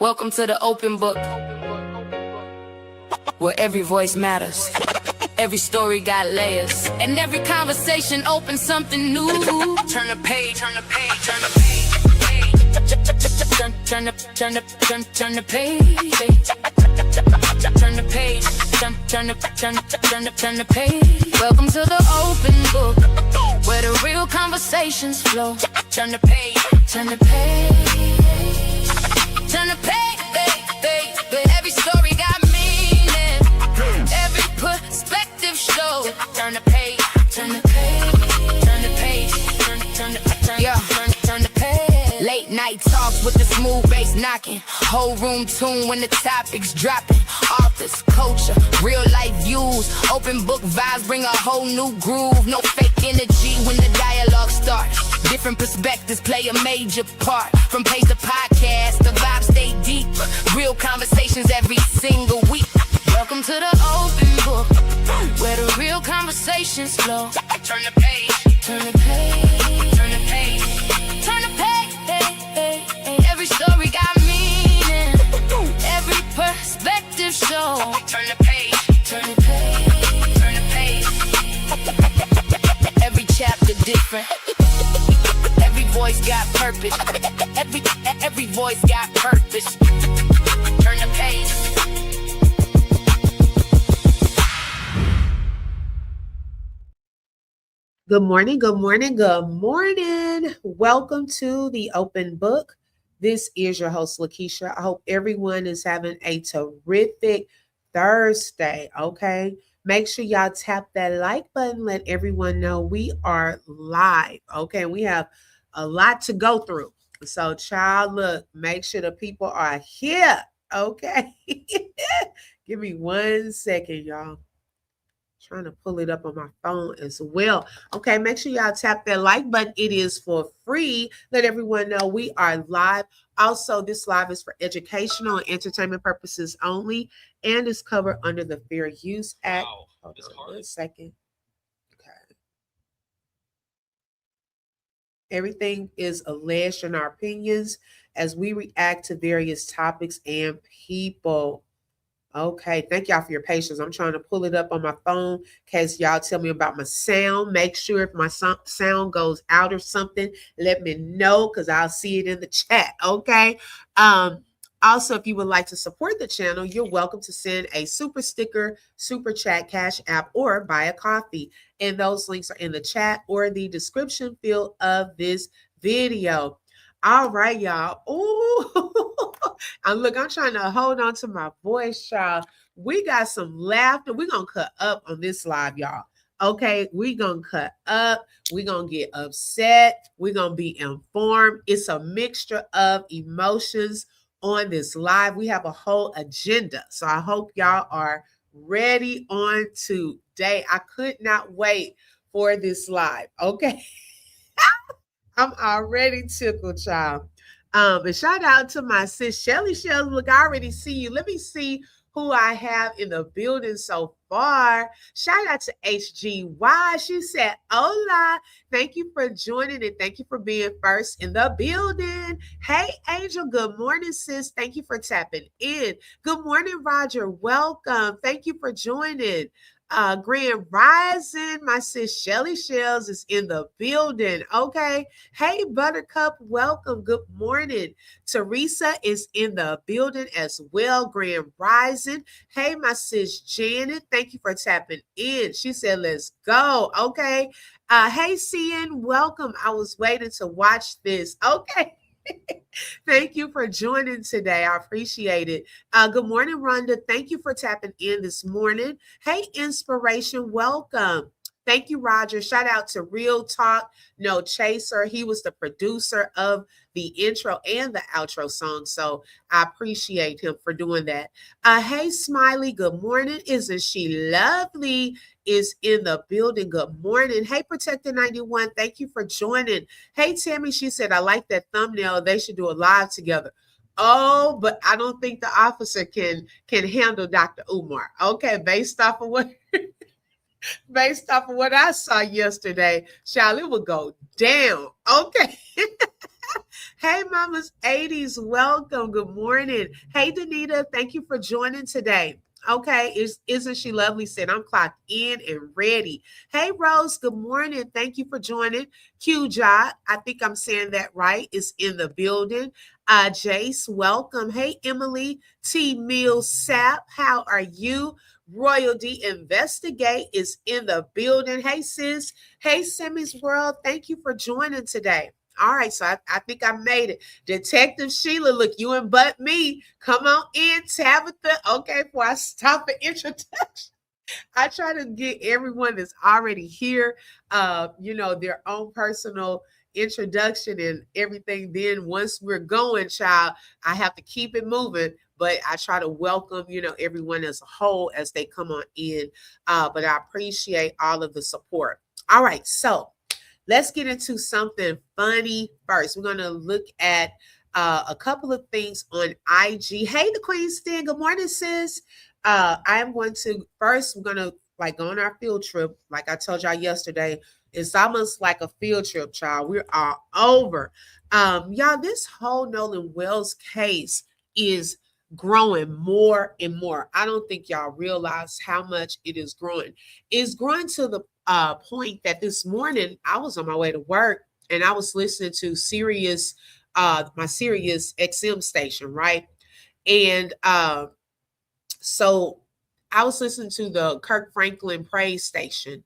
Welcome to the open book, where every voice matters. Every story got layers, and every conversation opens something new. Turn the page, turn the page, turn the page. Turn the page. Turn the page. Turn the page. Welcome to the open book, where the real conversations flow. Turn the page. Turn the page. Turn the page. Every story got meaning. Every perspective shows. Turn the page. Turn the page. Turn the page. Turn the page. Late night talks with the smooth bass knocking. Whole room tuned when the topics dropping. Authors, culture, real life views. Open book vibes bring a whole new groove. No fake energy when the dialogue starts. Different perspectives play a major part. From page to podcast, the vibes stay deep. Real conversations every single week. Welcome to the open book, where the real conversations flow. Turn the page. Turn the page. Turn the page. Turn the page. Every story got meaning. Every perspective show. Turn the page. Turn the page. Turn the page. Every chapter different. Every voice got purpose. Every voice got purpose. Turn the page. Good morning, good morning, good morning. Welcome to the open book. This is your host, Lakeisha. I hope everyone is having a terrific Thursday, okay? Make sure y'all tap that like button. Let everyone know we are live, okay? We have a lot to go through. So, child, look, make sure the people are here, okay? Give me 1 second, y'all. Trying to pull it up on my phone as well. Okay, make sure y'all tap that like button. It is for free. Let everyone know we are live. Also, this live is for educational and entertainment purposes only and is covered under the Fair Use Act. Wow, hold on 1 second. Okay. Everything is alleged in our opinions as we react to various topics and people. Okay, thank y'all for your patience. I'm trying to pull it up on my phone in case y'all tell me about my sound. Make sure if my sound goes out or something, let me know because I'll see it in the chat, okay? Also, if you would like to support the channel, you're welcome to send a super sticker, super chat, cash app, or buy a coffee. And those links are in the chat or the description field of this video. All right, y'all. Ooh. I'm trying to hold on to my voice, y'all. We got some laughter. We're going to cut up on this live, y'all. Okay, we're going to cut up. We're going to get upset. We're going to be informed. It's a mixture of emotions on this live. We have a whole agenda. So I hope y'all are ready on today. I could not wait for this live. Okay. I'm already tickled, y'all. And shout out to my sis, Shelly. Look, I already see you. Let me see who I have in the building so far. Shout out to HGY. She said, hola. Thank you for joining and thank you for being first in the building. Hey, Angel. Good morning, sis. Thank you for tapping in. Good morning, Roger. Welcome. Thank you for joining. Grand Rising, my sis Shelly Shells is in the building. Okay. Hey, Buttercup, welcome. Good morning. Teresa is in the building as well. Grand Rising. Hey, my sis Janet, thank you for tapping in. She said, let's go. Okay. Hey, Cian, welcome. I was waiting to watch this. Okay. Thank you for joining today. I appreciate it. Good morning, Rhonda. Thank you for tapping in this morning. Hey, Inspiration, welcome. Thank you, Roger. Shout out to Real Talk, No Chaser. He was the producer of the intro and the outro song. So I appreciate him for doing that. Hey, Smiley, good morning. Isn't she lovely? Is in the building. Good morning. Hey, Protector 91. Thank you for joining. Hey, Tammy, she said, I like that thumbnail. They should do a live together. Oh, but I don't think the officer can handle Dr. Umar. Okay, based off of what I saw yesterday, child, it would go down. Okay. Hey, Mama's 80s, welcome. Good morning. Hey, Danita, thank you for joining today. Okay, isn't she lovely? Said I'm clocked in and ready. Hey, Rose, good morning. Thank you for joining. Q Jot, I think I'm saying that right, is in the building. Jace, welcome. Hey, Emily, T Mills Sap, how are you? Royalty Investigate is in the building. Hey, sis. Hey, Simmy's World, thank you for joining today. All right, so I think I made it. Detective Sheila, look, you and but me. Come on in, Tabitha. Okay, before I stop the introduction, I try to get everyone that's already here, their own personal introduction and everything. Then once we're going, child, I have to keep it moving. But I try to welcome, everyone as a whole as they come on in. But I appreciate all of the support. All right, so let's get into something funny first. We're going to look at a couple of things on IG. Hey, the Queen Stan. Good morning, sis. I'm going to first, we're going to like go on our field trip. Like I told y'all yesterday, it's almost like a field trip, child. We're all over. Y'all, this whole Nolan Wells case is growing more and more. I don't think y'all realize how much it is growing. It's growing to the point that this morning I was on my way to work and I was listening to Sirius, my Sirius XM station, right? And so I was listening to the Kirk Franklin praise station,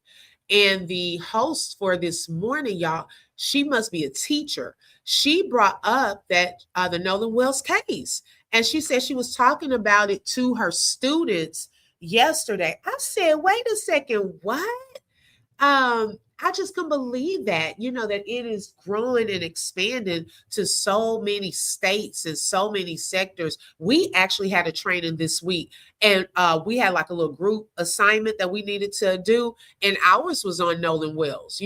and the host for this morning, y'all, she must be a teacher. She brought up that the Nolan Wells case, and she said she was talking about it to her students yesterday. I said, wait a second, what? I just couldn't believe that, that it is growing and expanding to so many states and so many sectors. We actually had a training this week, and we had like a little group assignment that we needed to do, and ours was on Nolan Wells,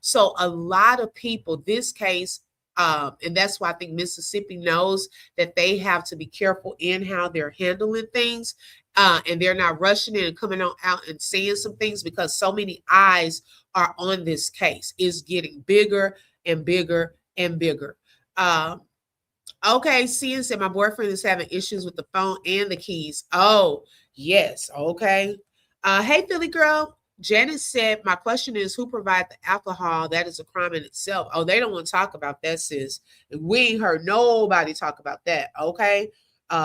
So a lot of people, this case, and that's why I think Mississippi knows that they have to be careful in how they're handling things. And they're not rushing in and coming on out and saying some things because so many eyes are on this case. It's getting bigger and bigger and bigger. Okay, Cian said my boyfriend is having issues with the phone and the keys. Oh, yes. Okay. Hey, Philly girl. Janet said, my question is who provides the alcohol? That is a crime in itself. Oh, they don't want to talk about that, sis. We ain't heard nobody talk about that. Okay.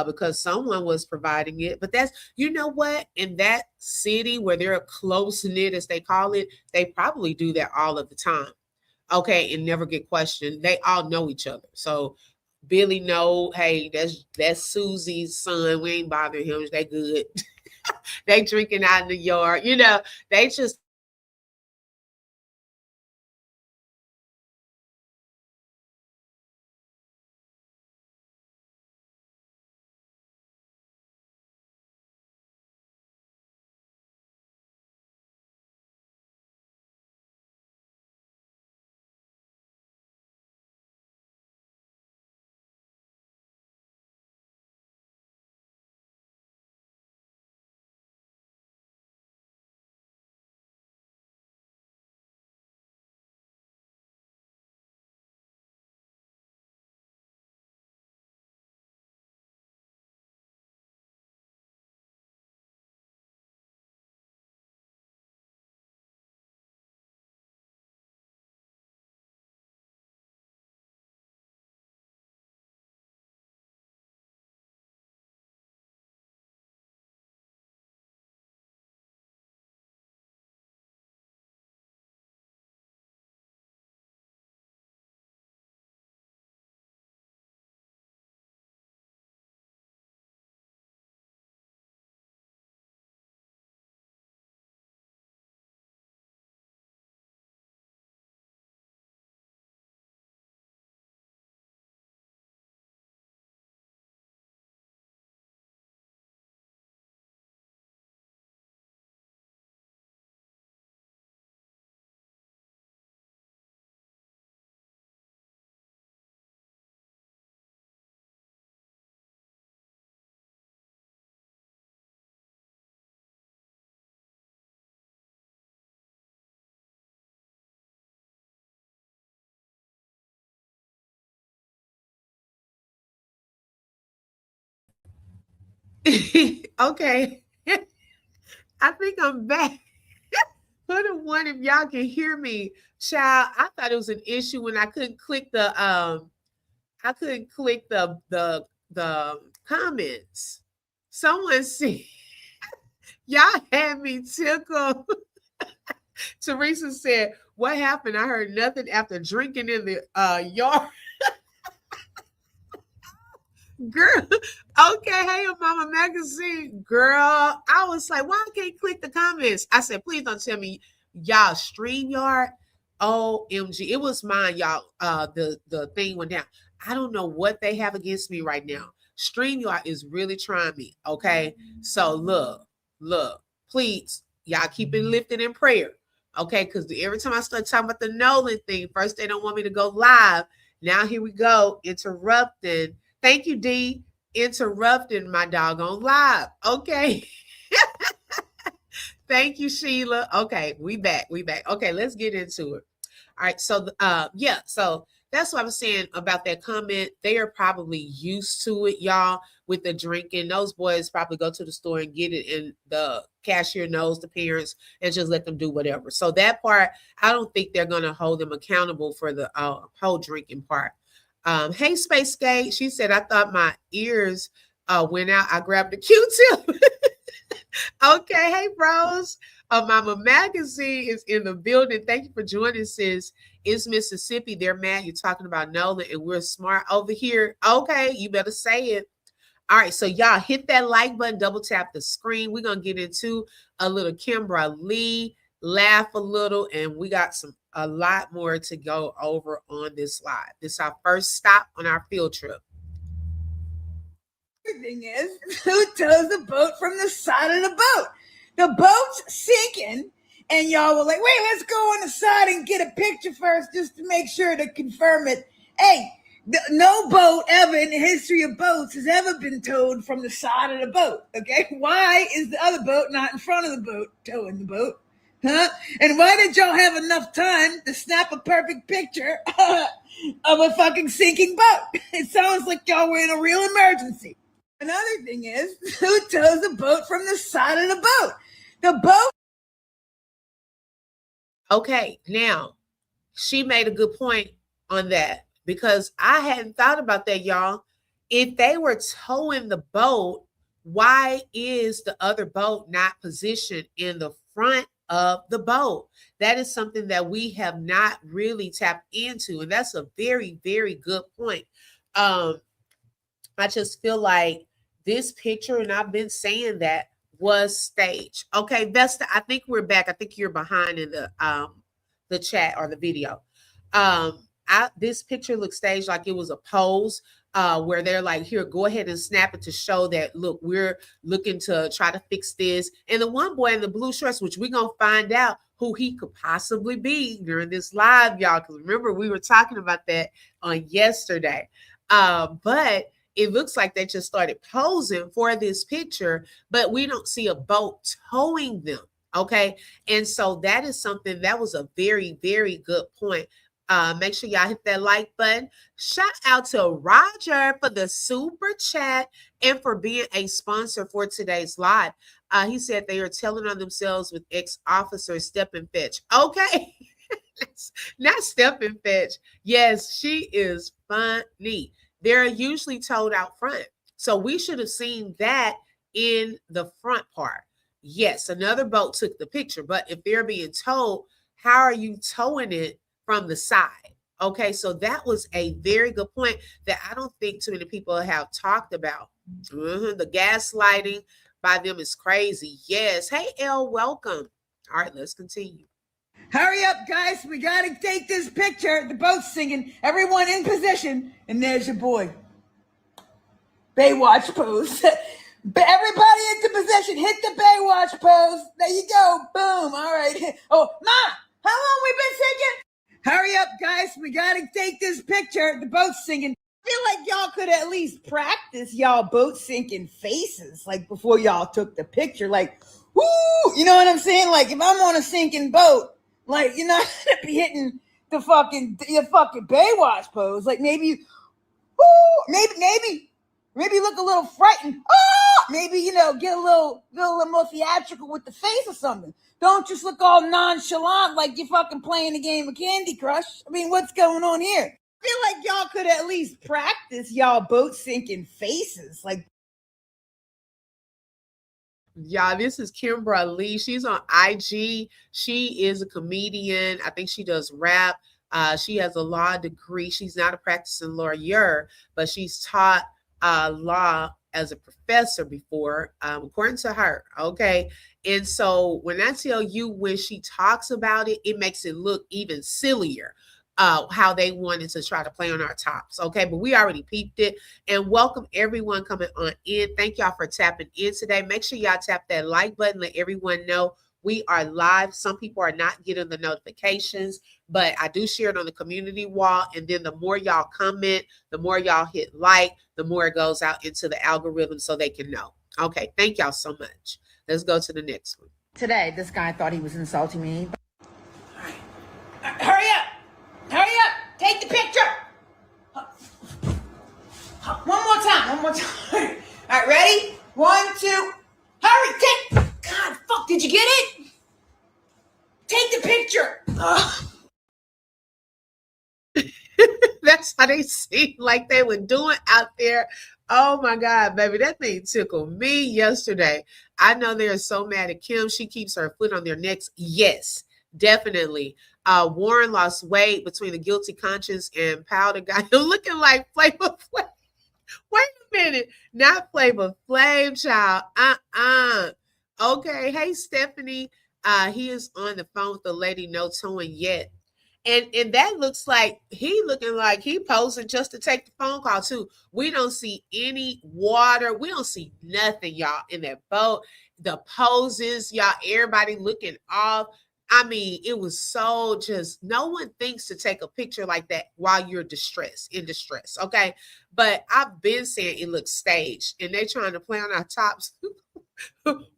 Because someone was providing it. But that's, you know what? In that city where they're close knit, as they call it, they probably do that all of the time. Okay. And never get questioned. They all know each other. So Billy know, hey, that's Susie's son. We ain't bothering him. They good. They drinking out in the yard. They just Okay. I think I'm back. Put a one if y'all can hear me. Child, I thought it was an issue when I couldn't click the comments. Someone said y'all had me tickled. Teresa said, "What happened? I heard nothing after drinking in the yard." Girl, okay, hey, Mama Magazine, girl. I was like, why I can't click the comments? I said, please don't tell me y'all StreamYard. OMG. It was mine, y'all. The thing went down. I don't know what they have against me right now. StreamYard is really trying me. Okay. So look, please, y'all keep it lifted in prayer. Okay, because every time I start talking about the Nolan thing, first they don't want me to go live. Now here we go, interrupting. Thank you, D. Interrupting my doggone live. Okay. Thank you, Sheila. Okay, we back. Okay, let's get into it. All right. So yeah, so that's what I was saying about that comment. They are probably used to it, y'all, with the drinking. Those boys probably go to the store and get it, and the cashier knows the parents and just let them do whatever. So that part, I don't think they're gonna hold them accountable for the whole drinking part. Hey, Space Skate, she said, I thought my ears went out. I grabbed the Q-tip. Okay, hey, bros. Mama Magazine is in the building. Thank you for joining, sis. It's Mississippi. They're mad you're talking about Nolan, and we're smart over here. Okay, you better say it. All right, so y'all hit that like button, double tap the screen. We're going to get into a little Kimbra Lee, laugh a little, and we got a lot more to go over on this live. This is our first stop on our field trip. The thing is, who tows the boat from the side of the boat? The boat's sinking, and y'all were like, wait, let's go on the side and get a picture first just to make sure to confirm it. Hey, no boat ever in the history of boats has ever been towed from the side of the boat, okay? Why is the other boat not in front of the boat towing the boat? Huh? And why did y'all have enough time to snap a perfect picture of a fucking sinking boat? It sounds like y'all were in a real emergency. Another thing is, who tows the boat from the side of the boat? The boat. Okay, now she made a good point on that because I hadn't thought about that, y'all. If they were towing the boat, why is the other boat not positioned in the front of the boat? That is something that we have not really tapped into, and that's a very, very good point. I just feel like this picture, and I've been saying that, was staged. Okay, Vesta, I think we're back. I think you're behind in the chat or the video. This picture looks staged, like it was a pose where they're like, here, go ahead and snap it to show that, look, we're looking to try to fix this. And the one boy in the blue shorts, which we're going to find out who he could possibly be during this live, y'all, because remember, we were talking about that on yesterday. But it looks like they just started posing for this picture, but we don't see a boat towing them. Okay. And so that is something that was a very, very good point. Make sure y'all hit that like button. Shout out to Roger for the super chat and for being a sponsor for today's live. He said they are telling on themselves with ex-officer Step and Fetch. Okay. Not Step and Fetch. Yes, she is funny. They're usually towed out front. So we should have seen that in the front part. Yes, another boat took the picture, but if they're being towed, how are you towing it from the side? Okay, so that was a very good point that I don't think too many people have talked about. The gaslighting by them is crazy. Yes. Hey, Elle, welcome. All right, let's continue. Hurry up, guys. We got to take this picture. The boat's singing. Everyone in position. And there's your boy. Baywatch pose. Everybody into position. Hit the Baywatch pose. There you go. Boom. All right. Oh, Ma, how long we been singing? Hurry up, guys. We got to take this picture. The boat's singing. I feel like y'all could at least practice y'all boat sinking faces, like before y'all took the picture. Like, woo, you know what I'm saying? Like, if I'm on a sinking boat, like, you're not gonna be hitting your fucking Baywatch pose. Like, maybe Maybe look a little frightened. Oh, maybe, get a little more theatrical with the face or something. Don't just look all nonchalant like you're fucking playing a game of Candy Crush. I mean, what's going on here? I feel like y'all could at least practice y'all boat sinking faces. Like, y'all, this is Kimbra Lee. She's on IG. She is a comedian. I think she does rap. She has a law degree. She's not a practicing lawyer, but she's taught law as a professor before, according to her. Okay. And so when I tell you, when she talks about it, it makes it look even sillier. How they wanted to try to play on our tops. Okay, but we already peeped it. And welcome everyone coming on in. Thank y'all for tapping in today. Make sure y'all tap that like button. Let everyone know we are live. Some people are not getting the notifications, but I do share it on the community wall. And then the more y'all comment, the more y'all hit like, the more it goes out into the algorithm so they can know. Okay, thank y'all so much. Let's go to the next one. Today, this guy thought he was insulting me. All right. Hurry up! Hurry up! Take the picture! One more time. All right, ready? 1, 2. Hurry! God, fuck, did you get it? Take the picture! That's how they seem like they were doing out there. Oh my God, baby, that thing tickled me yesterday. I know they're so mad at Kim. She keeps her foot on their necks. Yes, definitely. Warren lost weight between the guilty conscience and powder guy. You're looking like Flavor Flav. Wait a minute, not Flavor Flav, child. Okay, hey Stephanie. He is on the phone with the lady, no towing yet. And that looks like he looking like he posing just to take the phone call too. We don't see any water. We don't see nothing, y'all, in that boat. The poses, y'all, everybody looking off. I mean, it was so just, no one thinks to take a picture like that while you're in distress, okay? But I've been saying it looks staged, and they're trying to play on our tops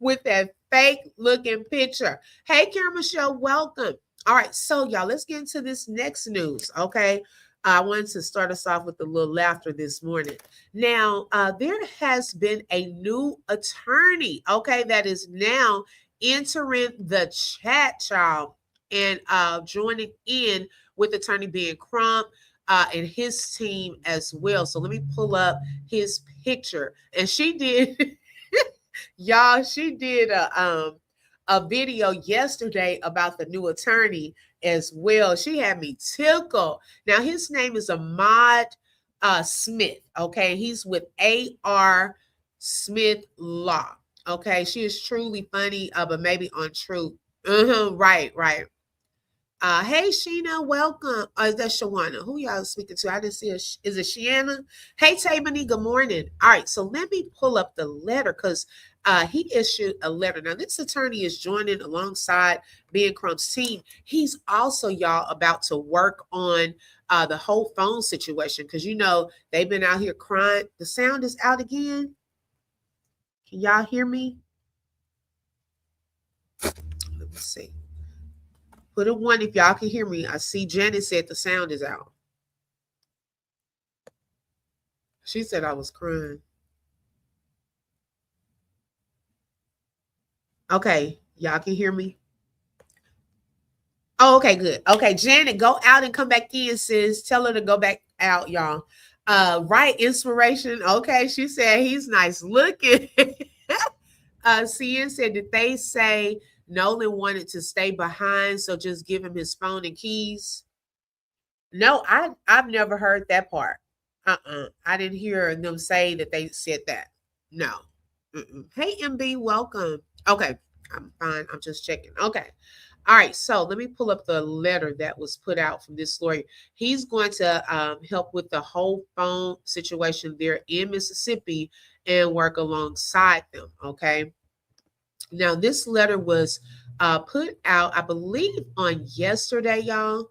with that fake looking picture. Hey, Karen Michelle, welcome. All right, so y'all, let's get into this next news, okay? I wanted to start us off with a little laughter this morning. Now, there has been a new attorney, okay, that is now entering the chat, child, and joining in with attorney Ben Crump and his team as well. So let me pull up his picture. And she did, y'all, she did a video yesterday about the new attorney as well. She had me tickled. Now, his name is Ahmad Smith, okay? He's with A.R. Smith Law, okay? She is truly funny, but maybe untrue. Right. Hey, Sheena, welcome. Is that Shawana? Who y'all speaking to? I didn't see is it Shiana? Hey, Tabany, good morning. All right, so let me pull up the letter because he issued a letter. Now, this attorney is joining alongside Ben Crump's team. He's also, y'all, about to work on the whole phone situation because, they've been out here crying. The sound is out again. Can y'all hear me? Let me see. Put a 1 if y'all can hear me. I see Janet said the sound is out. She said I was crying. Okay, y'all can hear me? Oh, okay, good. Okay, Janet, go out and come back in, sis. Tell her to go back out, y'all. Right, inspiration. Okay, she said he's nice looking. CN said, did they say Nolan wanted to stay behind, so just give him his phone and keys? No, I've never heard that part. I didn't hear them say that they said that. No. Hey, MB, welcome. Okay, I'm fine. I'm just checking. Okay. All right, so let me pull up the letter that was put out from this lawyer. He's going to help with the whole phone situation there in Mississippi and work alongside them, okay? Now, this letter was put out, I believe, on yesterday, y'all.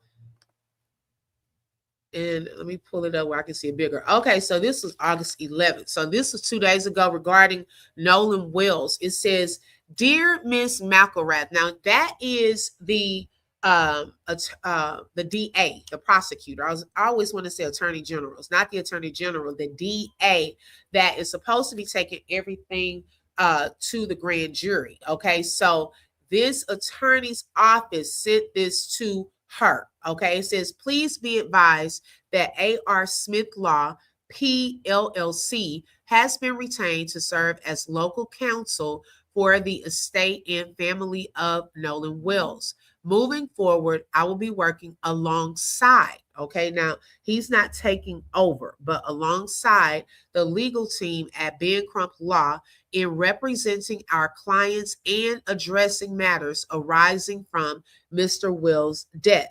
And let me pull it up where I can see it bigger. Okay, so this was August 11th. So this was 2 days ago regarding Nolan Wells. It says, Dear Miss McElrath. Now, that is the the DA, the prosecutor. I always want to say attorney general. It's not the attorney general, the DA that is supposed to be taking everything to the grand jury. Okay, so this attorney's office sent this to her. Okay, it says, please be advised that A.R. Smith Law PLLC has been retained to serve as local counsel for the estate and family of Nolan Wells. Moving forward, I will be working alongside. Okay, now he's not taking over, but alongside the legal team at Ben Crump Law in representing our clients and addressing matters arising from Mr. Wells' death.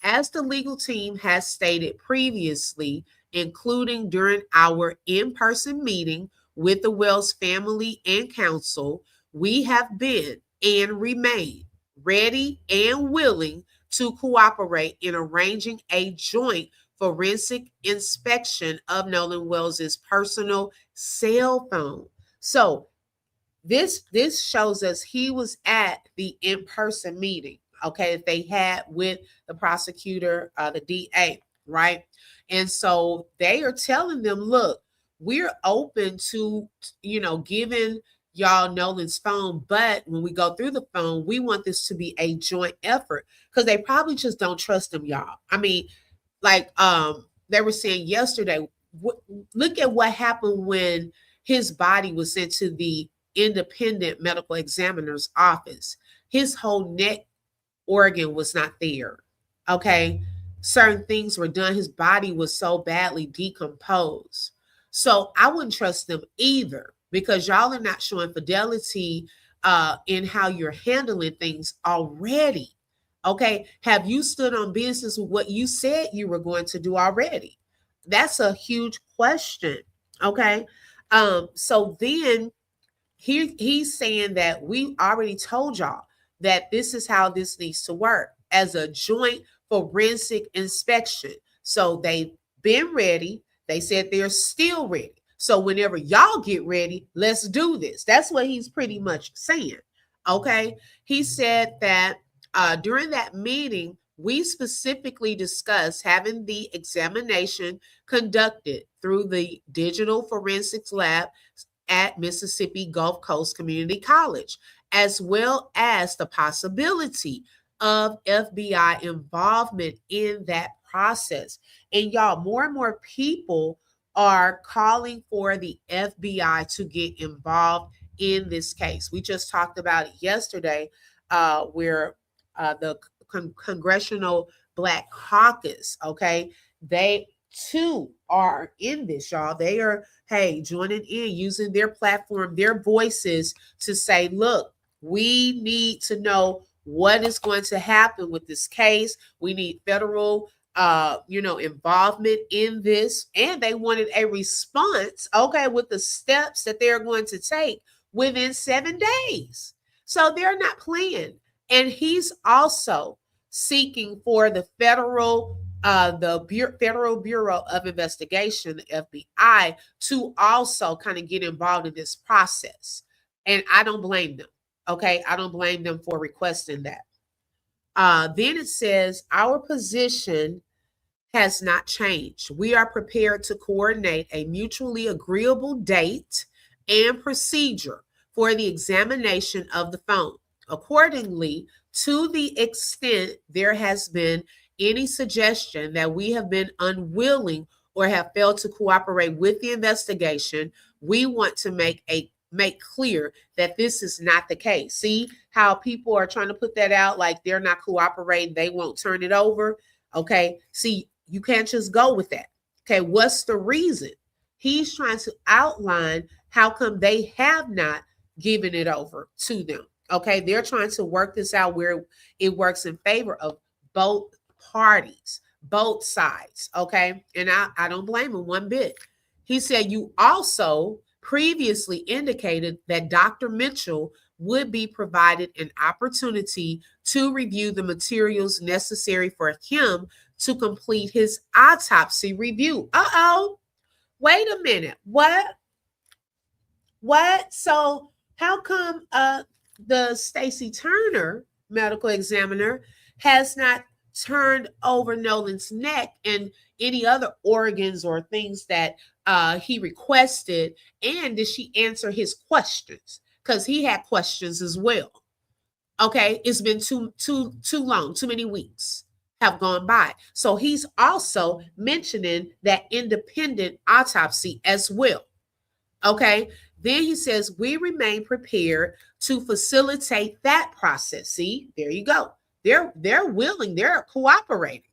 As the legal team has stated previously, including during our in-person meeting with the Wells family and counsel, we have been and remain ready and willing to cooperate in arranging a joint forensic inspection of Nolan Wells's personal cell phone. So this shows us he was at the in-person meeting, okay, that they had with the prosecutor, the DA, right? And so they are telling them, look, we're open to, giving y'all Nolan's phone, but when we go through the phone, we want this to be a joint effort, because they probably just don't trust him, y'all. I mean, like they were saying yesterday, look at what happened when his body was sent to the independent medical examiner's office. His whole neck organ was not there. Okay. Certain things were done. His body was so badly decomposed. So I wouldn't trust them either, because y'all are not showing fidelity in how you're handling things already. Okay. Have you stood on business with what you said you were going to do already? That's a huge question. Okay. So then he's saying that we already told y'all that this is how this needs to work, as a joint forensic inspection. So they've been ready. They said they're still ready. So whenever y'all get ready, let's do this. That's what he's pretty much saying. Okay. He said that during that meeting, we specifically discussed having the examination conducted through the digital forensics lab at Mississippi Gulf Coast Community College, as well as the possibility of FBI involvement in that process. And y'all, more and more people are calling for the FBI to get involved in this case. We just talked about it yesterday, where the Congressional Black Caucus, okay, they too are in this, y'all. They are, joining in, using their platform, their voices to say, look, we need to know what is going to happen with this case. We need federal, involvement in this. And they wanted a response, okay, with the steps that they're going to take within 7 days. So they're not playing. And he's also seeking for the Federal Bureau of Investigation, the FBI, to also kind of get involved in this process. And I don't blame them. Okay, I don't blame them for requesting that. Then it says, our position has not changed. We are prepared to coordinate a mutually agreeable date and procedure for the examination of the phone. Accordingly, to the extent there has been any suggestion that we have been unwilling or have failed to cooperate with the investigation, we want to make clear that this is not the case. See how people are trying to put that out like they're not cooperating, they won't turn it over. Okay, see, you can't just go with that. Okay, what's the reason? He's trying to outline how come they have not given it over to them. Okay, they're trying to work this out where it works in favor of both parties, both sides. Okay, and I don't blame him one bit. He said, you also previously indicated that Dr. Mitchell would be provided an opportunity to review the materials necessary for him to complete his autopsy review. Wait a minute. What? So how come the Stacey Turner medical examiner has not turned over Nolan's neck and any other organs or things that he requested? And did she answer his questions? Because he had questions as well. Okay, it's been too long, too many weeks have gone by. So he's also mentioning that independent autopsy as well. Okay, then he says we remain prepared to facilitate that process. See, there you go. They're willing, they're cooperating.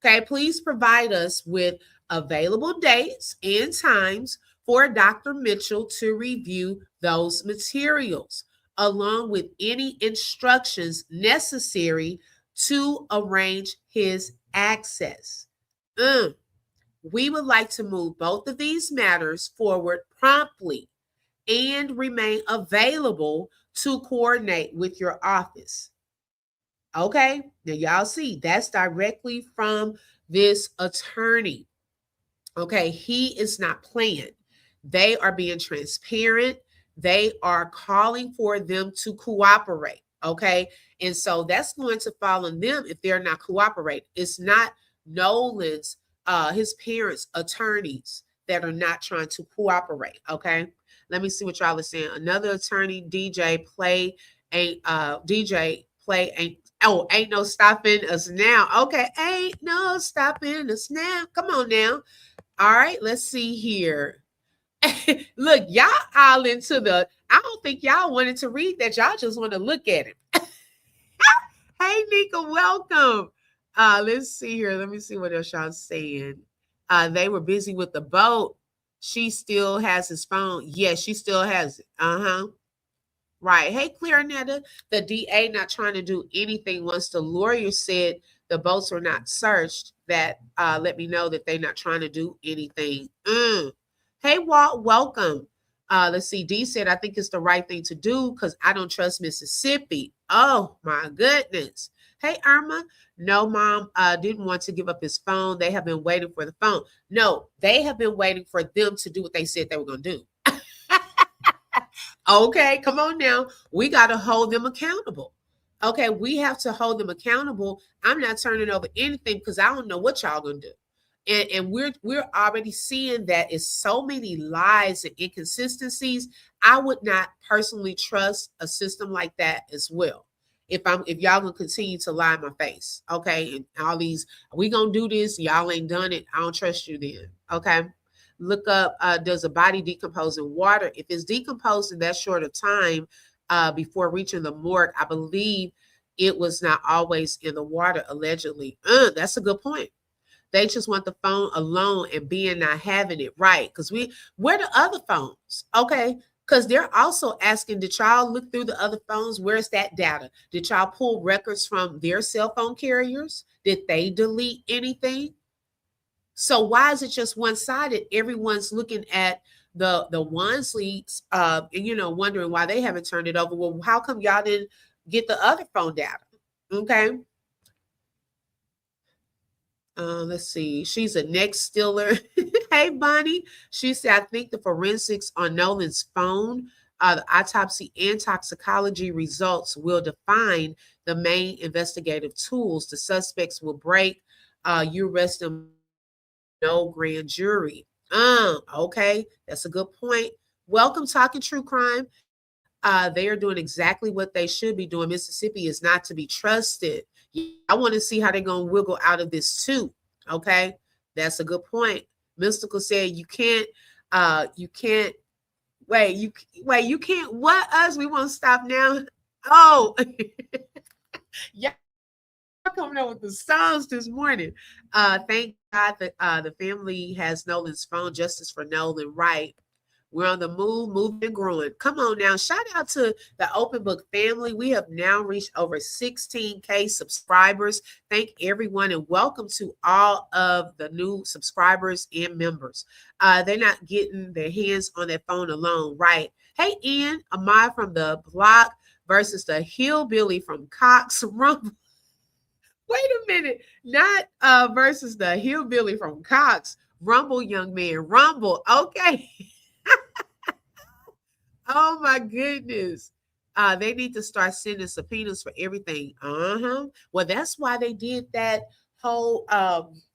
Okay, please provide us with available dates and times for Dr. Mitchell to review those materials, along with any instructions necessary to arrange his access. We would like to move both of these matters forward promptly and remain available to coordinate with your office. Okay, now y'all see that's directly from this attorney. Okay, he is not playing. They are being transparent. They are calling for them to cooperate. Okay, and so that's going to fall on them if they're not cooperating. It's not Nolan's, his parents' attorneys that are not trying to cooperate. Okay, let me see what y'all are saying. Another attorney, DJ Play ain't ain't no stopping us now. Okay, ain't no stopping us now. Come on now. All right, let's see here. Look, y'all all into the, I don't think y'all wanted to read that. Y'all just want to look at it. Hey, Nika, welcome. Let's see here. Let me see what else y'all saying. They were busy with the boat. She still has his phone. Yes, she still has it. Right. Hey, Clarinetta, the DA not trying to do anything. Once the lawyer said the boats were not searched, that let me know that they're not trying to do anything. Hey, Walt, welcome. Let's see. D said, I think it's the right thing to do because I don't trust Mississippi. Oh, my goodness. Hey, Irma. No, Mom didn't want to give up his phone. They have been waiting for the phone. No, they have been waiting for them to do what they said they were going to do. Okay, come on now. We got to hold them accountable. Okay, we have to hold them accountable. I'm not turning over anything because I don't know what y'all gonna do. And we're already seeing that it's so many lies and inconsistencies. I would not personally trust a system like that as well. If y'all gonna continue to lie in my face, okay, and all these, we gonna do this, y'all ain't done it. I don't trust you then. Okay. Look up, does a body decompose in water? If it's decomposed in that short of time before reaching the morgue, I believe it was not always in the water, allegedly. That's a good point. They just want the phone alone and being not having it right. Because where the other phones? Okay. Because they're also asking, did y'all look through the other phones? Where's that data? Did y'all pull records from their cell phone carriers? Did they delete anything? So why is it just one-sided? Everyone's looking at the Wansleys, and wondering why they haven't turned it over. Well, how come y'all didn't get the other phone data? Okay. Let's see. She's a neck stealer. Hey, Bonnie. She said, I think the forensics on Nolan's phone, the autopsy and toxicology results will define the main investigative tools. The suspects will break. You arrest them. No grand jury. Okay, that's a good point. Welcome, Talking True Crime. They are doing exactly what they should be doing. Mississippi is not to be trusted. I want to see how they're gonna wiggle out of this too. Okay, that's a good point. Mystical said you can't wait, you can't what us? We won't stop now. Oh, yeah. Coming up with the songs this morning. Thank God that the family has Nolan's phone. Justice for Nolan, right? We're on the move, moving and growing. Come on now. Shout out to the Open Book family. We have now reached over 16K subscribers. Thank everyone and welcome to all of the new subscribers and members. They're not getting their hands on their phone alone, right? Hey, Ian, Ahmad from the block versus the hillbilly from Cox Rumble. Wait a minute, not versus the hillbilly from Cox. Rumble, young man, rumble. Okay. Oh my goodness. They need to start sending subpoenas for everything. Well, that's why they did that whole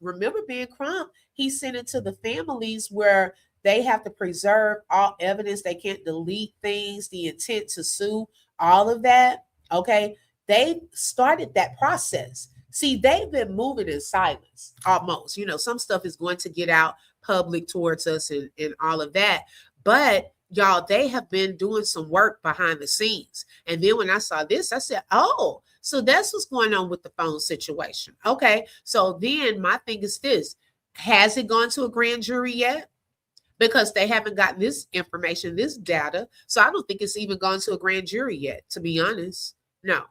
remember Ben Crump, he sent it to the families where they have to preserve all evidence. They can't delete things, the intent to sue, all of that. Okay. They started that process. See, they've been moving in silence almost. Some stuff is going to get out public towards us and all of that. But y'all, they have been doing some work behind the scenes. And then when I saw this, I said, oh, so that's what's going on with the phone situation. Okay. So then my thing is this: has it gone to a grand jury yet? Because they haven't gotten this information, this data. So I don't think it's even gone to a grand jury yet, to be honest. No.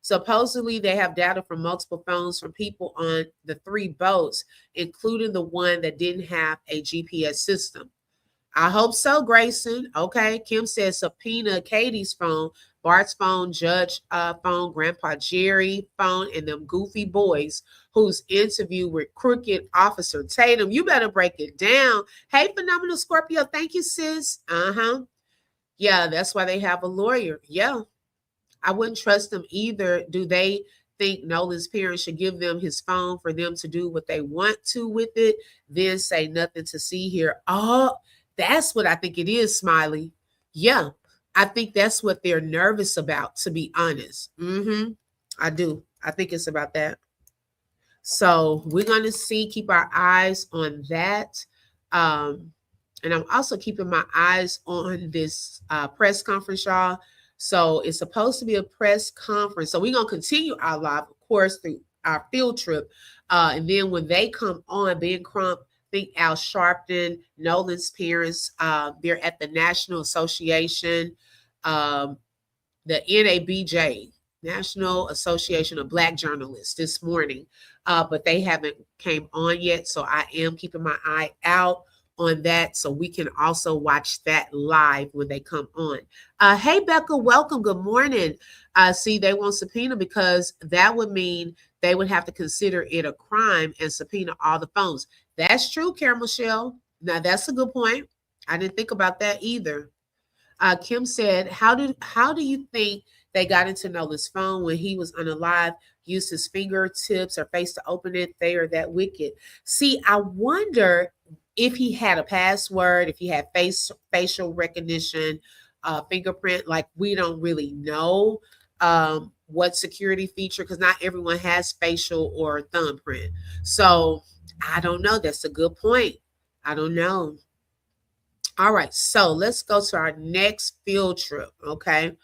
Supposedly, they have data from multiple phones from people on the 3 boats, including the one that didn't have a GPS system. I hope so, Grayson. Okay. Kim says subpoena Katie's phone, Bart's phone, Judge phone, Grandpa Jerry phone, and them goofy boys whose interview with crooked Officer Tatum. You better break it down. Hey, Phenomenal Scorpio. Thank you, sis. Yeah, that's why they have a lawyer. Yeah. I wouldn't trust them either. Do they think Nolan's parents should give them his phone for them to do what they want to with it, then say nothing to see here? Oh, that's what I think it is, Smiley. Yeah, I think that's what they're nervous about, to be honest. I do. I think it's about that. So we're going to keep our eyes on that. And I'm also keeping my eyes on this press conference, y'all. So it's supposed to be a press conference. So we're going to continue our live, of course, through our field trip. And then when they come on, Ben Crump, think Al Sharpton, Nolan's parents, they're at the National Association, the NABJ, National Association of Black Journalists, this morning. But they haven't came on yet. So I am keeping my eye out on that, so we can also watch that live when they come on. Hey, Becca, welcome. Good morning. See, they won't subpoena because that would mean they would have to consider it a crime and subpoena all the phones. That's true, Caramel Shell. Now, that's a good point. I didn't think about that either. Kim said, how do you think they got into Nolan's phone when he was unalive? Used his fingertips or face to open it? They are that wicked. See, I wonder if he had a password, if he had facial recognition, fingerprint. Like, we don't really know what security feature, because not everyone has facial or thumbprint. So I don't know. That's a good point. I don't know. All right, so let's go to our next field trip. Okay.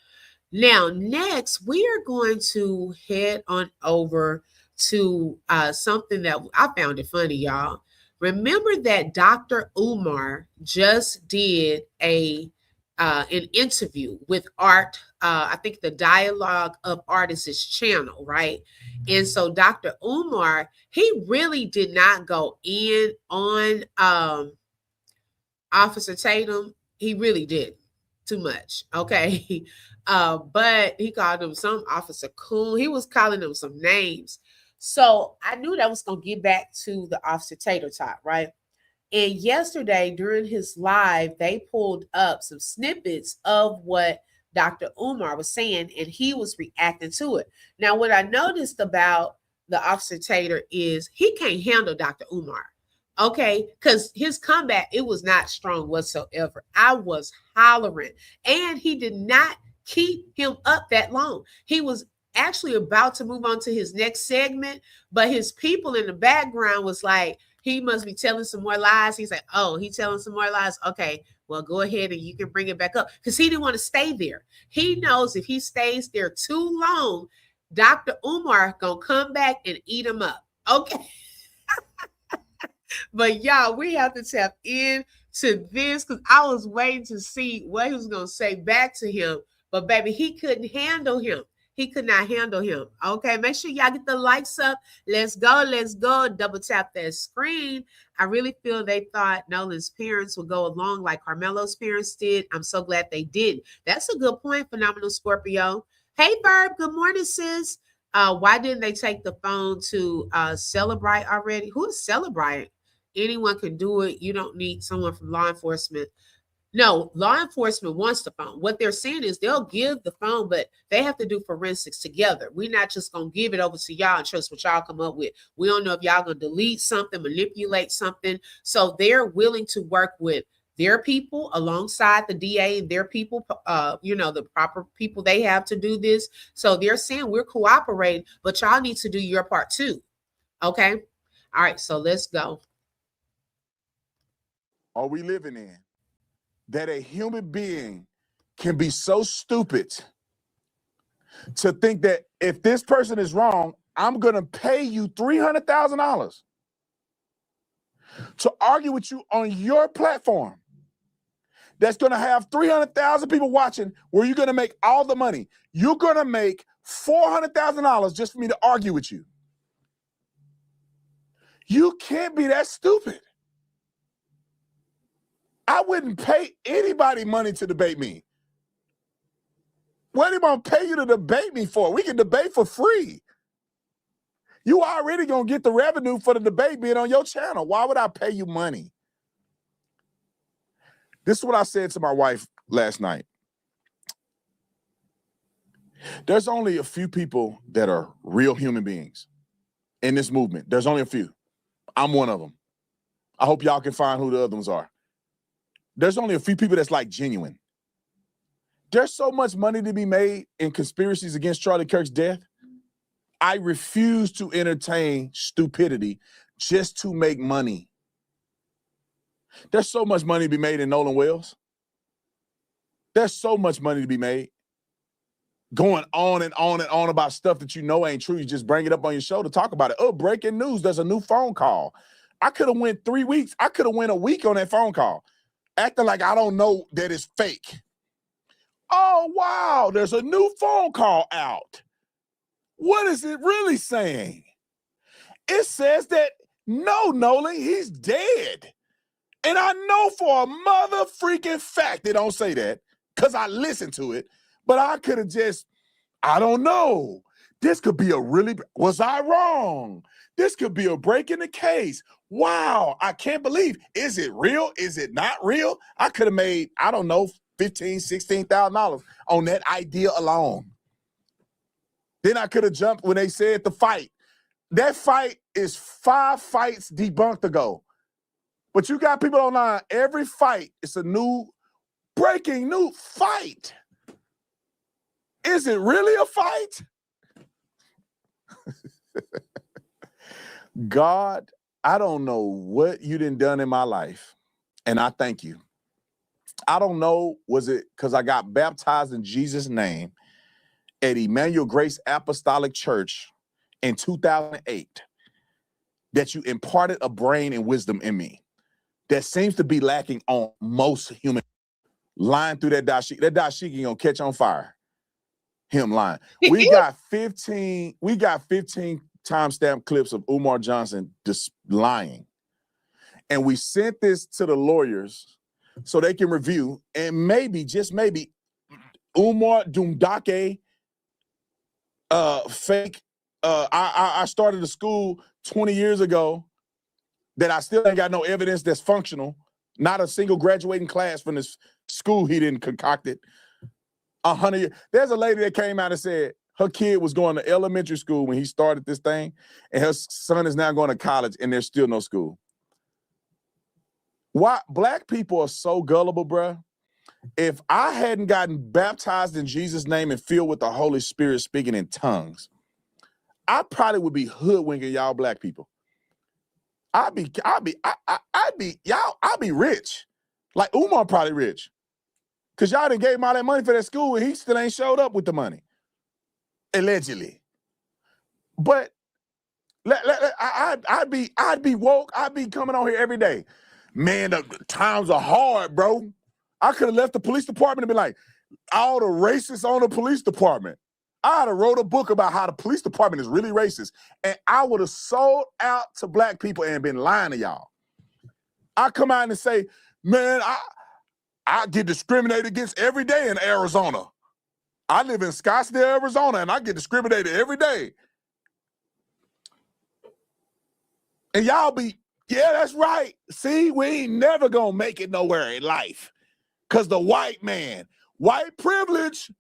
Now, next, we are going to head on over to something that I found it funny, y'all. Remember that Dr. Umar just did an interview with Art, I think the Dialogue of Artists channel, right? And so Dr. Umar, he really did not go in on Officer Tatum. He really did too much, okay? But he called him some Officer Coon. He was calling him some names. So I knew that was going to get back to the Officer Tater Tot, right? And yesterday during his live, they pulled up some snippets of what Dr. Umar was saying, and he was reacting to it. Now, what I noticed about the Officer Tater is he can't handle Dr. Umar, okay? Because his comeback, it was not strong whatsoever. I was hollering, and he did not keep him up that long. He was actually about to move on to his next segment, but his people in the background was like, he must be telling some more lies. He's like, oh, he's telling some more lies. Okay, well, go ahead and you can bring it back up, because he didn't want to stay there. He knows if he stays there too long, Dr. Umar gonna come back and eat him up. Okay. But y'all, we have to tap into this, because I was waiting to see what he was gonna say back to him. But baby, he couldn't handle him. He could not handle him. Okay, make sure y'all get the likes up. Let's go. Let's go. Double tap that screen. I really feel they thought Nolan's parents would go along like Carmelo's parents did. I'm so glad they did. That's a good point, Phenomenal Scorpio. Hey, Barb. Good morning, sis. Why didn't they take the phone to Celebrite already? Who is Celebrite? Anyone can do it. You don't need someone from law enforcement. No, law enforcement wants the phone. What they're saying is they'll give the phone, but they have to do forensics together. We're not just going to give it over to y'all and trust what y'all come up with. We don't know if y'all going to delete something, manipulate something. So they're willing to work with their people alongside the DA and their people, the proper people they have to do this. So they're saying we're cooperating, but y'all need to do your part too. Okay. All right. So let's go. Are we living in that a human being can be so stupid to think that if this person is wrong, I'm going to pay you $300,000 to argue with you on your platform that's going to have 300,000 people watching, where you're going to make all the money. You're going to make $400,000 just for me to argue with you. You can't be that stupid. I wouldn't pay anybody money to debate me. What am I going to pay you to debate me for? We can debate for free. You already going to get the revenue for the debate being on your channel. Why would I pay you money? This is what I said to my wife last night. There's only a few people that are real human beings in this movement. There's only a few. I'm one of them. I hope y'all can find who the other ones are. There's only a few people that's like genuine. There's so much money to be made in conspiracies against Charlie Kirk's death. I refuse to entertain stupidity just to make money. There's so much money to be made in Nolan Wells. There's so much money to be made. Going on and on and on about stuff that you know ain't true. You just bring it up on your show to talk about it. Oh, breaking news. There's a new phone call. I could have went 3 weeks. I could have went a week on that phone call, acting like I don't know that it's fake. Oh, wow. There's a new phone call out. What is it really saying? It says that, no, Nolan, he's dead. And I know for a mother freaking fact they don't say that, because I listened to it. But I could have just, I don't know. This could be was I wrong? This could be a break in the case. Wow, I can't believe. Is it real? Is it not real? I could have made, I don't know, $15,000, $16,000 on that idea alone. Then I could have jumped when they said the fight. That fight is 5 fights debunked ago. But you got people online, every fight, it's a new, breaking new fight. Is it really a fight? God, I don't know what you done in my life, and I thank you. I don't know, was it because I got baptized in Jesus' name at Emmanuel Grace Apostolic Church in 2008 that you imparted a brain and wisdom in me that seems to be lacking on most human. Lying through that dashiki gonna catch on fire. Him lying. We got 15 timestamp clips of Umar Johnson just lying. And we sent this to the lawyers so they can review, and maybe, just maybe, Umar Dumdake fake. I started a school 20 years ago that I still ain't got no evidence that's functional. Not a single graduating class from this school he didn't concoct it. 100 years. There's a lady that came out and said her kid was going to elementary school when he started this thing, and her son is now going to college, and there's still no school. Why? Black people are so gullible, bruh. If I hadn't gotten baptized in Jesus' name and filled with the Holy Spirit speaking in tongues, I probably would be hoodwinking y'all black people. I'd be rich. Like Umar probably rich. Because y'all done gave him all that money for that school and he still ain't showed up with the money. Allegedly. But I'd be woke. I'd be coming on here every day. Man, the times are hard, bro. I could have left the police department and been like, all the racists on the police department. I'd have wrote a book about how the police department is really racist. And I would have sold out to black people and been lying to y'all. I come out and say, man, I get discriminated against every day in Arizona. I live in Scottsdale, Arizona, and I get discriminated every day. And y'all be, yeah, that's right. See, we ain't never gonna make it nowhere in life. Because the white man, white privilege.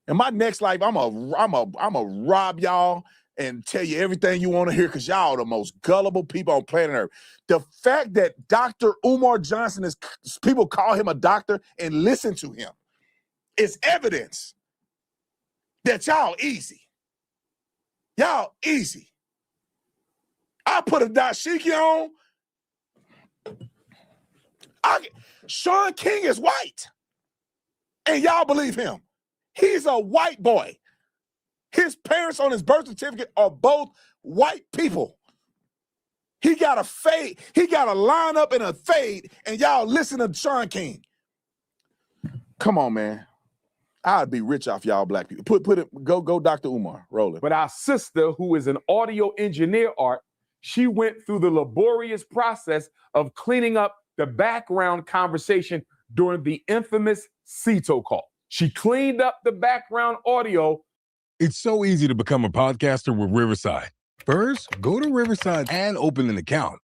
In my next life, I'm a rob y'all and tell you everything you want to hear, because y'all are the most gullible people on planet Earth. The fact that Dr. Umar Johnson is, people call him a doctor and listen to him, is evidence that y'all easy. Y'all easy. I put a dashiki on. Sean King is white, and y'all believe him. He's a white boy. His parents on his birth certificate are both white people. He got a fade. He got a lineup and a fade, and y'all listen to Sean King. Come on, man. I'd be rich off y'all black people. Put it. Go, Dr. Umar. Roll it. But our sister, who is an audio engineer, Art, she went through the laborious process of cleaning up the background conversation during the infamous CETO call. She cleaned up the background audio. It's so easy to become a podcaster with Riverside. First, go to Riverside and open an account.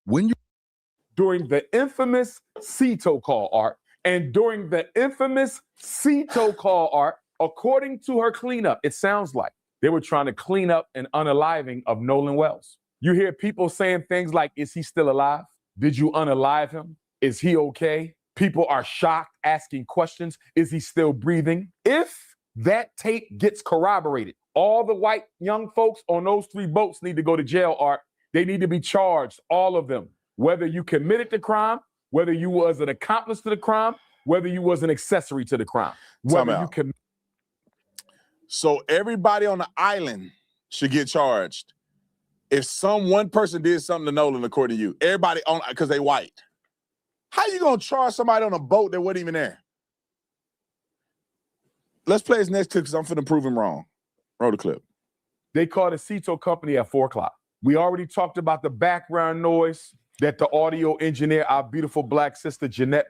During the infamous CETO call, Art, and during the infamous CETO call, Art, according to her cleanup, it sounds like they were trying to clean up an unaliving of Nolan Wells. You hear people saying things like, is he still alive? Did you unalive him? Is he okay? People are shocked, asking questions. Is he still breathing? If that tape gets corroborated, all the white young folks on those 3 boats need to go to jail, Art. They need to be charged, all of them. Whether you committed the crime, whether you was an accomplice to the crime, whether you was an accessory to the crime. Whether you can. So everybody on the island should get charged. If one person did something to Nolan, according to you, everybody on, because they white. How you gonna charge somebody on a boat that wasn't even there? Let's play his next clip because I'm finna prove him wrong. Roll the clip. They called the CETO company at 4 o'clock. We already talked about the background noise that the audio engineer, our beautiful black sister, Jeanette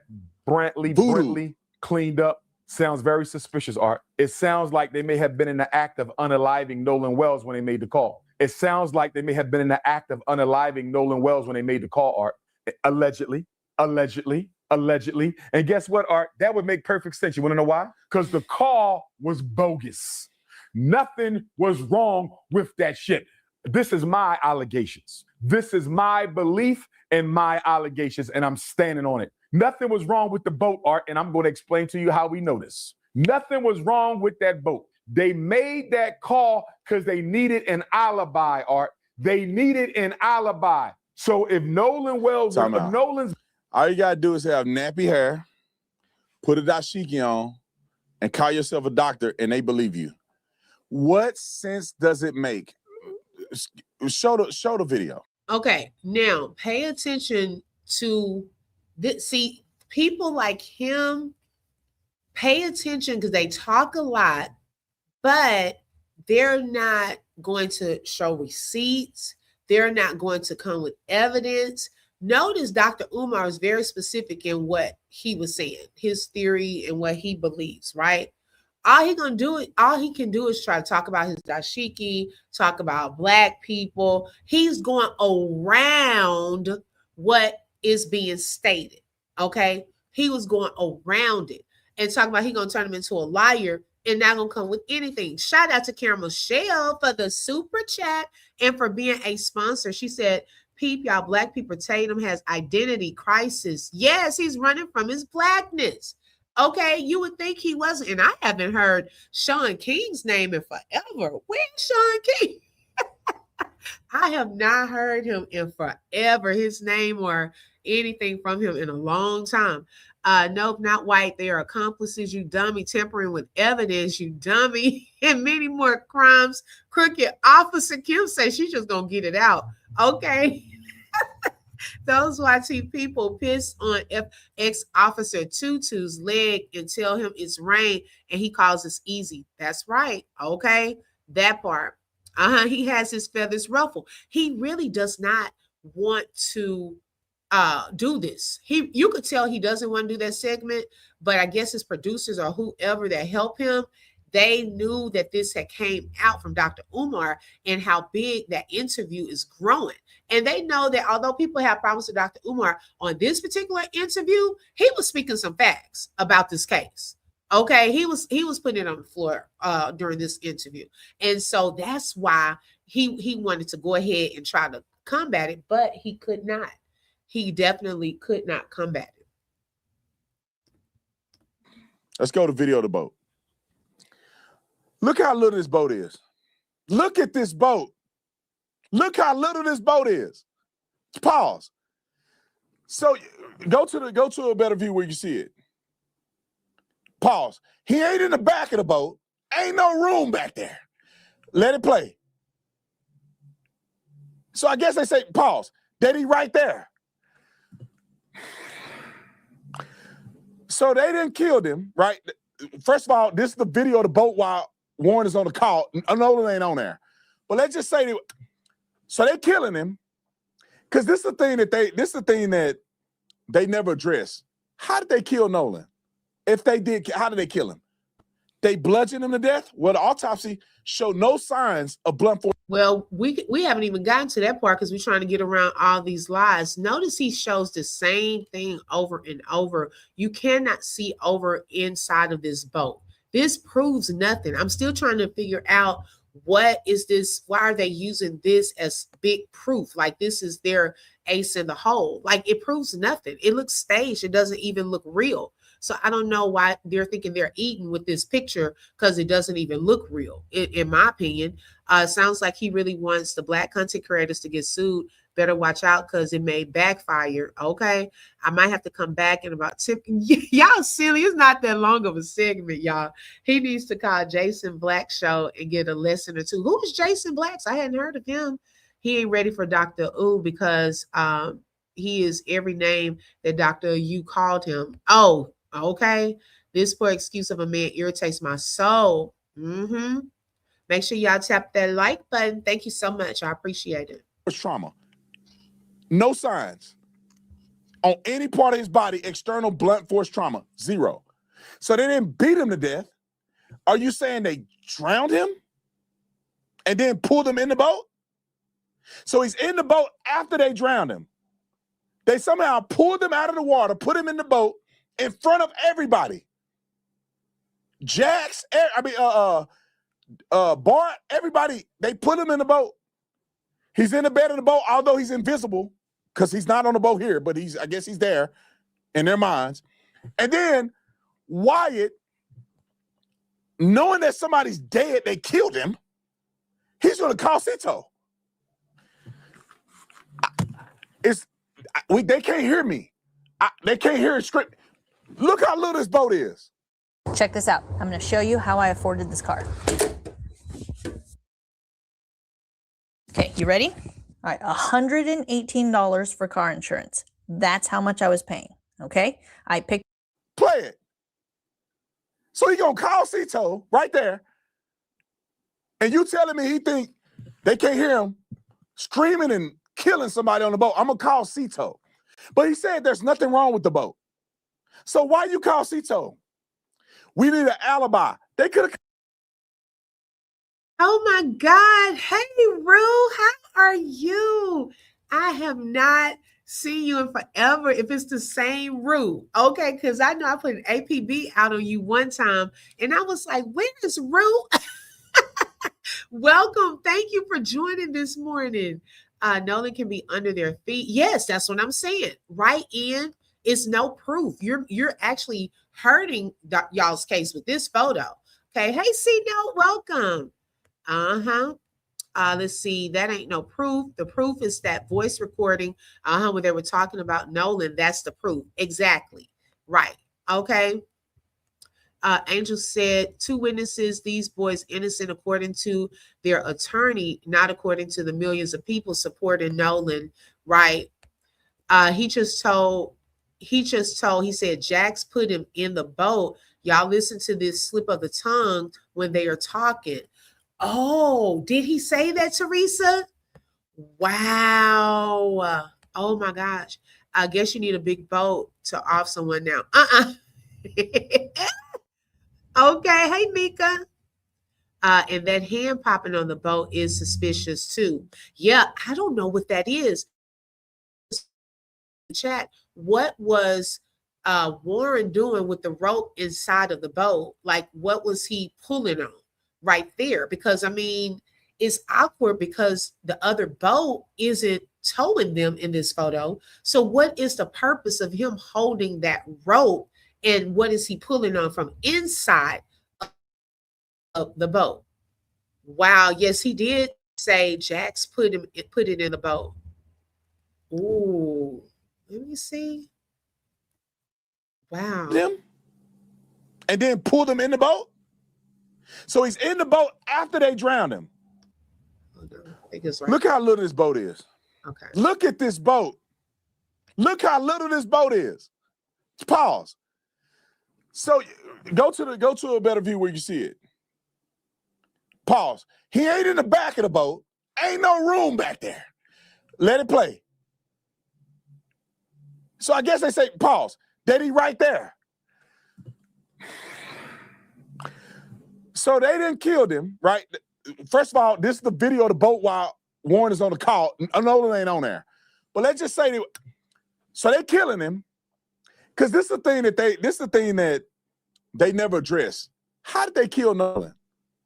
Brantley cleaned up. Sounds very suspicious, Art. It sounds like they may have been in the act of unaliving Nolan Wells when they made the call. It sounds like they may have been in the act of unaliving Nolan Wells when they made the call, Art. Allegedly. And guess what, Art? That would make perfect sense. You want to know why? Because the call was bogus. Nothing was wrong with that shit. This is my allegations. This is my belief and my allegations, and I'm standing on it. Nothing was wrong with the boat, Art, and I'm going to explain to you how we know this. Nothing was wrong with that boat. They made that call because they needed an alibi, Art. They needed an alibi. So if Nolan Wells, Nolan's... All you got to do is have nappy hair, put a dashiki on, and call yourself a doctor, and they believe you. What sense does it make? Show the video. Okay, now pay attention to this. See, people like him, pay attention because they talk a lot, but they're not going to show receipts. They're not going to come with evidence. Notice Dr. Umar is very specific in what he was saying, his theory and what he believes, right? All he can do is try to talk about his dashiki, talk about black people. He's going around what is being stated, okay? He was going around it and talking about he going to turn him into a liar and not going to come with anything. Shout out to Karen Michelle for the super chat and for being a sponsor. She said, peep, y'all black people, Tatum has identity crisis. Yes, he's running from his blackness. Okay, you would think he wasn't. And I haven't heard Sean King's name in forever. Where's Sean King? I have not heard him in forever, his name or anything from him in a long time. Nope, not white. They are accomplices, you dummy. Tampering with evidence, you dummy. And many more crimes. Crooked Officer Kim says she's just going to get it out. Okay. Those YT people piss on ex-officer Tutu's leg and tell him it's rain and he calls us easy. That's right. Okay. That part. He has his feathers ruffled. He really does not want to do this. You could tell he doesn't want to do that segment, but I guess his producers or whoever that help him, They knew that this had came out from Dr. Umar and how big that interview is growing. And they know that although people have problems with Dr. Umar, on this particular interview, he was speaking some facts about this case. Okay, he was putting it on the floor during this interview. And so that's why he wanted to go ahead and try to combat it, but he could not. He definitely could not combat it. Let's go to video of the boat. Look how little this boat is. Look at this boat. Look how little this boat is. Pause. So go to a better view where you see it. Pause. He ain't in the back of the boat. Ain't no room back there. Let it play. So I guess they say, pause. That he right there. So they didn't kill him, right? First of all, this is the video of the boat while Warren is on the call. Nolan ain't on there. But let's just say so they killing him because this is the thing that they never addressed. How did they kill Nolan? If they did, how did they kill him? They bludgeoned him to death? Well, the autopsy showed no signs of blunt force. Well, we haven't even gotten to that part because we're trying to get around all these lies. Notice he shows the same thing over and over. You cannot see over inside of this boat. This proves nothing. I'm still trying to figure out what is this? Why are they using this as big proof? Like this is their ace in the hole. Like it proves nothing. It looks staged. It doesn't even look real. So I don't know why they're thinking they're eating with this picture because it doesn't even look real, in my opinion. It sounds like he really wants the Black content creators to get sued. Better watch out because it may backfire. Okay. I might have to come back in about 10. Y'all silly. It's not that long of a segment, y'all. He needs to call Jason Black show and get a lesson or two. Who is Jason Black? I hadn't heard of him. He ain't ready for Dr. U because he is every name that Dr. U called him. Oh, okay. This poor excuse of a man irritates my soul. Make sure y'all tap that like button. Thank you so much. I appreciate it. Trauma. No signs on any part of his body, external blunt force trauma, zero. So they didn't beat him to death. Are you saying they drowned him and then pulled him in the boat? So he's in the boat after they drowned him. They somehow pulled him out of the water, put him in the boat in front of everybody. Jax, Bart, everybody, they put him in the boat. He's in the bed of the boat, although he's invisible because he's not on the boat here, but I guess he's there in their minds. And then Wyatt, knowing that somebody's dead, they killed him, he's going to call Cito. They can't hear me. They can't hear it script. Look how little this boat is. Check this out. I'm going to show you how I afforded this car. Okay, you ready? All right, $118 for car insurance. That's how much I was paying, okay? I picked... Play it. So he gonna call Cito right there, and you telling me he think they can't hear him screaming and killing somebody on the boat. I'm gonna call Cito. But he said there's nothing wrong with the boat. So why you call Cito? We need an alibi. They could have... Oh my God. Hey, Rue, how are you? I have not seen you in forever if it's the same Rue. Okay, because I know I put an APB out on you one time and I was like, when is Rue? Welcome. Thank you for joining this morning. Nolan can be under their feet. Yes, that's what I'm saying. Right in is no proof. You're actually hurting y'all's case with this photo. Okay. Hey, C-Note, welcome. Let's see. That ain't no proof. The proof is that voice recording when they were talking about Nolan. That's the proof. Exactly. Right. Okay. Angel said 2 witnesses, these boys innocent according to their attorney, not according to the millions of people supporting Nolan. Right. He said Jax put him in the boat. Y'all listen to this slip of the tongue when they are talking. Oh, did he say that, Teresa? Wow. Oh my gosh. I guess you need a big boat to off someone now. Okay. Hey, Mika. And that hand popping on the boat is suspicious too. Yeah, I don't know what that is. Chat, what was Warren doing with the rope inside of the boat? Like, what was he pulling on right there? Because I mean, it's awkward because the other boat isn't towing them in this photo. So, what is the purpose of him holding that rope, and what is he pulling on from inside of the boat? Wow, yes, he did say Jax put it in the boat. Ooh, let me see. Wow. Them and then pull them in the boat. So he's in the boat after they drowned him. Hold on. I think it's right. Look how little this boat is. Okay. Look at this boat. Look how little this boat is. Pause. So go to a better view where you see it. Pause. He ain't in the back of the boat. Ain't no room back there. Let it play. So I guess they say, pause. That he right there. So they didn't kill him, right? First of all, this is the video of the boat while Warren is on the call. Nolan ain't on there. But let's just say so they killing him. Because this is the thing that they never address. How did they kill Nolan?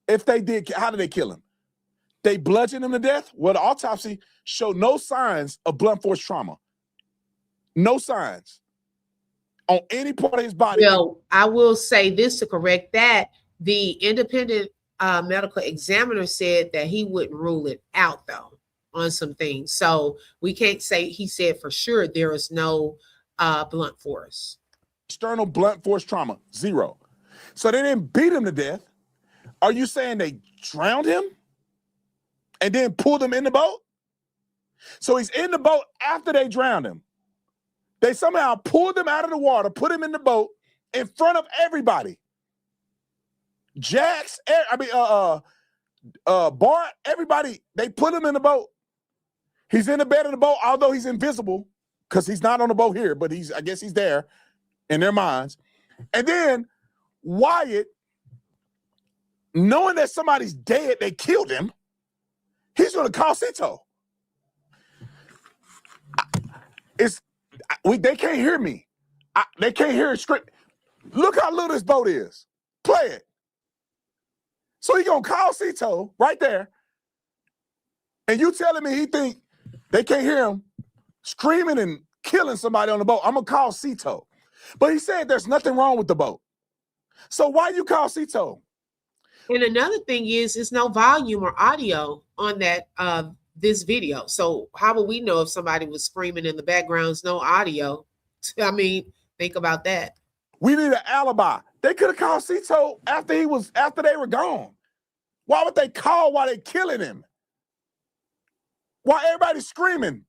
If they did, how did they kill him? They bludgeoned him to death? Well, the autopsy showed no signs of blunt force trauma. No signs on any part of his body. Well, I will say this to correct that. The independent medical examiner said that he wouldn't rule it out, though, on some things. So we can't say he said for sure there is no blunt force. External blunt force trauma, 0. So they didn't beat him to death. Are you saying they drowned him and then pulled him in the boat? So he's in the boat after they drowned him. They somehow pulled him out of the water, put him in the boat in front of everybody. Jax, Bart, everybody, they put him in the boat. He's in the bed of the boat, although he's invisible because he's not on the boat here, but I guess he's there in their minds. And then Wyatt, knowing that somebody's dead, they killed him, he's going to call Cito. They can't hear me. They can't hear it script. Look how little this boat is. Play it. So he gonna call Cito right there, and you telling me he think they can't hear him screaming and killing somebody on the boat? I'm gonna call Cito, but he said there's nothing wrong with the boat. So why you call Cito? And another thing is, there's no volume or audio on that this video. So how will we know if somebody was screaming in the background? There's no audio. I mean, think about that. We need an alibi. They could have called Cito after they were gone. Why would they call while they killing him? Why everybody's screaming?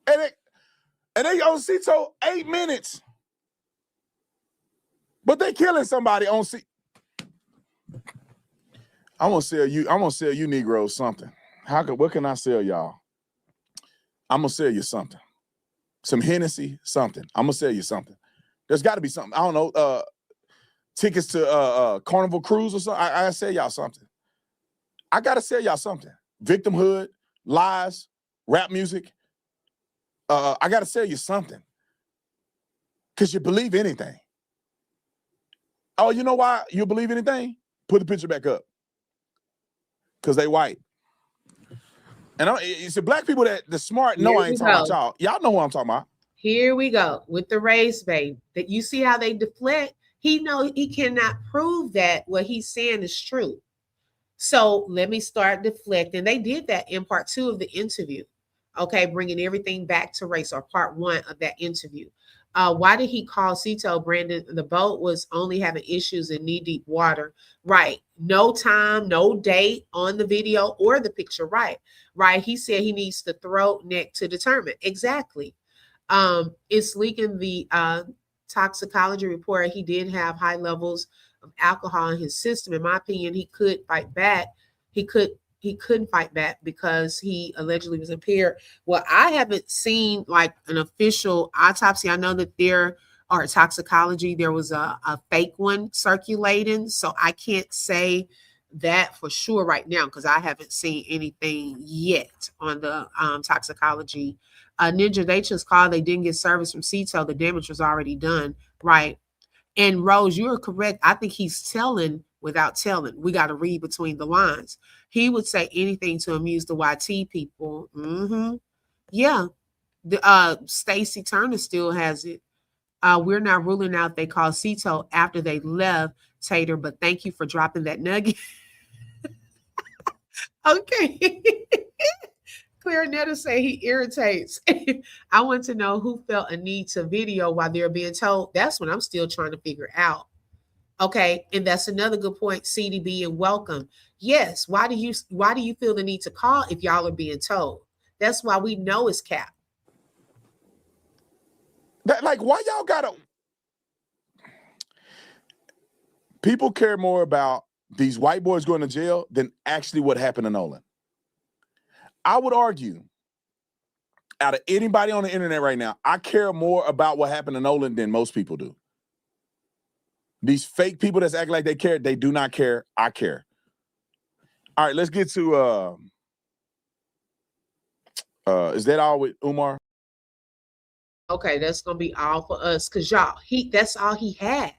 And they owe Cito 8 minutes. But they killing somebody on Cito. I'm gonna sell you Negroes something. What can I sell y'all? I'm gonna sell you something. Some Hennessy, something. I'm gonna sell you something. There's got to be something. I don't know. Tickets to Carnival Cruise or something. I sell y'all something. I gotta sell y'all something. Victimhood, lies, rap music. I gotta sell you something. Cause you believe anything. Oh, you know why you believe anything? Put the picture back up. Cause they white. And it's the black people that the smart know I ain't talking about y'all. Y'all know what I'm talking about. Here we go with the race bait. That you see how they deflect. He knows he cannot prove that what he's saying is true. So let me start deflecting. They did that in part 2 of the interview. Okay, bringing everything back to race, or part 1 of that interview. Why did he call Cito, Brandon? The boat was only having issues in knee-deep water. Right. No time, no date on the video or the picture. Right. He said he needs the throat neck to determine. Exactly. It's leaking the toxicology report. He did have high levels of alcohol in his system. In my opinion, he could fight back. He couldn't fight back because he allegedly was impaired. Well, I haven't seen like an official autopsy. I know that they're or toxicology. There was a fake one circulating. So I can't say that for sure right now because I haven't seen anything yet on the toxicology. Ninja, they just called. They didn't get service from CETO. The damage was already done. Right. And Rose, you're correct. I think he's telling without telling. We got to read between the lines. He would say anything to amuse the YT people. Yeah. The Stacy Turner still has it. We're not ruling out they called CETO after they left, Tater, but thank you for dropping that nugget. Okay. Clarinetta say he irritates. I want to know who felt a need to video while they're being told. That's what I'm still trying to figure out. Okay, and that's another good point, CDB, and welcome. Yes, why do you feel the need to call if y'all are being told? That's why we know it's cap. That, like, why y'all gotta? People care more about these white boys going to jail than actually what happened to Nolan. I would argue, out of anybody on the internet right now, I care more about what happened to Nolan than most people do. These fake people that's acting like they care, they do not care. I care. All right, let's get to is that all with Umar? Okay, that's gonna be all for us because y'all, that's all he had.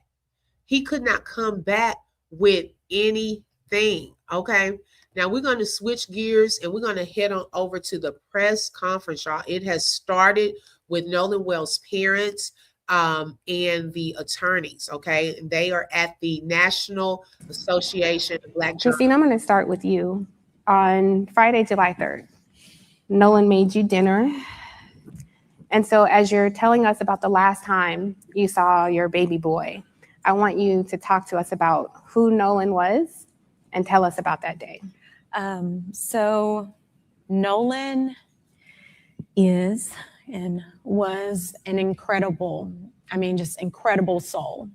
He could not come back with anything. Okay. Now we're going to switch gears and we're going to head on over to the press conference, y'all. It has started with Nolan Wells' parents and the attorneys. Okay. And they are at the National Association of Black Journalists. Christine, I'm going to start with you. On Friday, July 3rd, Nolan made you dinner. And so as you're telling us about the last time you saw your baby boy, I want you to talk to us about who Nolan was and tell us about that day. So Nolan is and was an incredible, just incredible soul.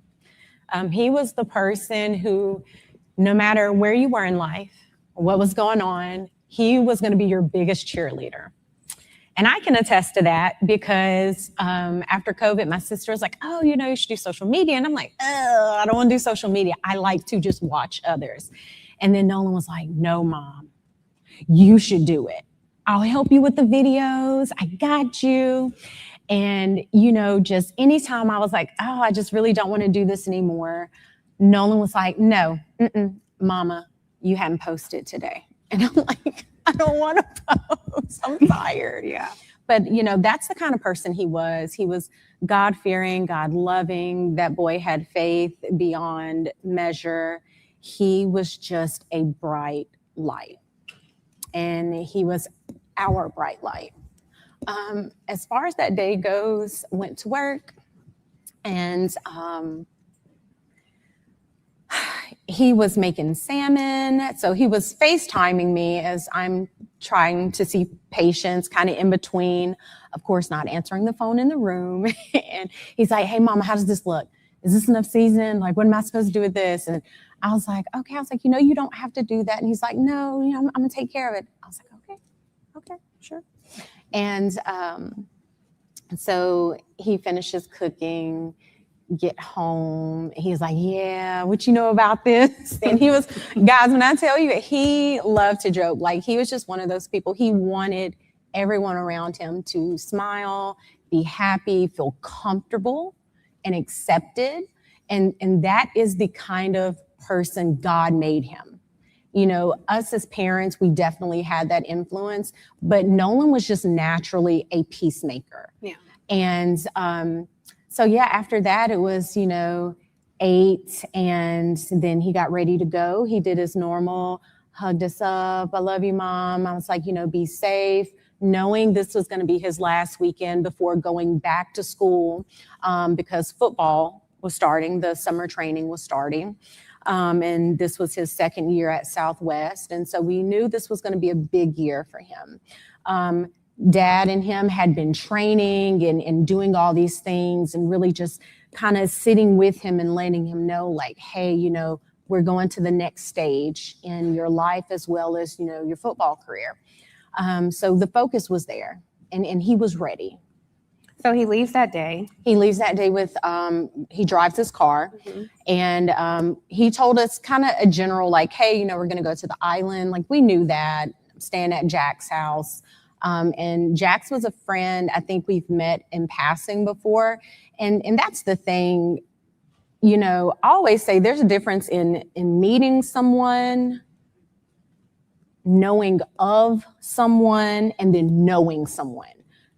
He was the person who, no matter where you were in life, what was going on, he was going to be your biggest cheerleader. And I can attest to that because after COVID, my sister was like, oh, you should do social media. And I'm like, oh, I don't want to do social media. I like to just watch others. And then Nolan was like, no, Mom, you should do it. I'll help you with the videos. I got you. And, just anytime I was like, oh, I just really don't want to do this anymore. Nolan was like, no, Mama, you hadn't posted today. And I'm like, I don't want to post. I'm tired. Yeah. But, that's the kind of person he was. He was God-fearing, God-loving. That boy had faith beyond measure. He was just a bright light. And he was our bright light. As far as that day goes, went to work and he was making salmon. So he was FaceTiming me as I'm trying to see patients kind of in between, of course, not answering the phone in the room. And he's like, hey, Mama, how does this look? Is this enough season? Like, what am I supposed to do with this? And I was like, okay. I was like, you don't have to do that. And he's like, no, I'm going to take care of it. I was like, okay, sure. And so he finishes cooking, get home. He's like, yeah, what you know about this? And he was, guys, when I tell you, he loved to joke. Like, he was just one of those people. He wanted everyone around him to smile, be happy, feel comfortable and accepted. And that is the kind of person God made him. Us as parents, we definitely had that influence, but Nolan was just naturally a peacemaker. Yeah. And so yeah, after that, it was, 8, and then he got ready to go. He did his normal, hugged us up. I love you, Mom. I was like, be safe, knowing this was going to be his last weekend before going back to school because football was starting, the summer training was starting. And this was his second year at Southwest. And so we knew this was going to be a big year for him. Dad and him had been training and doing all these things and really just kind of sitting with him and letting him know, like, hey, we're going to the next stage in your life as well as, your football career. So the focus was there and he was ready. So he leaves that day. He leaves that day with, he drives his car, and he told us kind of a general, like, hey, you know, we're going to go to the island. Like, we knew that, staying at Jack's house. And Jack's was a friend I think we've met in passing before. And that's the thing, you know, I always say there's a difference in meeting someone, knowing of someone, and then knowing someone.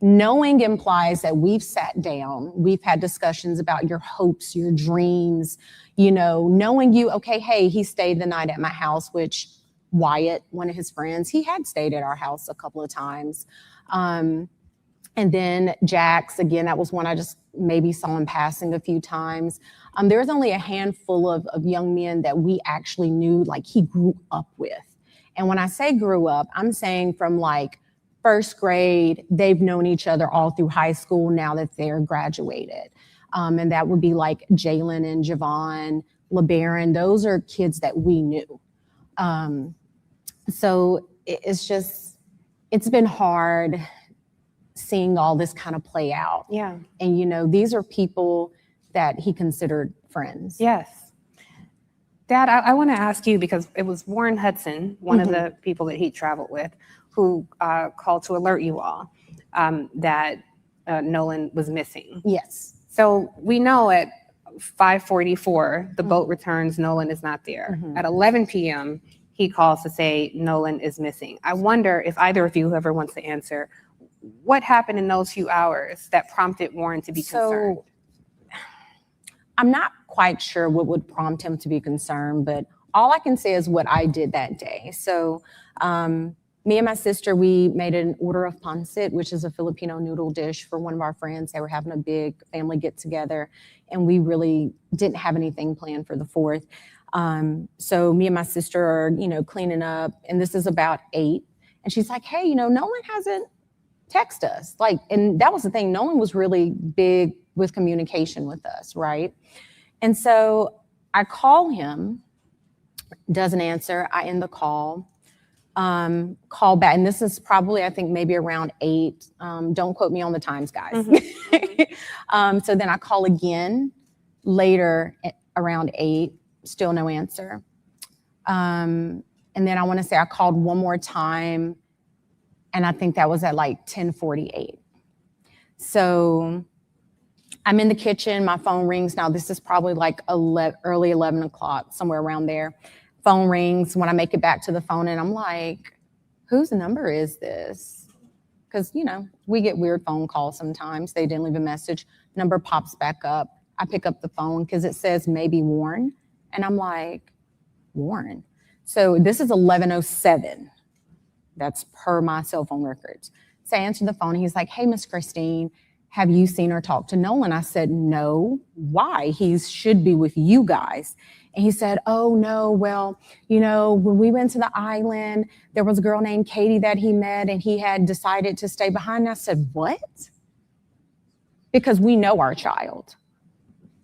Knowing implies that we've sat down, we've had discussions about your hopes, your dreams, you know, knowing you, okay, hey, he stayed the night at my house, which Wyatt, one of his friends, he had stayed at our house a couple of times. And then Jack's, again, that was one I just maybe saw in passing a few times. There was only a handful of young men that we actually knew, like he grew up with. And when I say grew up, I'm saying from like first grade, they've known each other all through high school now that they're graduated. And that would be like Jalen and Javon, LeBaron. Those are kids that we knew. So it's been hard seeing all this kind of play out. Yeah. And, you know, these are people that he considered friends. Yes. Dad, I want to ask you, because it was Warren Hudson, one of the people that he traveled with, who called to alert you all that Nolan was missing. Yes. So we know at 5:44, the boat returns, Nolan is not there. At 11 p.m., he calls to say Nolan is missing. I wonder if either of you, whoever wants to answer, what happened in those few hours that prompted Warren to be concerned? I'm not quite sure what would prompt him to be concerned, but all I can say is what I did that day. So me and my sister, we made an order of pancit, which is a Filipino noodle dish for one of our friends. They were having a big family get together, and we really didn't have anything planned for the 4th. So me and my sister are, you know, cleaning up, and this is about 8. And she's like, hey, you know, Nolan hasn't texted us. Like, and that was the thing. Nolan was really big with communication with us, right? And so I call him, doesn't answer. I end the call. Call back, and this is probably, I think, maybe around 8. Don't quote me on the times, guys. So then I call again later around 8, still no answer. And then I want to say I called one more time, and I think that was at like 10:48. So I'm in the kitchen, my phone rings. Now this is probably like early 11 o'clock, somewhere around there. Phone rings when I make it back to the phone, and I'm like, whose number is this? Because, you know, we get weird phone calls sometimes. They didn't leave a message. Number pops back up. I pick up the phone because it says maybe Warren. And I'm like, Warren? So this is 11:07. That's per my cell phone records. So I answer the phone. He's like, hey, Miss Christine, have you seen or talked to Nolan? I said, no. Why? He should be with you guys. And he said, oh, no, well, you know, when we went to the island, there was a girl named Katie that he met, and he had decided to stay behind. And I said, what? Because we know our child.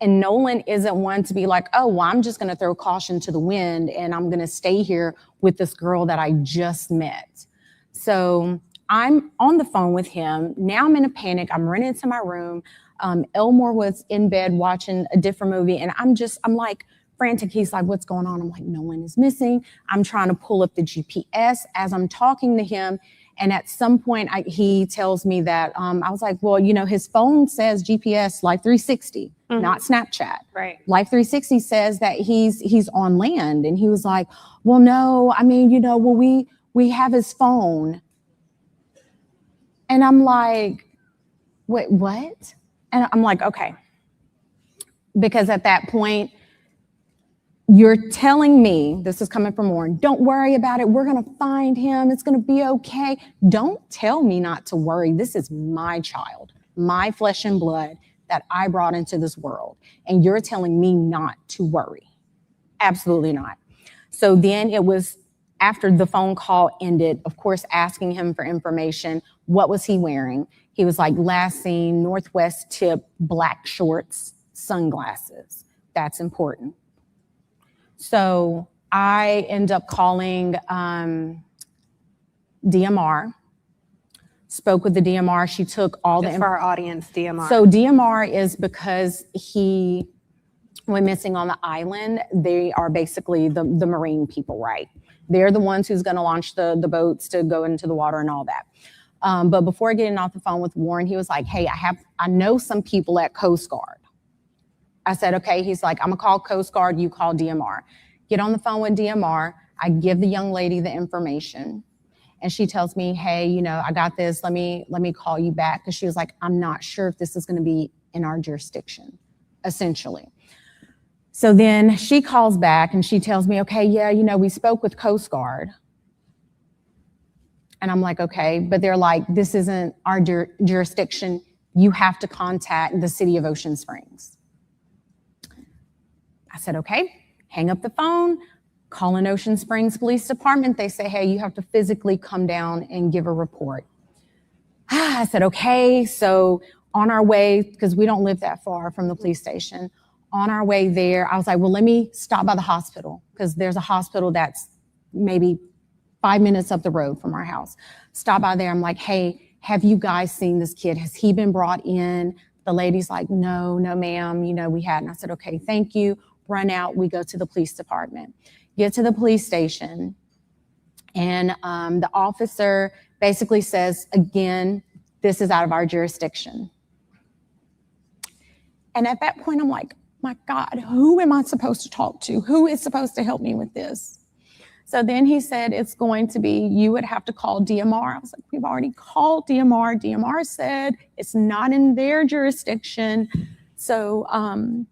And Nolan isn't one to be like, oh, well, I'm just going to throw caution to the wind, and I'm going to stay here with this girl that I just met. So I'm on the phone with him. Now I'm in a panic. I'm running into my room. Elmore was in bed watching a different movie, and I'm like, frantic. He's like, what's going on? I'm like, Nolan is missing. I'm trying to pull up the GPS as I'm talking to him. And at some point he tells me that, I was like, well, you know, his phone says GPS Life 360, not Snapchat. Right. Life 360 says that he's on land. And he was like, well, no, I mean, you know, well, we have his phone. And I'm like, wait, what? And I'm like, okay. Because at that point, you're telling me, this is coming from Warren, don't worry about it. We're going to find him. It's going to be okay. Don't tell me not to worry. This is my child, my flesh and blood that I brought into this world. And you're telling me not to worry. Absolutely not. So then it was after the phone call ended, of course, asking him for information. What was he wearing? He was like, last seen, Northwest tip, black shorts, sunglasses. That's important. So I end up calling DMR. spoke with the DMR. She took all Just for our audience, DMR. So DMR is because he went missing on the island. They are basically the marine people, right? They're the ones who's going to launch the boats to go into the water and all that. But before getting off the phone with Warren, he was like, hey, I know some people at Coast Guard. I said, okay. He's like, I'm gonna call Coast Guard, you call DMR. Get on the phone with DMR. I give the young lady the information. And she tells me, hey, you know, I got this. Let me call you back. Because she was like, I'm not sure if this is going to be in our jurisdiction, essentially. So then she calls back and she tells me, okay, yeah, you know, we spoke with Coast Guard. And I'm like, okay, but they're like, this isn't our jurisdiction. You have to contact the city of Ocean Springs. I said, okay, hang up the phone. Call in Ocean Springs Police Department. They say, hey, you have to physically come down and give a report. I said, okay. So on our way, because we don't live that far from the police station, on our way there, I was like, well, let me stop by the hospital because there's a hospital that's maybe 5 minutes up the road from our house. Stop by there. I'm like, hey, have you guys seen this kid? Has he been brought in? The lady's like, no, ma'am. You know, we hadn't. I said, okay, thank you. Run out. We go to the police department. Get to the police station, and the officer basically says, again, this is out of our jurisdiction. And at that point, I'm like, my God, who am I supposed to talk to? Who is supposed to help me with this? So then he said, it's going to be, you would have to call DMR. I was like, we've already called DMR. DMR said it's not in their jurisdiction. So,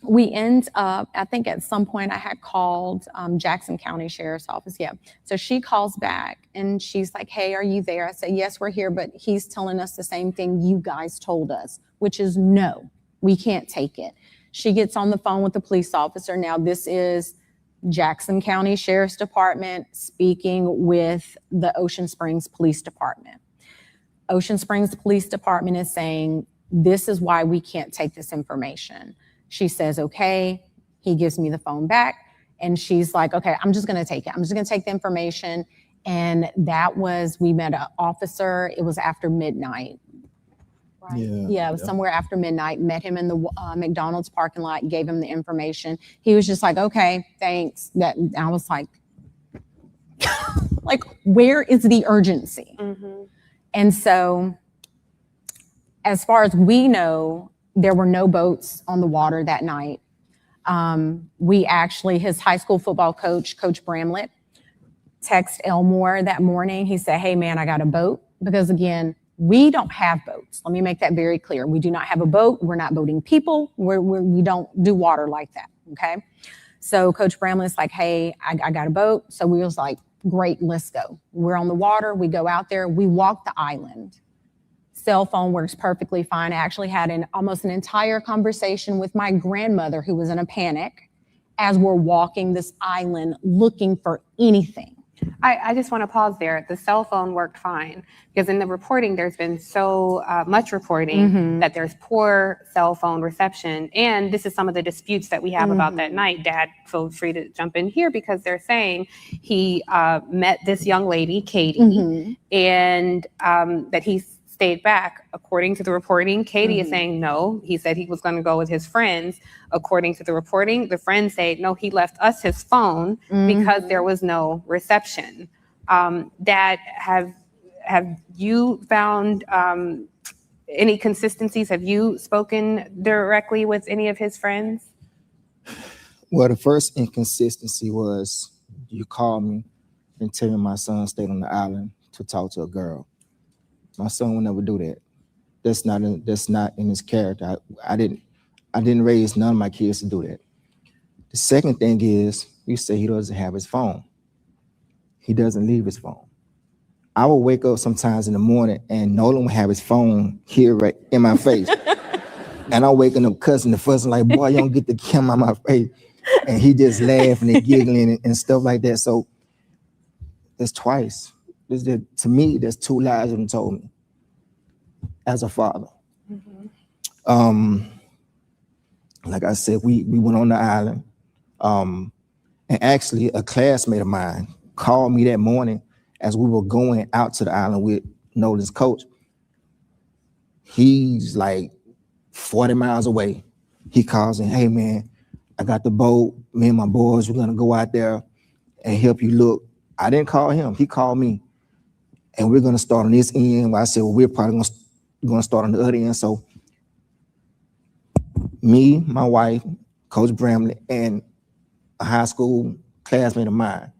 we end up, I think at some point I had called Jackson County Sheriff's Office. Yeah. So she calls back and she's like, hey, are you there? I said, yes, we're here. But he's telling us the same thing you guys told us, which is no, we can't take it. She gets on the phone with the police officer. Now this is Jackson County Sheriff's Department speaking with the Ocean Springs Police Department. Ocean Springs Police Department is saying, this is why we can't take this information. She says, okay. He gives me the phone back and she's like, okay, I'm just going to take it. I'm just going to take the information. And that was, we met an officer. It was after midnight. Right? Yeah, it was somewhere after midnight. Met him in the McDonald's parking lot, gave him the information. He was just like, okay, thanks. That I was like, like, where is the urgency? Mm-hmm. And so as far as we know, there were no boats on the water that night. We actually, his high school football coach, Coach Bramlett, texted Elmore that morning. He said, hey man, I got a boat. Because again, we don't have boats. Let me make that very clear. We do not have a boat. We're not boating people. We don't do water like that, okay? So Coach Bramlett's like, hey, I got a boat. So we was like, great, let's go. We're on the water. We go out there. We walk the island. Cell phone works perfectly fine. I actually had almost an entire conversation with my grandmother who was in a panic as we're walking this island looking for anything. I just want to pause there. The cell phone worked fine because in the reporting, there's been so much reporting that there's poor cell phone reception. And this is some of the disputes that we have about that night. Dad, feel free to jump in here because they're saying he met this young lady, Katie, and that he stayed back. According to the reporting, Katie is saying no. He said he was going to go with his friends. According to the reporting, the friends say, no, he left us his phone because there was no reception. Dad, have you found any consistencies? Have you spoken directly with any of his friends? Well, the first inconsistency was you called me and tell me my son stayed on the island to talk to a girl. My son would never do that. That's not in his character. I didn't raise none of my kids to do that. The second thing is you say he doesn't have his phone. He doesn't leave his phone. I will wake up sometimes in the morning and Nolan will have his phone here right in my face. And I'm waking up cussing and fussing like, boy, you don't get the camera on my face. And he just laughing and giggling and stuff like that. So that's twice. To me, there's two lies that he told me as a father. Like I said, we went on the island. And actually, a classmate of mine called me that morning as we were going out to the island with Nolan's coach. He's like 40 miles away. He calls and, hey man, I got the boat. Me and my boys, we're gonna go out there and help you look. I didn't call him, he called me. And we're gonna start on this end. I said, well, we're probably gonna start on the other end. So me, my wife, Coach Bramley, and a high school classmate of mine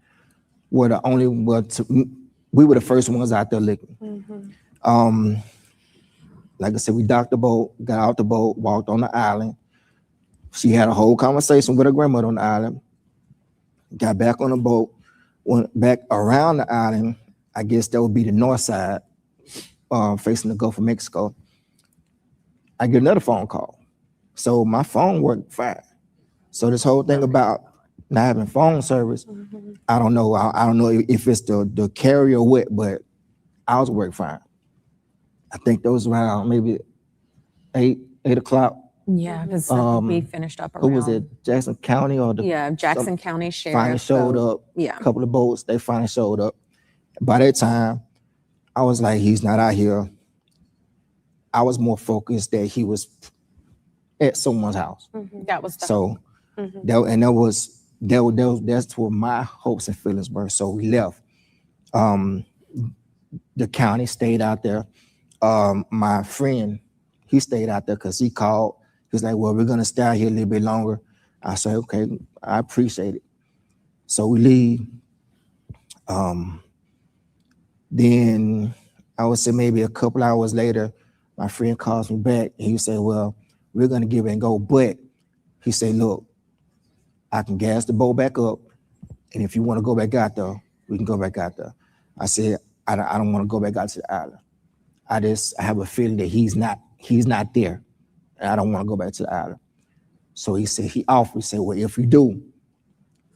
were the only we were the first ones out there looking. Like I said, we docked the boat, got out the boat, walked on the island. She had a whole conversation with her grandmother on the island, got back on the boat, went back around the island. I guess that would be the north side, facing the Gulf of Mexico. I get another phone call. So my phone worked fine. So this whole thing about not having phone service, I don't know. I don't know if it's the carrier or what, but ours worked fine. I think those around maybe 8 o'clock. Yeah, because we finished up around. Who was it? Jackson County or Jackson County Sheriff finally showed up. Yeah, a couple of boats, they finally showed up. By that time, I was like, he's not out here. I was more focused that he was at someone's house. that was So that's where my hopes and feelings were. So we left. The county stayed out there. My friend, he stayed out there because he called. He was like, well, we're gonna stay out here a little bit longer. I said, okay, I appreciate it. So we leave. Then I would say maybe a couple hours later, my friend calls me back and he said, well, we're gonna give it and go. But he said, look, I can gas the boat back up. And if you want to go back out there, we can go back out there. I said, I don't want to go back out to the island. I have a feeling that he's not there. And I don't want to go back to the island. So he said, he said, well, if you do,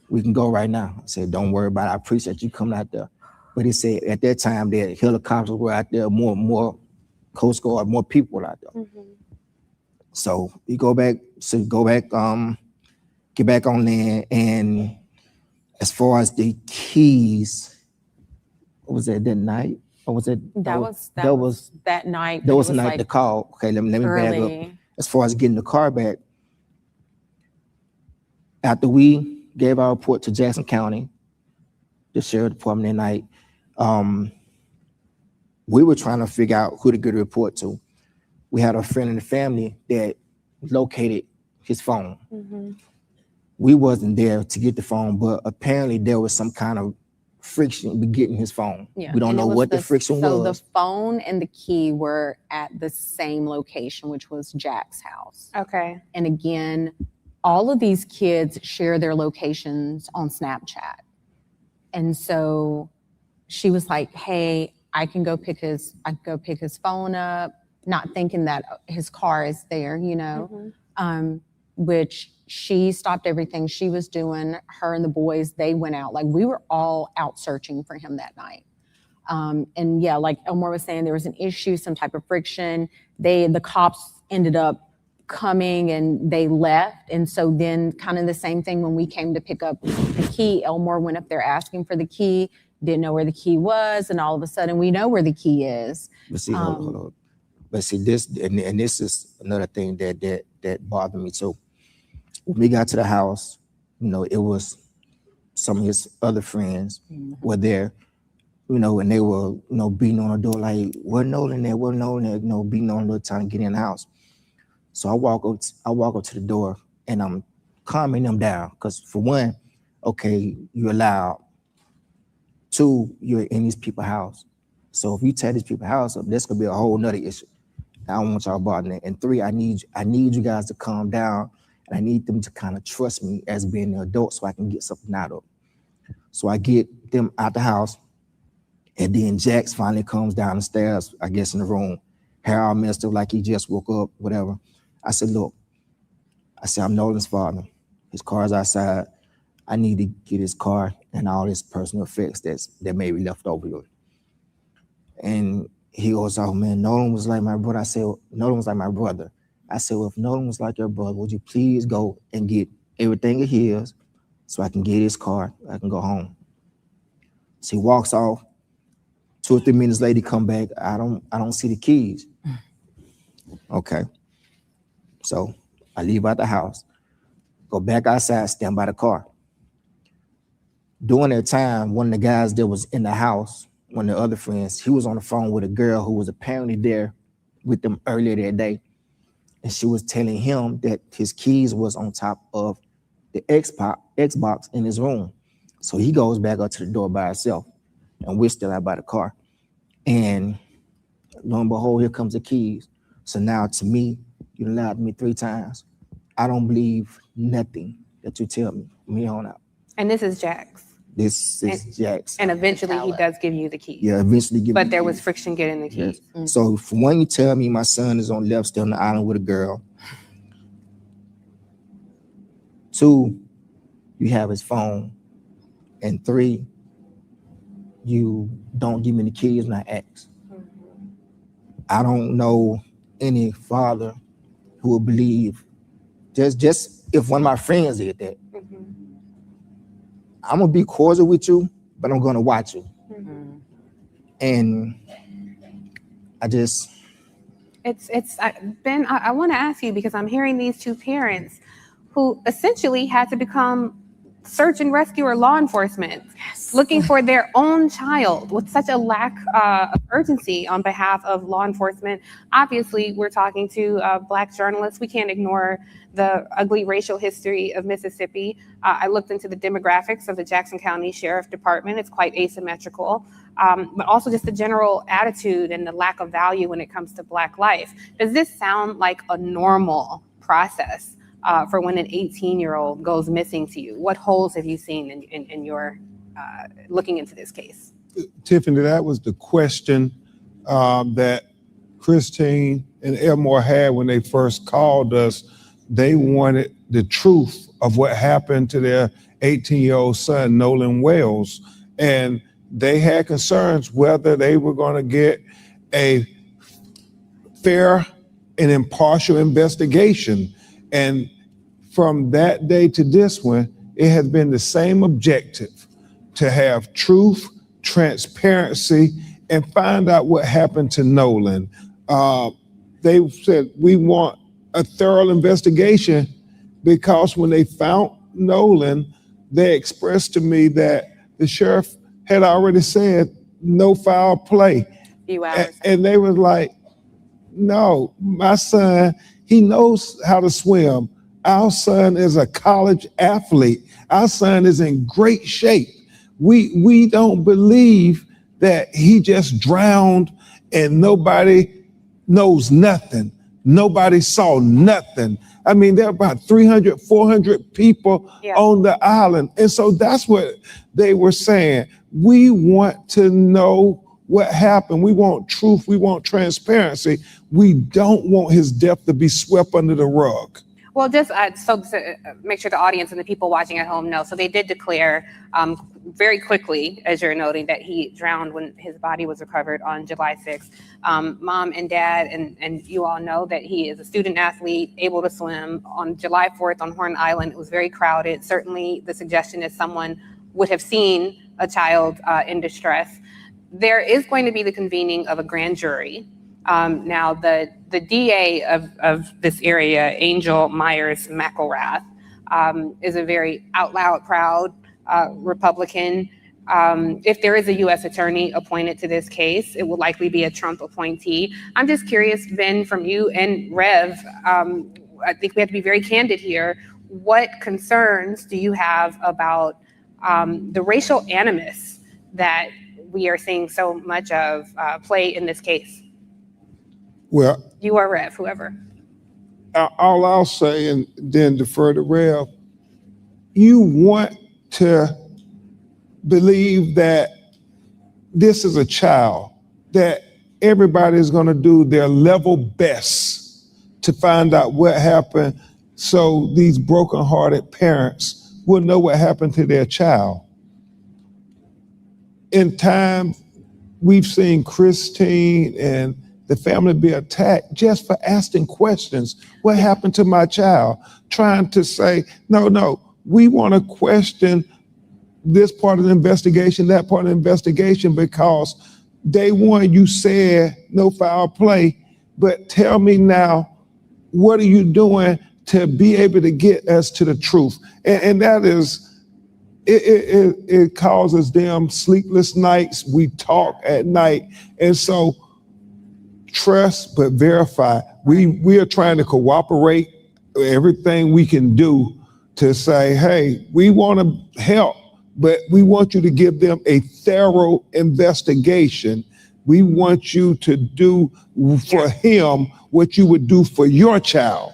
we can go right now. I said, don't worry about it. I appreciate you coming out there. But he said at that time that helicopters were out there, more Coast Guard, more people were out there. So we get back on land. And as far as the keys, what was that night? Or was it that was that night. That was the night to call. Okay, let me back up. As far as getting the car back, after we gave our report to Jackson County, the sheriff department that night, we were trying to figure out who to get a report to. We had a friend in the family that located his phone. We wasn't there to get the phone, but apparently there was some kind of friction with getting his phone. Yeah. We don't know what the friction was. So the phone and the key were at the same location, which was Jack's house. Okay. And again, all of these kids share their locations on Snapchat. And so she was like, hey, I can go pick his phone up, not thinking that his car is there, which she stopped everything she was doing. Her and the boys, they went out. Like, we were all out searching for him that night. And yeah, like Elmore was saying, there was an issue, some type of friction. The cops ended up coming and they left. And so then kind of the same thing when we came to pick up the key, Elmore went up there asking for the key, didn't know where the key was. And all of a sudden we know where the key is. But see, hold on. But see, this is another thing that bothered me too. When we got to the house, it was some of his other friends were there, and they were, beating on the door like, what Nolan there, beating on the door trying to get in the house. So I walk up to the door and I'm calming them down. Because for one, okay, you're loud. Two, you're in these people's house. So if you tear these people's house up, that's gonna be a whole nother issue. I don't want y'all bothering it. And three, I need you guys to calm down, and I need them to kind of trust me as being an adult so I can get something out of them. So I get them out the house, and then Jax finally comes down the stairs, I guess in the room, hair all messed up like he just woke up, whatever. I said, look, I'm Nolan's father. His car's outside. I need to get his car and all his personal effects that may be left over here. And he goes, oh man, Nolan was like my brother. I said, Nolan was like my brother. I said, well, if Nolan was like your brother, would you please go and get everything of his so I can get his car, I can go home. So he walks off. 2 or 3 minutes later, he come back. I don't see the keys. Okay. So I leave out the house, go back outside, stand by the car. During that time, one of the guys that was in the house, one of the other friends, he was on the phone with a girl who was apparently there with them earlier that day. And she was telling him that his keys was on top of the Xbox in his room. So he goes back up to the door by himself, and we're still out by the car. And lo and behold, here comes the keys. So now to me, you lied to me 3 times. I don't believe nothing that you tell me from here on out. And this is Jax. This is Jax. And eventually he does give you the keys. Yeah, eventually give me But the there keys. was friction getting the keys. Yes. So for one, you tell me my son is on left still on the island with a girl. 2, you have his phone. And 3, you don't give me the keys when I ask. I don't know any father who would believe just if one of my friends did that. I'm gonna be cordial with you, but I'm gonna watch you. And Ben, I want to ask you, because I'm hearing these 2 parents who essentially had to become search and rescue or law enforcement, looking for their own child with such a lack of urgency on behalf of law enforcement. Obviously, we're talking to Black journalists. We can't ignore the ugly racial history of Mississippi. I looked into the demographics of the Jackson County Sheriff Department. It's quite asymmetrical, but also just the general attitude and the lack of value when it comes to Black life. Does this sound like a normal process for when an 18-year-old goes missing to you? What holes have you seen in your looking into this case? Tiffany, that was the question that Christine and Elmore had when they first called us. They wanted the truth of what happened to their 18-year-old son, Nolan Wells. And they had concerns whether they were going to get a fair and impartial investigation. And from that day to this one, it has been the same objective: to have truth, transparency, and find out what happened to Nolan. They said, we want a thorough investigation, because when they found Nolan, they expressed to me that the sheriff had already said no foul play. And they was like, no, my son, he knows how to swim. Our son is a college athlete. Our son is in great shape. We don't believe that he just drowned and nobody knows nothing. Nobody saw nothing. I mean, there are about 300, 400 people on the island. And so that's what they were saying. We want to know what happened. We want truth. We want transparency. We don't want his death to be swept under the rug. Well, just so to make sure the audience and the people watching at home know, so they did declare very quickly, as you're noting, that he drowned when his body was recovered on July 6th. Mom and dad and you all know that he is a student athlete, able to swim. On July 4th on Horn Island, it was very crowded. Certainly the suggestion is someone would have seen a child in distress. There is going to be the convening of a grand jury. Now, the DA of this area, Angel Myers McElrath, is a very out loud, proud Republican. If there is a U.S. attorney appointed to this case, it will likely be a Trump appointee. I'm just curious, Ben, from you and Rev, I think we have to be very candid here. What concerns do you have about the racial animus that we are seeing so much of play in this case? Well, you or Rev, whoever. All I'll say, and then defer to Rev, you want to believe that this is a child, that everybody is going to do their level best to find out what happened, so these brokenhearted parents will know what happened to their child. In time, we've seen Christine and the family be attacked just for asking questions. What happened to my child? Trying to say, no, we want to question this part of the investigation, that part of the investigation, because day one you said no foul play, but tell me now, what are you doing to be able to get us to the truth? And that is, it causes them sleepless nights. We talk at night. And so trust, but verify. We are trying to cooperate everything we can do to say, hey, we want to help, but we want you to give them a thorough investigation. We want you to do for him what you would do for your child.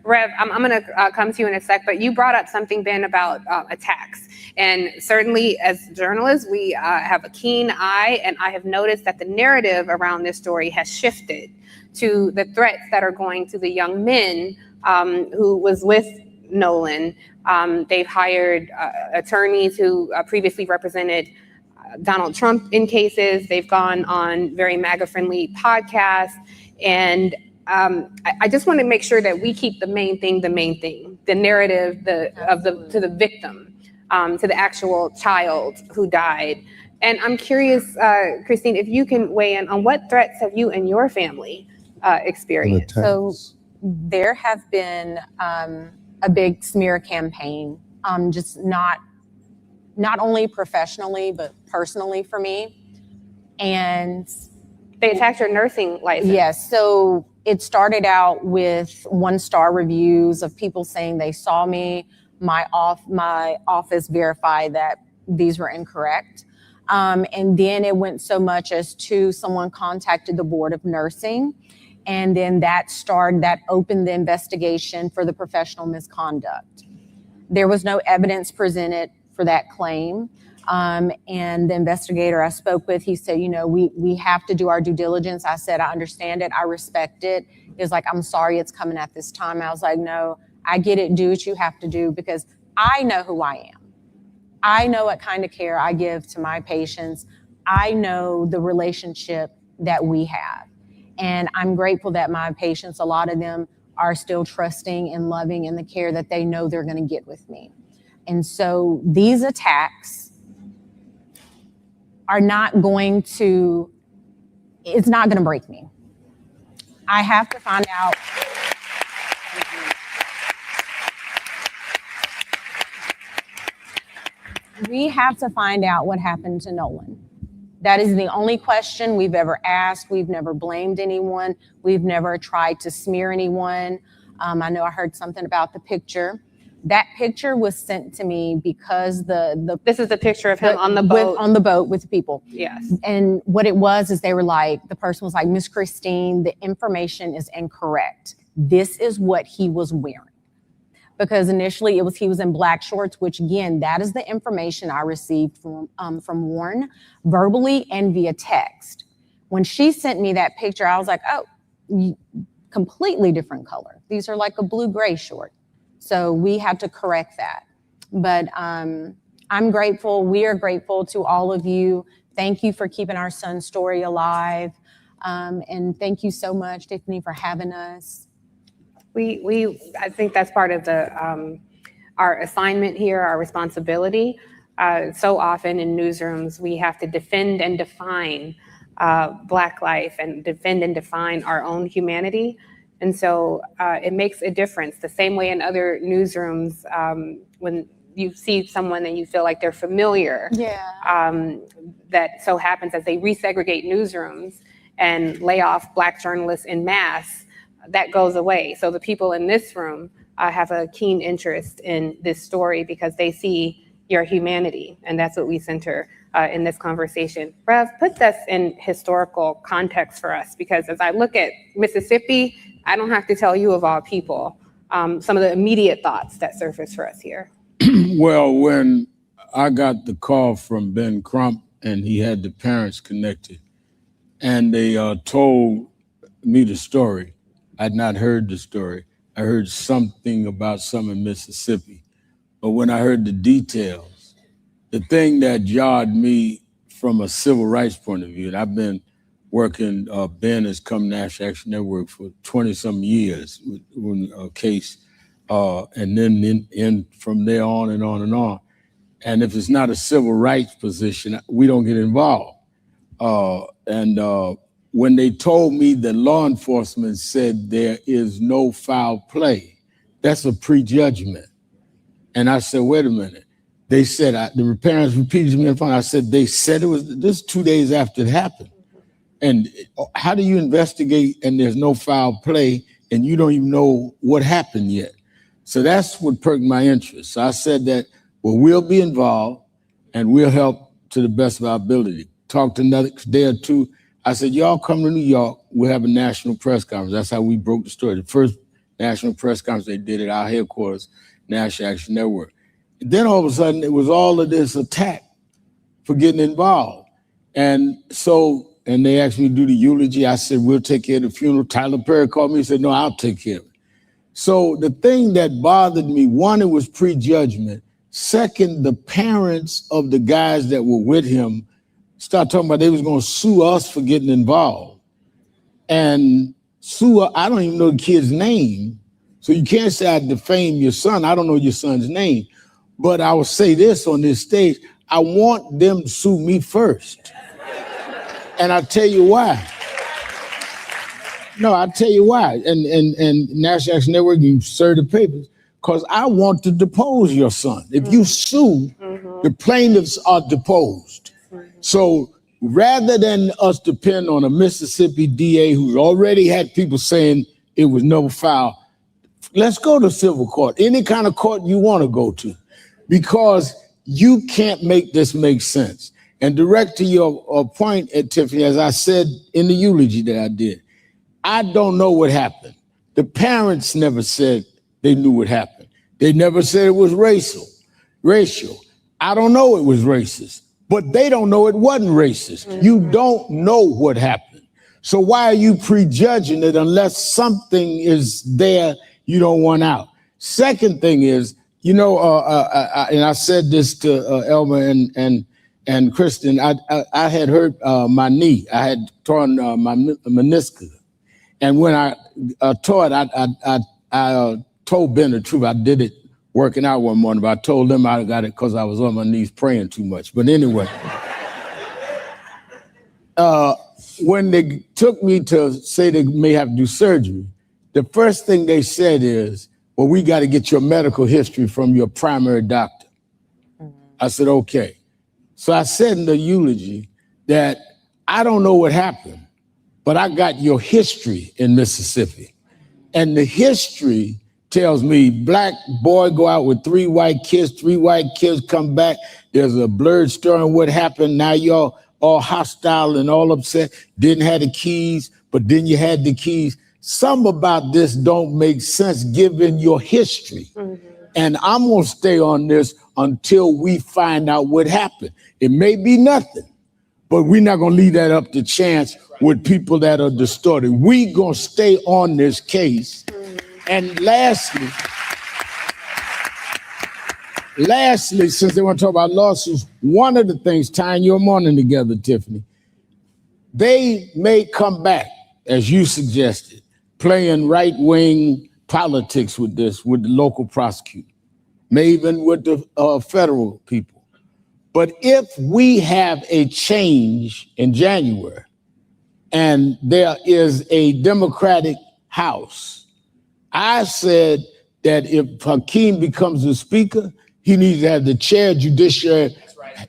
Rev, I'm going to come to you in a sec, but you brought up something, Ben, about attacks. And certainly as journalists, we have a keen eye, and I have noticed that the narrative around this story has shifted to the threats that are going to the young men who was with Nolan. They've hired attorneys who previously represented Donald Trump in cases. They've gone on very MAGA-friendly podcasts. And I just want to make sure that we keep the main thing, the narrative to the victim, to the actual child who died. And I'm curious, Christine, if you can weigh in on what threats have you and your family experienced? So there have been a big smear campaign, just not only professionally, but personally for me. And they attacked your nursing license. Yes. So it started out with 1-star reviews of people saying they saw me. My office verified that these were incorrect. And then it went so much as to someone contacted the Board of Nursing. And then that opened the investigation for the professional misconduct. There was no evidence presented for that claim. And the investigator I spoke with, he said, we have to do our due diligence. I said, I understand it. I respect it. He was like, I'm sorry it's coming at this time. I was like, no, I get it. Do what you have to do, because I know who I am. I know what kind of care I give to my patients. I know the relationship that we have. And I'm grateful that my patients, a lot of them, are still trusting and loving in the care that they know they're going to get with me. And so these attacks are not going to, it's not going to break me. I have to find out. We have to find out what happened to Nolan. That is the only question we've ever asked. We've never blamed anyone. We've never tried to smear anyone. I know I heard something about the picture. That picture was sent to me because this is the picture of him on the boat. On the boat with people. Yes. And what it was is they were like, the person was like, Miss Christine, the information is incorrect. This is what he was wearing. Because initially he was in black shorts, which again, that is the information I received from Warren verbally and via text. When she sent me that picture, I was like, oh, completely different color. These are like a blue-gray short. So we had to correct that. But I'm grateful. We are grateful to all of you. Thank you for keeping our son's story alive. And thank you so much, Tiffany, for having us. I think that's part of our assignment here, our responsibility. So often in newsrooms, we have to defend and define Black life and defend and define our own humanity. And so it makes a difference. The same way in other newsrooms, when you see someone and you feel like they're familiar, that so happens as they resegregate newsrooms and lay off Black journalists en masse, that goes away. So the people in this room have a keen interest in this story because they see your humanity, and that's what we center in this conversation. Rev, put this in historical context for us, because as I look at Mississippi, I don't have to tell you of all people some of the immediate thoughts that surface for us here. Well, when I got the call from Ben Crump and he had the parents connected, and they told me the story, I'd not heard the story. I heard something about some in Mississippi. But when I heard the details, the thing that jarred me from a civil rights point of view, and I've been working, Ben has come National Action Network for 20-some years with a case, and then from there on and on and on. And if it's not a civil rights position, we don't get involved. When they told me that law enforcement said there is no foul play, that's a prejudgment. And I said, wait a minute. They said, the parents repeated to me in front. I said, they said it was this 2 days after it happened. And how do you investigate and there's no foul play and you don't even know what happened yet? So that's what perked my interest. So I said that, well, we'll be involved and we'll help to the best of our ability. Talked another day or two. I said, y'all come to New York, we'll have a national press conference. That's how we broke the story. The first national press conference they did at our headquarters, National Action Network. Then all of a sudden, it was all of this attack for getting involved. And they asked me to do the eulogy. I said, we'll take care of the funeral. Tyler Perry called me and said, no, I'll take care of it. So the thing that bothered me, one, it was prejudgment. Second, the parents of the guys that were with him started talking about they was going to sue us for getting involved. And sue, I don't even know the kid's name. So you can't say I defame your son. I don't know your son's name. But I will say this on this stage, I want them to sue me first. And I'll tell you why. No, I'll tell you why. And National Action Network, you serve the papers, because I want to depose your son. If you sue, the plaintiffs are deposed. So rather than us depend on a Mississippi DA who's already had people saying it was no foul, let's go to civil court, any kind of court you want to go to, because you can't make this make sense. And direct to your point, Tiffany, as I said in the eulogy that I did, I don't know what happened. The parents never said they knew what happened. They never said it was racial. I don't know it was racist, but they don't know it wasn't racist. You don't know what happened. So why are you prejudging it unless something is there you don't want out? Second thing is, and I said this to Elmer and Kristen, I had hurt my knee. I had torn my meniscus. And when I tore it, I told Ben the truth. I did it working out one morning, but I told them I got it because I was on my knees praying too much. But anyway, when they took me to say they may have to do surgery, the first thing they said is, well, we got to get your medical history from your primary doctor. I said, okay. So I said in the eulogy that I don't know what happened, but I got your history in Mississippi. And the history tells me black boy go out with 3 white kids come back. There's a blurred story on what happened. Now y'all all hostile and all upset. Didn't have the keys, but then you had the keys. Some about this don't make sense given your history. And I'm gonna stay on this until we find out what happened. It may be nothing, but we're not gonna leave that up to chance with people that are distorted. We gonna stay on this case. And lastly, since they want to talk about lawsuits, one of the things tying your morning together, Tiffany, they may come back, as you suggested, playing right-wing politics with this, with the local prosecutor, maybe even with the federal people. But if we have a change in January and there is a Democratic House, I said that if Hakeem becomes the speaker, he needs to have the chair of judiciary,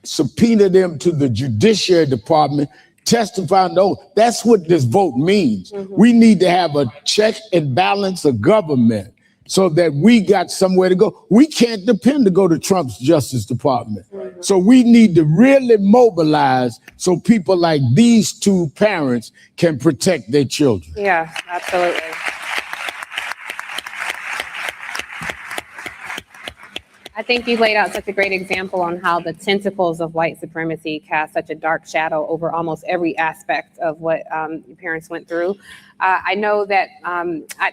subpoena them to the Judiciary Department, testify. No, that's what this vote means. We need to have a check and balance of government so that we got somewhere to go. We can't depend to go to Trump's Justice Department. So we need to really mobilize so people like these 2 parents can protect their children. Yeah, absolutely. I think you laid out such a great example on how the tentacles of white supremacy cast such a dark shadow over almost every aspect of what your parents went through. I know that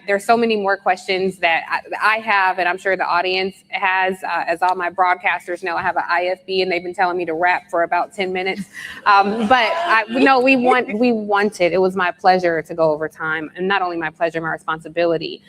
there's so many more questions that I have, and I'm sure the audience has. As all my broadcasters know, I have an IFB, and they've been telling me to rap for about 10 minutes. We wanted. It was my pleasure to go over time, and not only my pleasure, my responsibility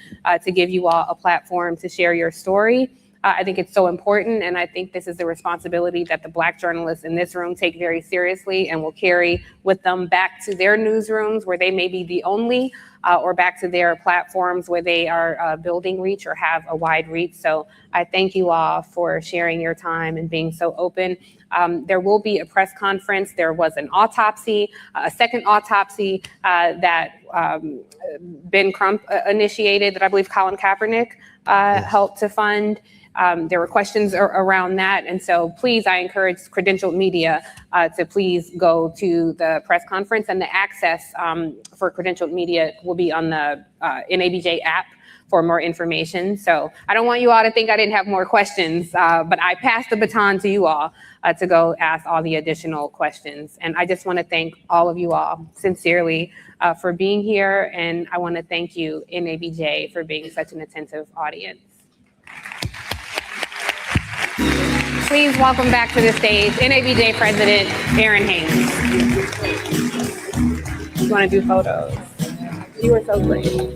to give you all a platform to share your story. I think it's so important, and I think this is the responsibility that the Black journalists in this room take very seriously and will carry with them back to their newsrooms where they may be the only, or back to their platforms where they are building reach or have a wide reach. So I thank you all for sharing your time and being so open. There will be a press conference. There was an autopsy, a second autopsy that Ben Crump initiated that I believe Colin Kaepernick helped to fund. There were questions around that. And so please, I encourage credentialed media to please go to the press conference, and the access for credentialed media will be on the NABJ app for more information. So I don't want you all to think I didn't have more questions, but I passed the baton to you all to go ask all the additional questions. And I just want to thank all of you all sincerely for being here. And I want to thank you, NABJ, for being such an attentive audience. Please welcome back to the stage NABJ President Aaron Haynes. You want to do photos? You were so great.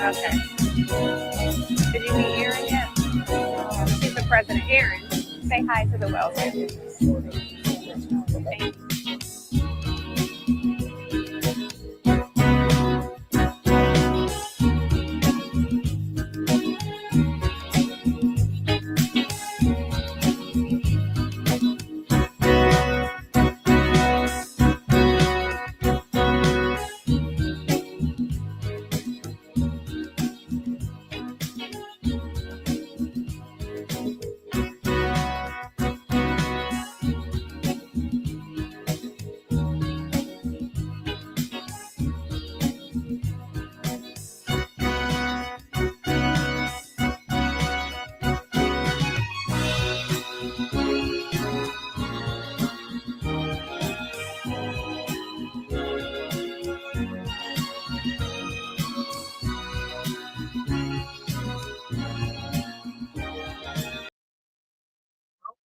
Okay. Did you meet Aaron yet? She's the president. Aaron, say hi to the Wells family. Thank you.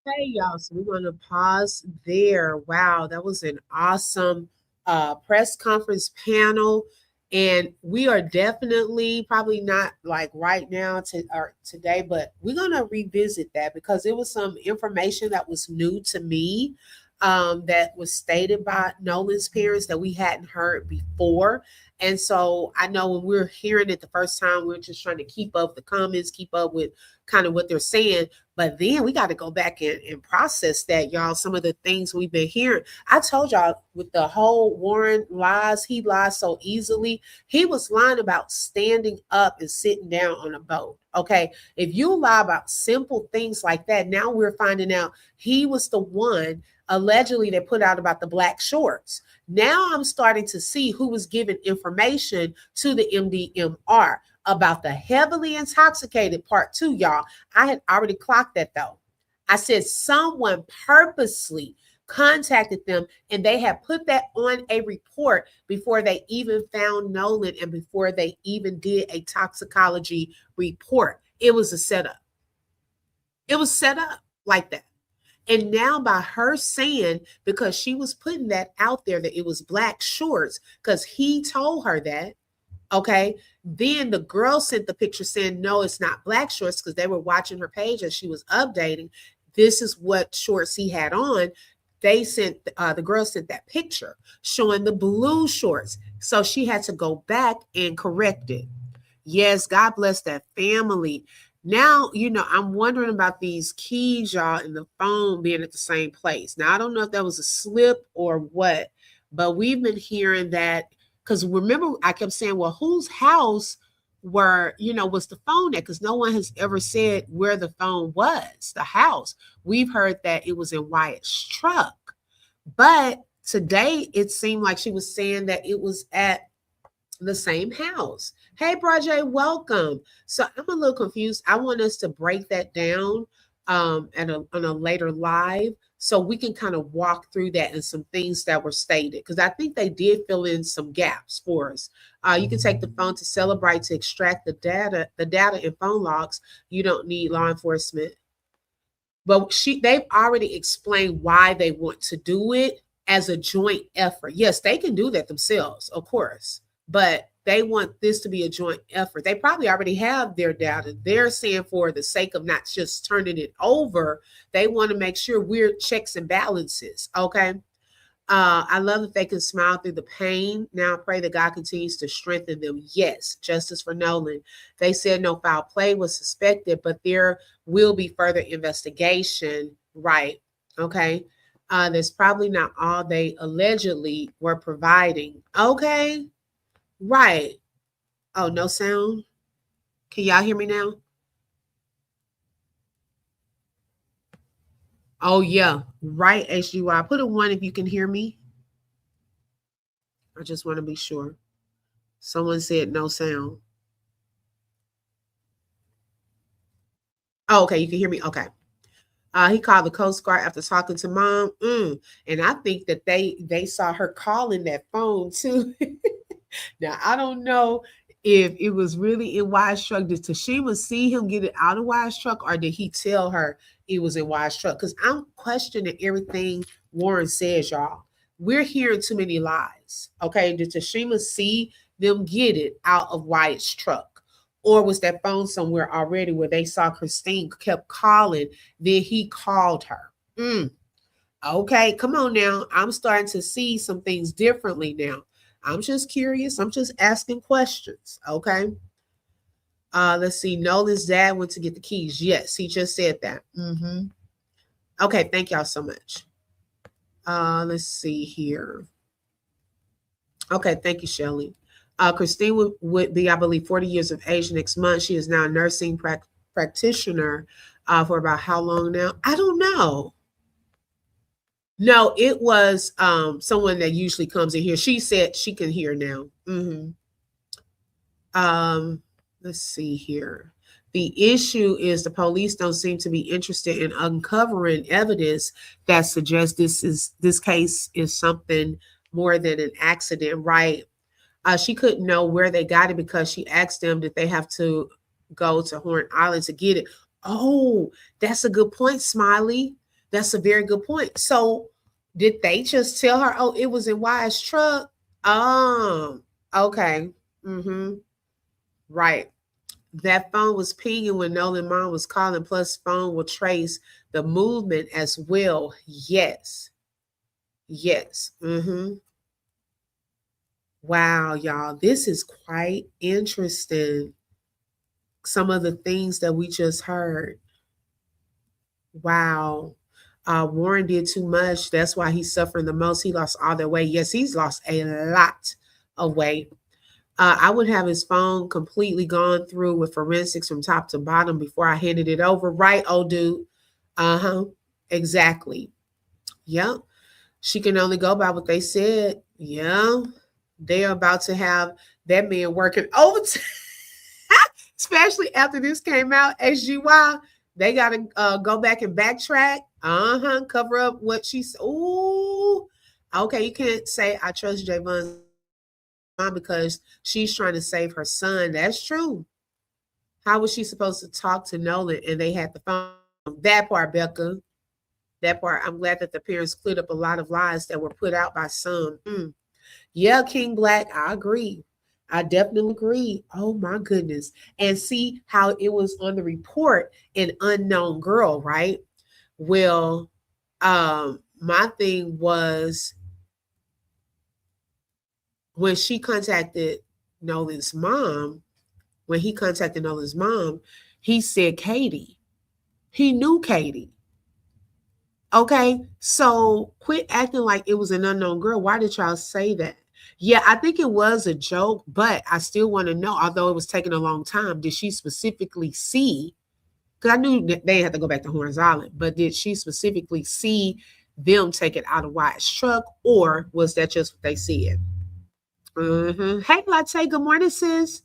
Okay, y'all. So we're going to pause there. Wow, that was an awesome press conference panel. And we are definitely probably not like right now or today, but we're going to revisit that because it was some information that was new to me that was stated by Nolan's parents that we hadn't heard before. And so I know when we're hearing it the first time, we're just trying to keep up with the comments, keep up with kind of what they're saying. But then we got to go back and process that, y'all. Some of the things we've been hearing. I told y'all with the whole Warren lies, he lies so easily. He was lying about standing up and sitting down on a boat. Okay. If you lie about simple things like that, now we're finding out he was the one allegedly that put out about the black shorts. Now I'm starting to see who was giving information to the MDMR about the heavily intoxicated part too, y'all. I had already clocked that though. I said someone purposely contacted them and they had put that on a report before they even found Nolan and before they even did a toxicology report. It was a setup. It was set up like that. And now by her saying, because she was putting that out there that it was black shorts, because he told her that, okay, then the girl sent the picture saying, no, it's not black shorts, because they were watching her page as she was updating. This is what shorts he had on. They sent, the girl sent that picture showing the blue shorts. So she had to go back and correct it. Yes, God bless that family. Now, you know, I'm wondering about these keys, y'all, and the phone being at the same place. Now, I don't know if that was a slip or what, but we've been hearing that because remember, I kept saying, well, whose house was the phone at? Because no one has ever said where the phone was, the house. We've heard that it was in Wyatt's truck. But today, it seemed like she was saying that it was at the same house. Hey, Brajay, welcome. So I'm a little confused. I want us to break that down on a later live so we can kind of walk through that and some things that were stated because I think they did fill in some gaps for us. You can take the phone to Celebrate to extract the data and phone logs. You don't need law enforcement. But they've already explained why they want to do it as a joint effort. Yes, they can do that themselves, of course, but they want this to be a joint effort. They probably already have their data. They're saying for the sake of not just turning it over, they want to make sure we're checks and balances. Okay. I love that they can smile through the pain. Now I pray that God continues to strengthen them. Yes, justice for Nolan. They said no foul play was suspected, but there will be further investigation. Right. Okay. That's probably not all they allegedly were providing. Okay. Right. Oh, no sound. Can y'all hear me now? Oh, yeah. Right, HGY. Put a 1 if you can hear me. I just want to be sure. Someone said no sound. Oh, okay. You can hear me? Okay. He called the Coast Guard after talking to mom. And I think that they saw her calling that phone too. Now, I don't know if it was really in Wise Truck. Did Tashima see him get it out of Wise Truck or did he tell her it was in Wise Truck? Because I'm questioning everything Warren says, y'all. We're hearing too many lies. Okay. Did Tashima see them get it out of Wyatt's truck? Or was that phone somewhere already where they saw Christine kept calling, then he called her? Okay, come on now. I'm starting to see some things differently now. I'm just curious. I'm just asking questions. Okay. Let's see. Nolan's dad went to get the keys. Yes, he just said that. Okay, thank y'all so much. Let's see here. Okay, thank you, Shelley. Christine would be, I believe, 40 years of age next month. She is now a nursing practitioner for about how long now? I don't know. No, it was someone that usually comes in here. She said she can hear now. Let's see here. The issue is the police don't seem to be interested in uncovering evidence that suggests this case is something more than an accident, right? She couldn't know where they got it because she asked them did they have to go to Horn Island to get it. Oh, that's a good point, Smiley. That's a very good point. So did they just tell her, oh, it was in Wyatt's truck? Okay. Right. That phone was pinging when Nolan mom was calling, plus phone will trace the movement as well. Yes. Wow, y'all, this is quite interesting. Some of the things that we just heard. Wow. Warren did too much. That's why he's suffering the most. He lost all the weight. Yes, he's lost a lot of weight. I would have his phone completely gone through with forensics from top to bottom before I handed it over. Right, old dude? Exactly. Yep. She can only go by what they said. Yeah. They're about to have that man working overtime, especially after this came out. SGY, they got to go back and backtrack. Cover up what she's. Ooh, okay. You can't say I trust Javon's mom because she's trying to save her son. That's true. How was she supposed to talk to Nolan and they had the phone? That part, Becca. That part. I'm glad that the parents cleared up a lot of lies that were put out by some. Yeah, King Black, I agree. I definitely agree. Oh my goodness. And see how it was on the report, an unknown girl, right? Well, my thing was when she contacted Nolan's mom, he said Katie. He knew Katie. Okay, so quit acting like it was an unknown girl. Why did y'all say that? Yeah, I think it was a joke, but I still want to know, although it was taking a long time, did she specifically see? Because I knew that they had to go back to Horns Island, but did she specifically see them take it out of Wyatt's truck, or was that just what they said? Hey, Latte, good morning, sis.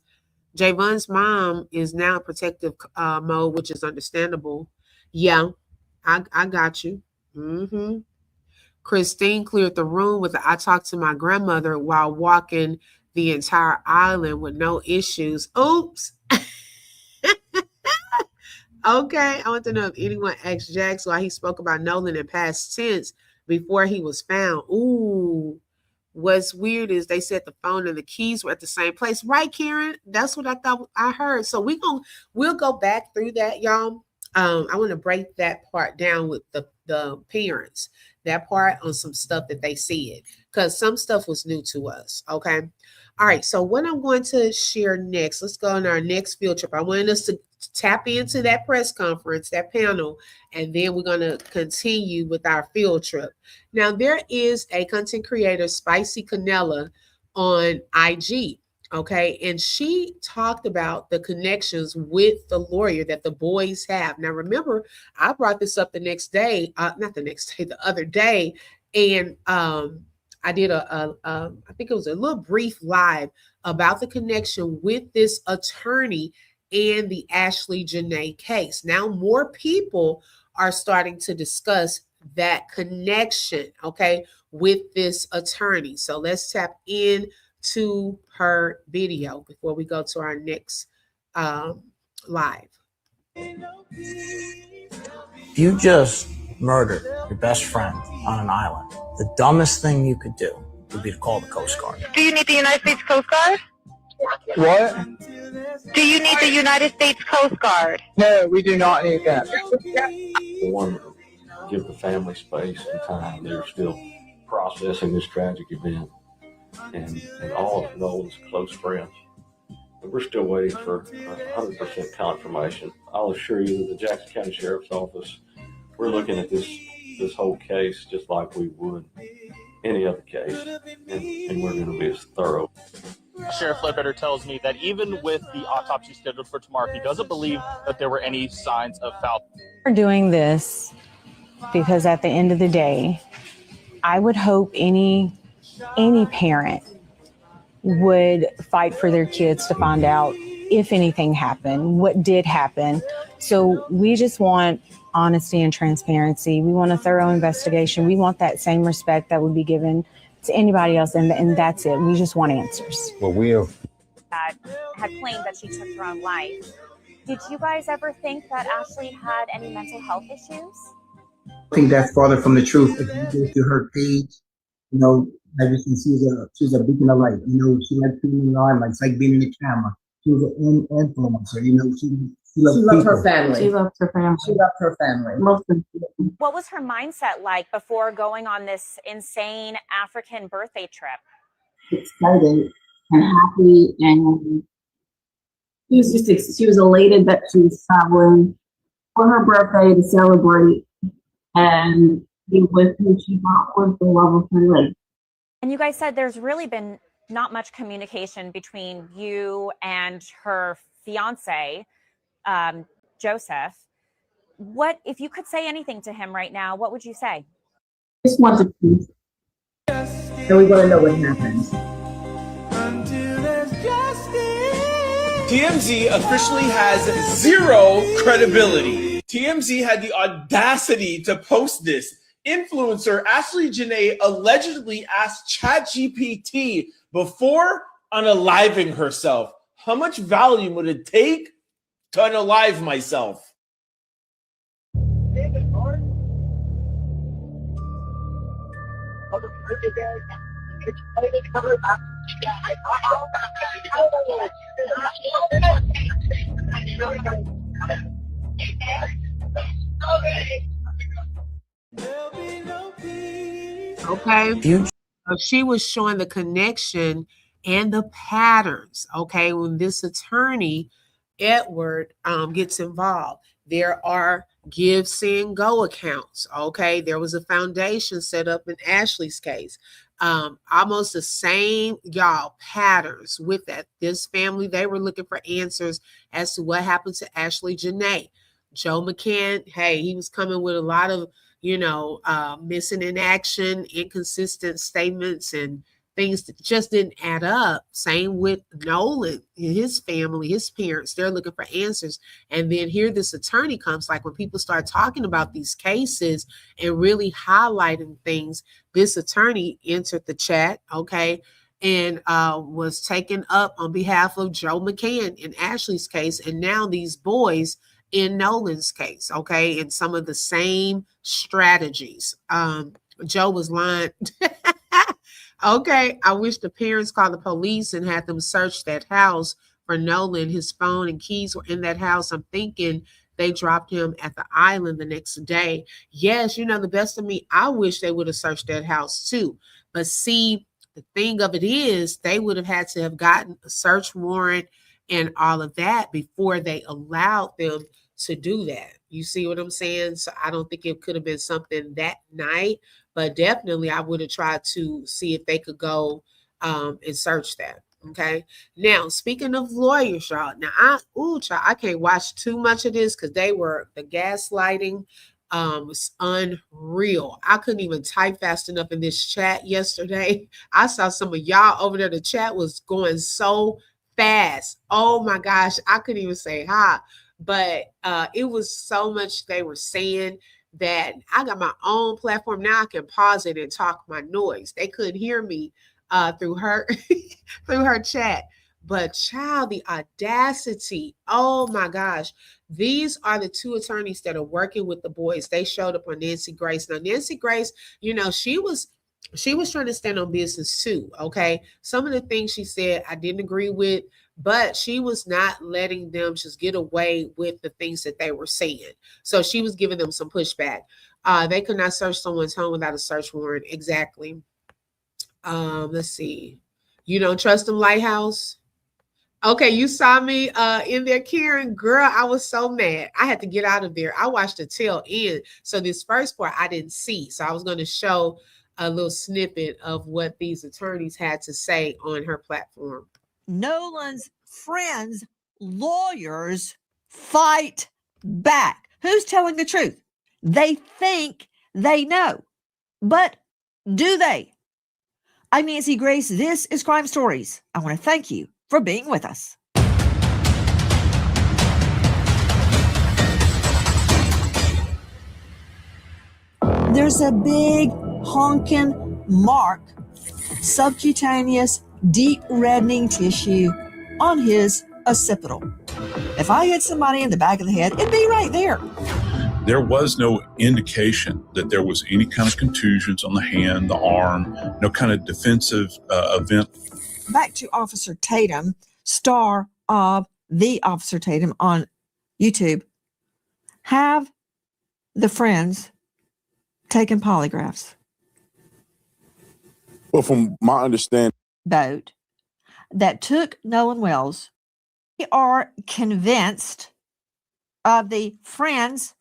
Javon's mom is now in protective mode, which is understandable. Yeah, I got you. Christine cleared the room with I talked to my grandmother while walking the entire island with no issues. Oops. Okay, I want to know if anyone asked Jax why he spoke about Nolan in past tense before he was found. Ooh. What's weird is they said the phone and the keys were at the same place. Right, Karen? That's what I thought I heard. So we'll go back through that, y'all. I want to break that part down with the parents, that part on some stuff that they said, because some stuff was new to us. Okay. All right. So what I'm going to share next, let's go on our next field trip. I want us to tap into that press conference, that panel, and then we're going to continue with our field trip. Now, there is a content creator, Spicy Canella, on IG. Okay. And she talked about the connections with the lawyer that the boys have. Now, remember, I brought this up the next day, not the next day, the other day. And I did I think it was a little brief live about the connection with this attorney and the Ashley Janae case. Now, more people are starting to discuss that connection, okay, with this attorney. So let's tap in to her video before we go to our next live. You just murdered your best friend on an island. The dumbest thing you could do would be to call the Coast Guard. Do you need the United States Coast Guard? What? Do you need the United States Coast Guard? No, we do not need that. I want to give the family space and time. They're still processing this tragic event, and all of Nolan's close friends. But we're still waiting for 100% confirmation. I'll assure you that the Jackson County Sheriff's Office, we're looking at this whole case just like we would any other case, and we're going to be as thorough. Sheriff Ledbetter tells me that even with the autopsy scheduled for tomorrow, he doesn't believe that there were any signs of foul. We're doing this because at the end of the day, I would hope any parent would fight for their kids to find out if anything happened, what did happen. So we just want honesty and transparency. We want a thorough investigation. We want that same respect that would be given to anybody else, and that's it. We just want answers. Well, we have had claimed that she took her own life. Did you guys ever think that Ashley had any mental health issues? I think that's farther from the truth. If you go to her page, you know, as you can see, she's a beacon of light. You know, she likes being in the limelight. It's like being in the camera. She was an influencer. You know, she loved her family. She loved her family. She loved her family. Most important. What was her mindset like before going on this insane African birthday trip? Excited and happy, and she was elated that she was traveling for her birthday to celebrate and be with who she thought was the love of her life. And you guys said there's really been not much communication between you and her fiance, Joseph. What, if you could say anything to him right now, what would you say? Just want to peace. And we want to know what happens. TMZ officially has zero credibility. TMZ had the audacity to post this. Influencer Ashley Janae allegedly asked ChatGPT before unaliving herself, how much Valium would it take to unalive myself? Okay. She was showing the connection and the patterns. Okay. When this attorney, Edward, gets involved, there are give, send, go accounts. Okay. There was a foundation set up in Ashley's case. Almost the same, y'all, patterns with that. This family, they were looking for answers as to what happened to Ashley Janae. Joe McCann, hey, he was coming with a lot of, missing in action, inconsistent statements and things that just didn't add up. Same with Nolan, his family, his parents, they're looking for answers. And then here this attorney comes, like when people start talking about these cases and really highlighting things, this attorney entered the chat, okay, and was taken up on behalf of Joe McCann in Ashley's case, and now these boys in Nolan's case, okay, and some of the same strategies. Joe was lying. Okay, I wish the parents called the police and had them search that house for Nolan. His phone and keys were in that house. I'm thinking they dropped him at the island the next day. Yes, you know, the best of me, I wish they would have searched that house too. But see, the thing of it is, they would have had to have gotten a search warrant and all of that before they allowed them to do that. You see what I'm saying? So I don't think it could have been something that night, but definitely I would have tried to see if they could go and search that. Okay. Now, speaking of lawyers, y'all, now I can't watch too much of this because the gaslighting was unreal. I couldn't even type fast enough in this chat yesterday. I saw some of y'all over there. The chat was going so fast. Oh my gosh, I couldn't even say hi. But it was so much they were saying that I got my own platform. Now I can pause it and talk my noise. They couldn't hear me through her through her chat. But child, the audacity. Oh my gosh. These are the two attorneys that are working with the boys. They showed up on Nancy Grace. Now, Nancy Grace, you know, she was trying to stand on business too. Okay. Some of the things she said I didn't agree with, but she was not letting them just get away with the things that they were saying. So she was giving them some pushback. They could not search someone's home without a search warrant. Exactly. Let's see. You don't trust them, Lighthouse? Okay, you saw me in there, Karen. Girl, I was so mad. I had to get out of there. I watched the tail end. So this first part I didn't see. So I was going to show a little snippet of what these attorneys had to say on her platform. Nolan's friends' lawyers fight back. Who's telling the truth? They think they know, but do they? I'm Nancy Grace. This is Crime Stories. I want to thank you for being with us. There's a big honking mark, subcutaneous, deep reddening tissue on his occipital. If I hit somebody in the back of the head, it'd be right there. There was no indication that there was any kind of contusions on the hand, the arm, no kind of defensive event. Back to Officer Tatum, star of The Officer Tatum on YouTube. Have the friends taken polygraphs? Well, from my understanding, Boat that took Nolan Wells, we are convinced of the friends.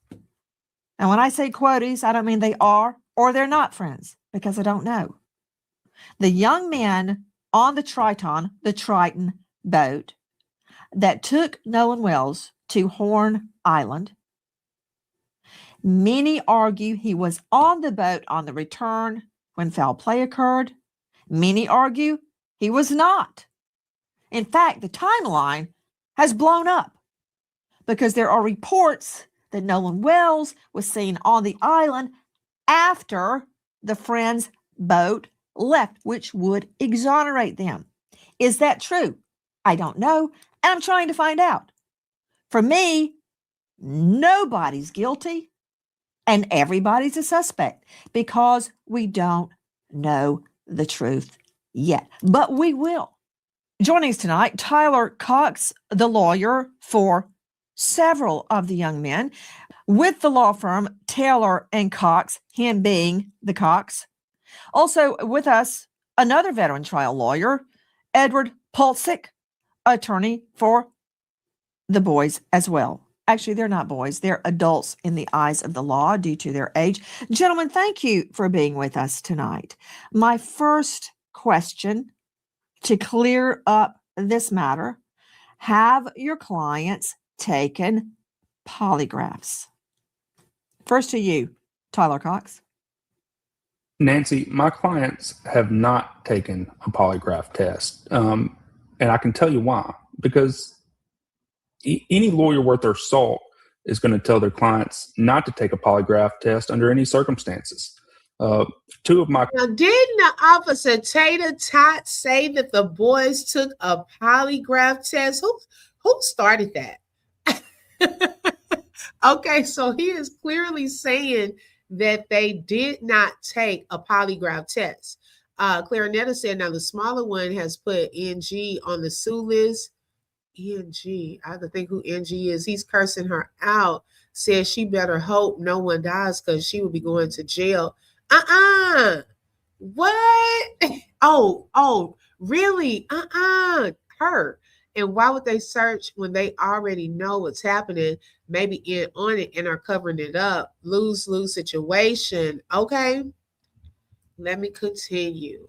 And when I say quoties, I don't mean they are or they're not friends, because I don't know. The young men on the Triton boat that took Nolan Wells to Horn Island. Many argue he was on the boat on the return when foul play occurred. Many argue he was not. In fact, the timeline has blown up because there are reports that Nolan Wells was seen on the island after the friend's boat left, which would exonerate them. Is that true? I don't know, and I'm trying to find out. For me, nobody's guilty and everybody's a suspect because we don't know the truth yet, but we will. Joining us tonight, Tyler Cox, the lawyer for several of the young men with the law firm Taylor and Cox, him being the Cox. Also with us, another veteran trial lawyer, Edward Pulsick, attorney for the boys as well. Actually, they're not boys. They're adults in the eyes of the law due to their age. Gentlemen, thank you for being with us tonight. My first question to clear up this matter, have your clients taken polygraphs? First to you, Tyler Cox. Nancy, my clients have not taken a polygraph test. And I can tell you why. Because any lawyer worth their salt is going to tell their clients not to take a polygraph test under any circumstances. Two of my Now, didn't the officer Tater Tot say that the boys took a polygraph test? Who started that? Okay, so he is clearly saying that they did not take a polygraph test. Clarinetta said, now the smaller one has put NG on the sue list. NG, I have to think who NG is. He's cursing her out. Says she better hope no one dies because she will be going to jail. What? Oh, really? Her. And why would they search when they already know what's happening, maybe in on it and are covering it up? Lose-lose situation. Okay. Let me continue.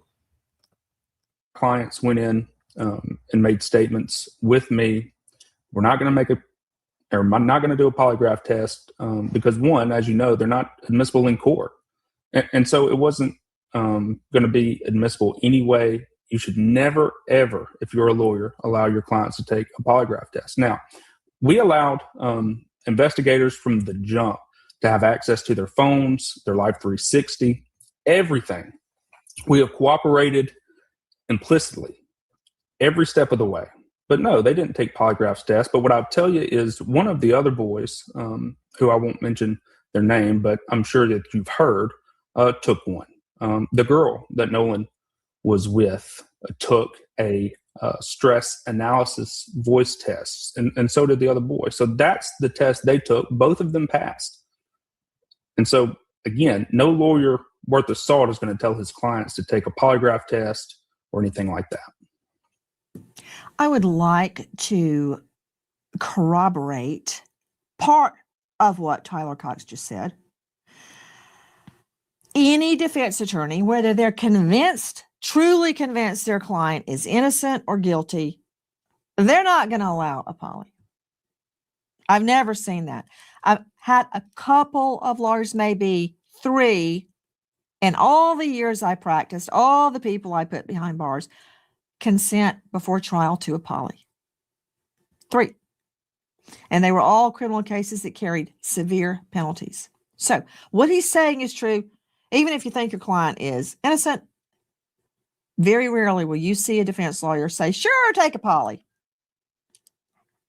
clients went in and made statements with me. We're not going to I'm not going to do a polygraph test because, one, as you know, they're not admissible in court. And so it wasn't going to be admissible anyway. You should never, ever, if you're a lawyer, allow your clients to take a polygraph test. Now, we allowed investigators from the jump to have access to their phones, their Life 360, everything. We have cooperated implicitly every step of the way. But no, they didn't take polygraphs tests. But what I'll tell you is one of the other boys, who I won't mention their name, but I'm sure that you've heard, took one. The girl that Nolan was with took a stress analysis voice test, and so did the other boy. So that's the test they took. Both of them passed. And so, again, no lawyer worth the salt is going to tell his clients to take a polygraph test or anything like that. I would like to corroborate part of what Tyler Cox just said. Any defense attorney, whether they're convinced, truly convinced their client is innocent or guilty, they're not going to allow a poly. I've never seen that. I've had a couple of lawyers, maybe 3, in all the years I practiced, all the people I put behind bars, consent before trial to a poly. 3. And they were all criminal cases that carried severe penalties. So what he's saying is true. Even if you think your client is innocent, very rarely will you see a defense lawyer say, sure, take a poly.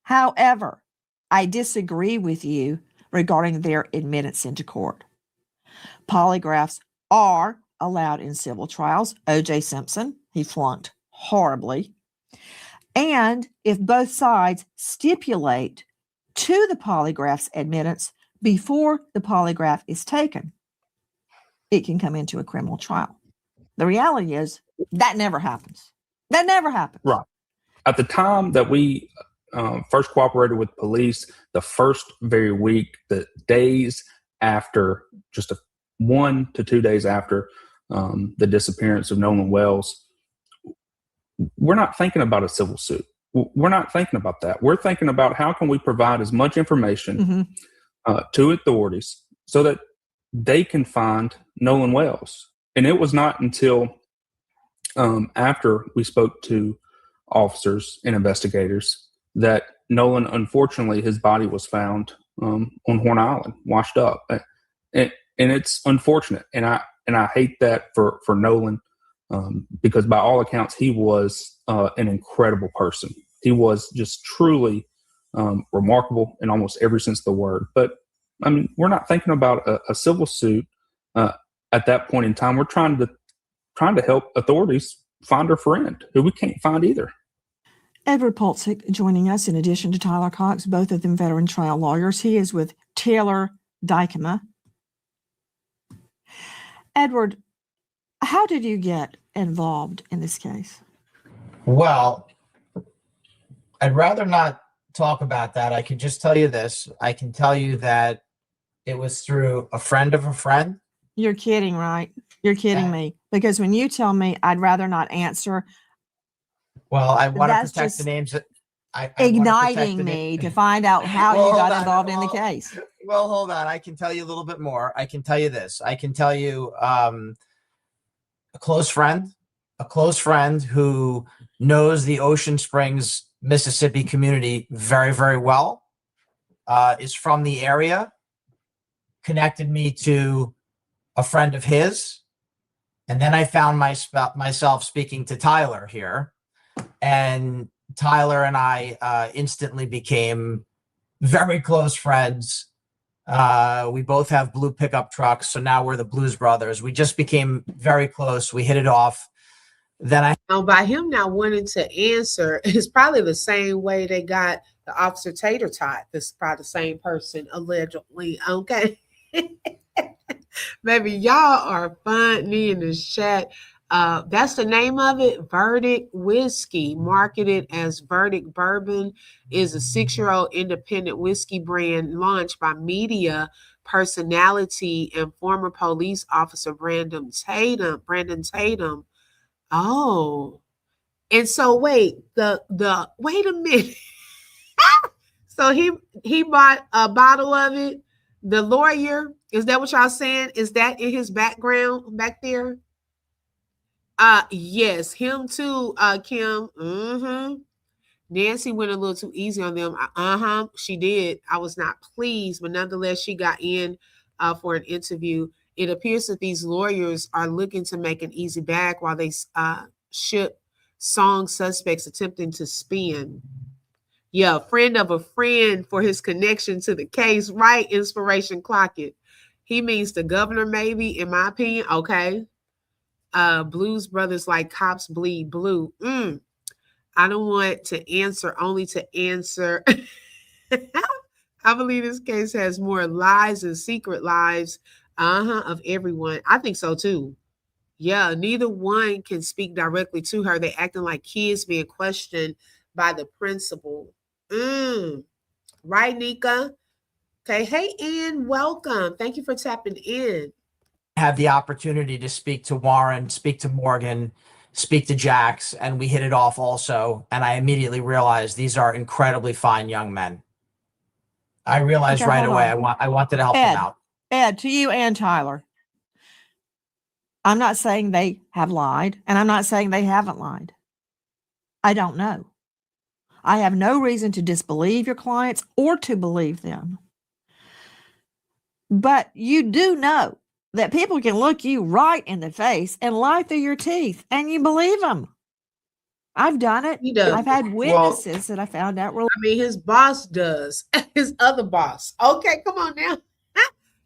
However, I disagree with you regarding their admittance into court. Polygraphs are allowed in civil trials. O.J. Simpson, he flunked horribly. And if both sides stipulate to the polygraph's admittance before the polygraph is taken, it can come into a criminal trial. The reality is that never happens. That never happens. Right. At the time that we first cooperated with police, the first very week, the days after, just 1 to 2 days after the disappearance of Nolan Wells, we're not thinking about a civil suit. We're not thinking about that. We're thinking about how can we provide as much information to authorities so that they can find Nolan Wells. And it was not until after we spoke to officers and investigators that Nolan, unfortunately, his body was found on Horn Island, washed up. And it's unfortunate. And I hate that for Nolan because by all accounts, he was an incredible person. He was just truly remarkable in almost every sense of the word. But I mean, we're not thinking about a civil suit at that point in time. We're trying to help authorities find her friend, who we can't find either. Edward Pulsick joining us in addition to Tyler Cox, both of them veteran trial lawyers. He is with Taylor Dykema. Edward, how did you get involved in this case? Well, I'd rather not talk about that. I can just tell you this. I can tell you that it was through a friend of a friend. You're kidding, right? You're kidding me. Because when you tell me I'd rather not answer. Well, I want to that's protect just the names that igniting me to find out how Well, you got hold on. involved in the case. Well, hold on. I can tell you a little bit more. I can tell you this. I can tell you a close friend who knows the Ocean Springs, Mississippi community very, very well, is from the area, connected me to a friend of his. And then I found myself speaking to Tyler here. And Tyler and I instantly became very close friends. We both have blue pickup trucks, so now we're the Blues Brothers. We just became very close. We hit it off. Then Now, by him not wanting to answer, it's probably the same way they got the Officer Tater Tot. This is probably the same person, allegedly. Okay. Maybe y'all are funny in the chat. That's the name of it. Verdict Whiskey, marketed as Verdict Bourbon, is a 6-year-old independent whiskey brand launched by media personality and former police officer Brandon Tatum. Oh, and so wait a minute. So he bought a bottle of it. The lawyer, is that what y'all saying? Is that in his background back there? Yes, him too, Kim. Nancy went a little too easy on them. She did. I was not pleased, but nonetheless, she got in for an interview. It appears that these lawyers are looking to make an easy bag while they ship song suspects attempting to spin. Yeah, friend of a friend for his connection to the case, right? Inspiration clock it. He means the governor, maybe, in my opinion. Okay. Blues Brothers like cops bleed blue. I don't want to answer, only to answer. I believe this case has more lies and secret lives of everyone. I think so too. Yeah, neither one can speak directly to her. They acting like kids being questioned by the principal. Right, Nika? Okay. Hey, Ann, welcome. Thank you for tapping in. Have the opportunity to speak to Warren, speak to Morgan, speak to Jax, and we hit it off also. And I immediately realized these are incredibly fine young men. I realized right away I wanted to help them out. Ed, to you and Tyler. I'm not saying they have lied, and I'm not saying they haven't lied. I don't know. I have no reason to disbelieve your clients or to believe them. But you do know that people can look you right in the face and lie through your teeth, and you believe them. I've done it. He does. I've had witnesses that I found out were. I mean, his boss does. His other boss. Okay, come on now.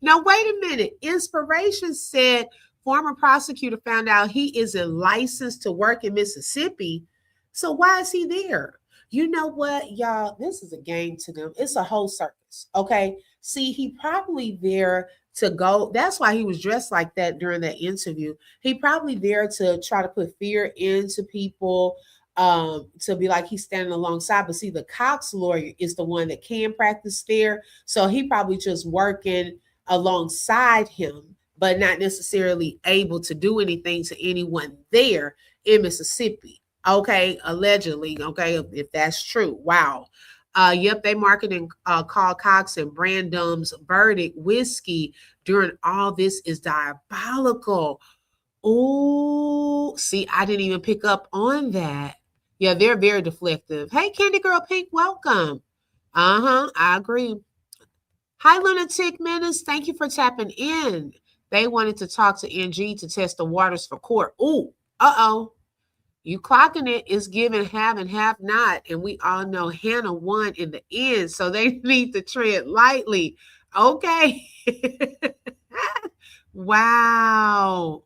Now, wait a minute. Inspiration said former prosecutor found out he isn't licensed to work in Mississippi. So why is he there? You know what, y'all? This is a game to them. It's a whole circus. Okay. See, he probably there to go. That's why he was dressed like that during that interview. He probably there to try to put fear into people, to be like he's standing alongside. But see, the Cox lawyer is the one that can practice there. So he probably just working alongside him, but not necessarily able to do anything to anyone there in Mississippi. Okay, allegedly. Okay, if that's true. Wow. Yep, they marketing Carl Cox and Brandon's Verdict whiskey during all this is diabolical. Oh, see, I didn't even pick up on that. Yeah, they're very deflective. Hey, Candy Girl Pink, welcome. I agree. Hi, Lunatic Menace. Thank you for tapping in. They wanted to talk to NG to test the waters for court. Oh, you clocking it is given have and have not. And we all know Hannah won in the end. So they need to tread lightly. Okay. Wow.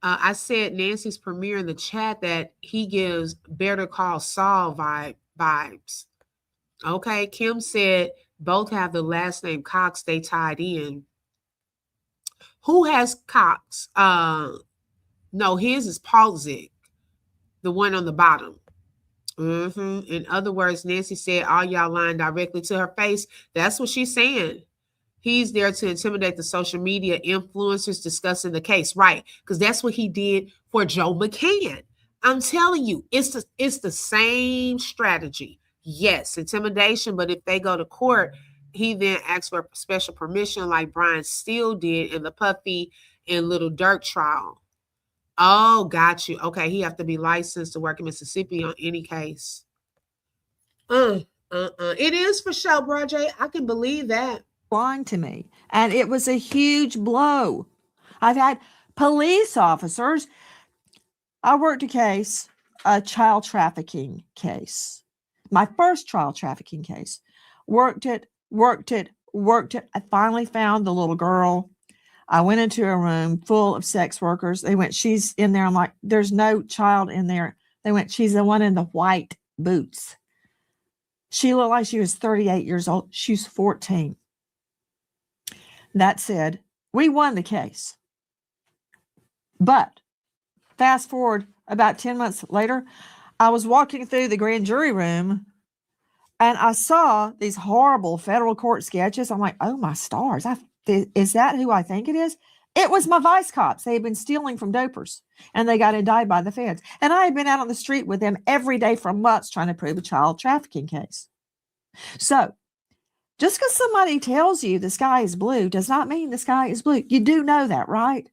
I said Nancy's premiere in the chat that he gives Better Call Saul vibes. Okay. Kim said both have the last name Cox. They tied in. Who has Cox? No, his is Palzik, the one on the bottom. In other words, Nancy said, all y'all lying directly to her face. That's what she's saying. He's there to intimidate the social media influencers discussing the case. Right. Because that's what he did for Joe McCann. I'm telling you, it's the same strategy. Yes, intimidation. But if they go to court, he then asks for special permission like Brian Steele did in the Puffy and Little Dirk trial. Oh, got you. Okay, he have to be licensed to work in Mississippi on any case. It is for sure, bro, Jay. I can believe that. Lying to me, and it was a huge blow. I've had police officers. I worked a child trafficking case. My first child trafficking case. Worked it. I finally found the little girl. I went into a room full of sex workers. They went, she's in there. I'm like, there's no child in there. They went, she's the one in the white boots. She looked like she was 38 years old. She's 14. That said, we won the case. But fast forward about 10 months later, I was walking through the grand jury room and I saw these horrible federal court sketches. I'm like, oh my stars. Is that who I think it is? It was my vice cops. They had been stealing from dopers and they got indicted by the feds. And I had been out on the street with them every day for months trying to prove a child trafficking case. So just because somebody tells you the sky is blue does not mean the sky is blue. You do know that, right?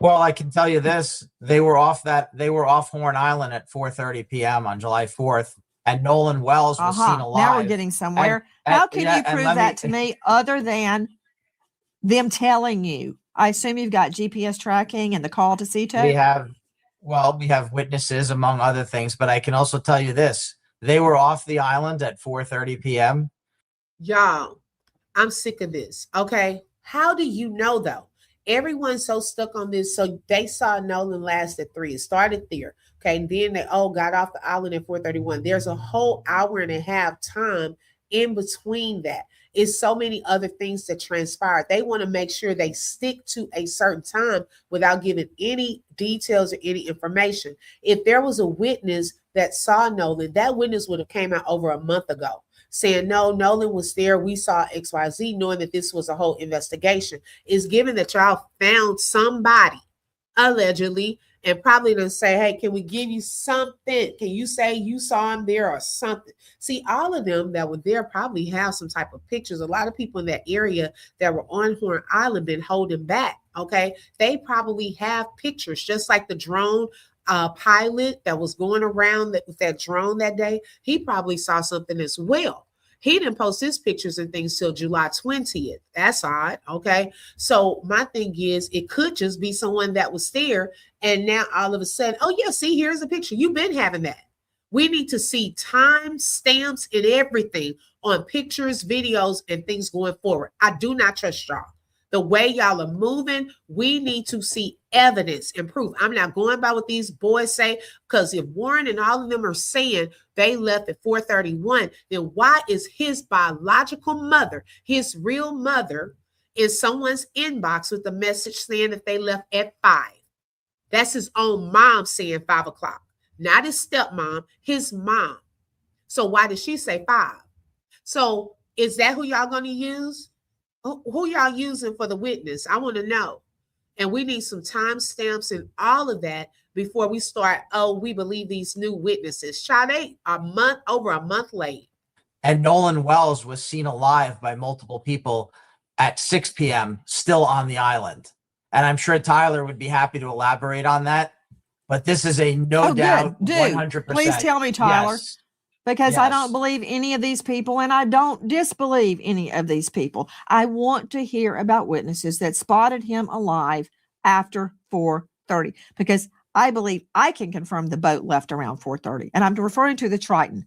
Well, I can tell you this: they were off Horn Island at 4:30 p.m. on July 4th, and Nolan Wells was seen alive. Now we're getting somewhere. How can you prove that to me other than them telling you? I assume you've got GPS tracking and the call to CTO. We have witnesses among other things, but I can also tell you this: they were off the island at 4:30 p.m. Y'all, I'm sick of this. Okay. How do you know though? Everyone's so stuck on this. So they saw Nolan last at 3. It started there. Okay. And then they got off the island at 4:31. There's a whole hour and a half time in between that. It's so many other things that transpired. They want to make sure they stick to a certain time without giving any details or any information. If there was a witness that saw Nolan, that witness would have came out over a month ago saying, no, Nolan was there. We saw XYZ, knowing that this was a whole investigation. Is given that y'all found somebody allegedly and probably to say, hey, can we give you something? Can you say you saw him there or something? See, all of them that were there probably have some type of pictures. A lot of people in that area that were on Horn Island been holding back, okay? They probably have pictures, just like the drone pilot that was going around with that drone that day. He probably saw something as well. He didn't post his pictures and things till July 20th. That's odd. Okay. So my thing is, it could just be someone that was there. And now all of a sudden, oh yeah, see, here's a picture. You've been having that. We need to see time stamps and everything on pictures, videos, and things going forward. I do not trust y'all. The way y'all are moving, we need to see evidence and proof. I'm not going by what these boys say, because if Warren and all of them are saying they left at 4:31, then why is his biological mother, his real mother, in someone's inbox with a message saying that they left at 5? That's his own mom saying 5 o'clock, not his stepmom, his mom. So why did she say 5? So is that who y'all going to use? Who y'all using for the witness? I want to know. And we need some timestamps and all of that before we start. Oh, we believe these new witnesses. Child, they are over a month late. And Nolan Wells was seen alive by multiple people at 6 p.m. still on the island. And I'm sure Tyler would be happy to elaborate on that. But this is a no doubt 100%. Please tell me, Tyler. Yes. Because I don't believe any of these people, and I don't disbelieve any of these people. I want to hear about witnesses that spotted him alive after 4:30, because I believe I can confirm the boat left around 4:30. And I'm referring to the Triton.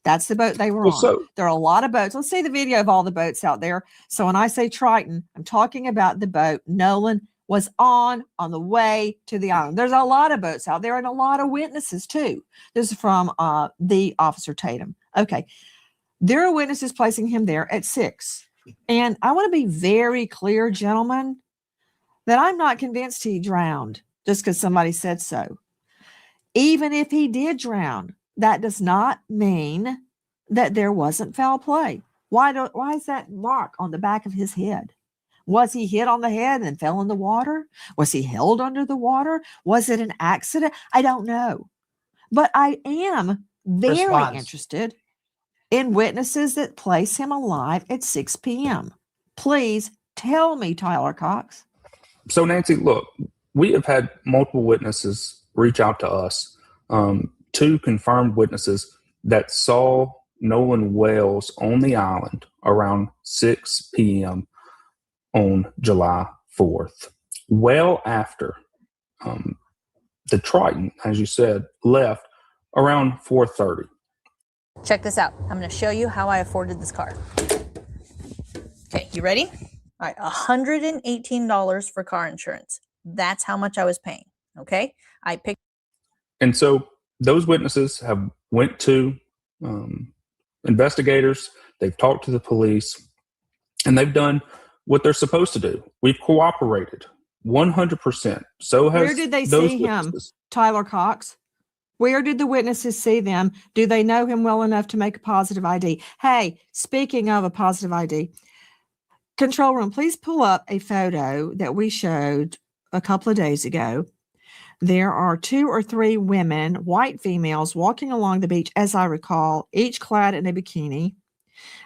That's the boat they were on. There are a lot of boats. Let's see the video of all the boats out there. So when I say Triton, I'm talking about the boat Nolan was on the way to the island. There's a lot of boats out there and a lot of witnesses too. This is from the Officer Tatum. Okay. There are witnesses placing him there at 6. And I want to be very clear, gentlemen, that I'm not convinced he drowned just because somebody said so. Even if he did drown, that does not mean that there wasn't foul play. Why is that mark on the back of his head? Was he hit on the head and fell in the water? Was he held under the water? Was it an accident? I don't know. But I am very interested in witnesses that place him alive at 6 p.m. Please tell me, Tyler Cox. So Nancy, look, we have had multiple witnesses reach out to us, 2 confirmed witnesses that saw Nolan Wells on the island around 6 p.m. on July 4th, well after the Triton, as you said, left around 4:30. Check this out. I'm going to show you how I afforded this car. Okay, you ready? All right, $118 for car insurance. That's how much I was paying. Okay, I picked. And so those witnesses have went to investigators. They've talked to the police, and they've done what they're supposed to do. We've cooperated 100%. So has Where did they those see witnesses. him, Tyler Cox? Where did the witnesses see them? Do they know him well enough to make a positive ID? Hey, speaking of a positive ID, control room, please pull up a photo that we showed a couple of days ago. There are 2 or 3 women, white females, walking along the beach, as I recall, each clad in a bikini.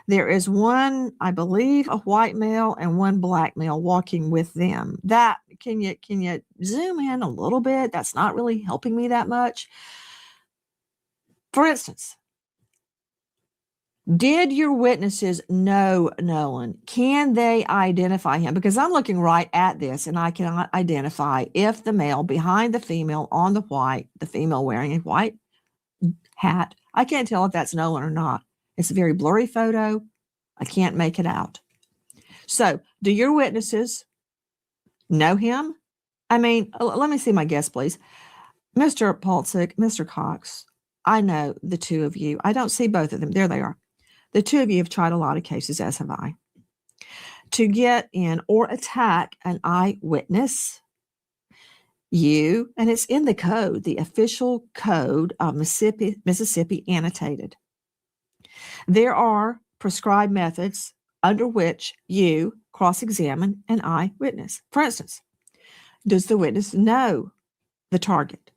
There is one, I believe, a white male and one black male walking with them. That can you zoom in a little bit? That's not really helping me that much. For instance, did your witnesses know Nolan? Can they identify him? Because I'm looking right at this and I cannot identify if the male behind the female on the white, the female wearing a white hat, I can't tell if that's Nolan or not. It's a very blurry photo. I can't make it out. So, do your witnesses know him? I mean, let me see my guess, please. Mr. Polczyk, Mr. Cox, I know the 2 of you. I don't see both of them. There they are. The 2 of you have tried a lot of cases, as have I. To get in or attack an eyewitness, and it's in the code, the official code of Mississippi annotated. There are prescribed methods under which you cross-examine an eyewitness. For instance, does the witness know the target?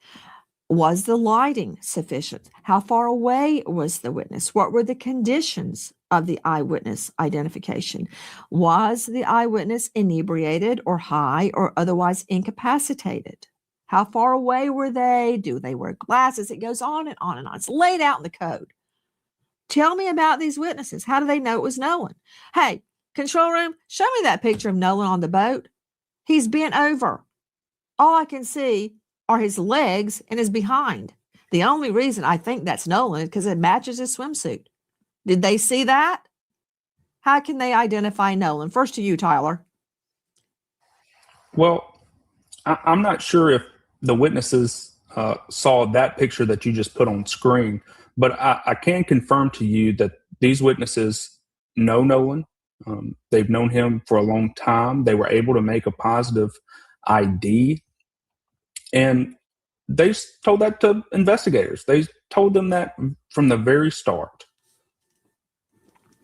Was the lighting sufficient? How far away was the witness? What were the conditions of the eyewitness identification? Was the eyewitness inebriated or high or otherwise incapacitated? How far away were they? Do they wear glasses? It goes on and on and on. It's laid out in the code. Tell me about these witnesses. How do they know it was Nolan? Hey, control room, show me that picture of Nolan on the boat. He's bent over. All I can see are his legs and his behind. The only reason I think that's Nolan is because it matches his swimsuit. Did they see that? How can they identify Nolan? First to you, Tyler. Well, I'm not sure if the witnesses saw that picture that you just put on screen, but I can confirm to you that these witnesses know Nolan. They've known him for a long time. They were able to make a positive ID. And they told that to investigators. They told them that from the very start.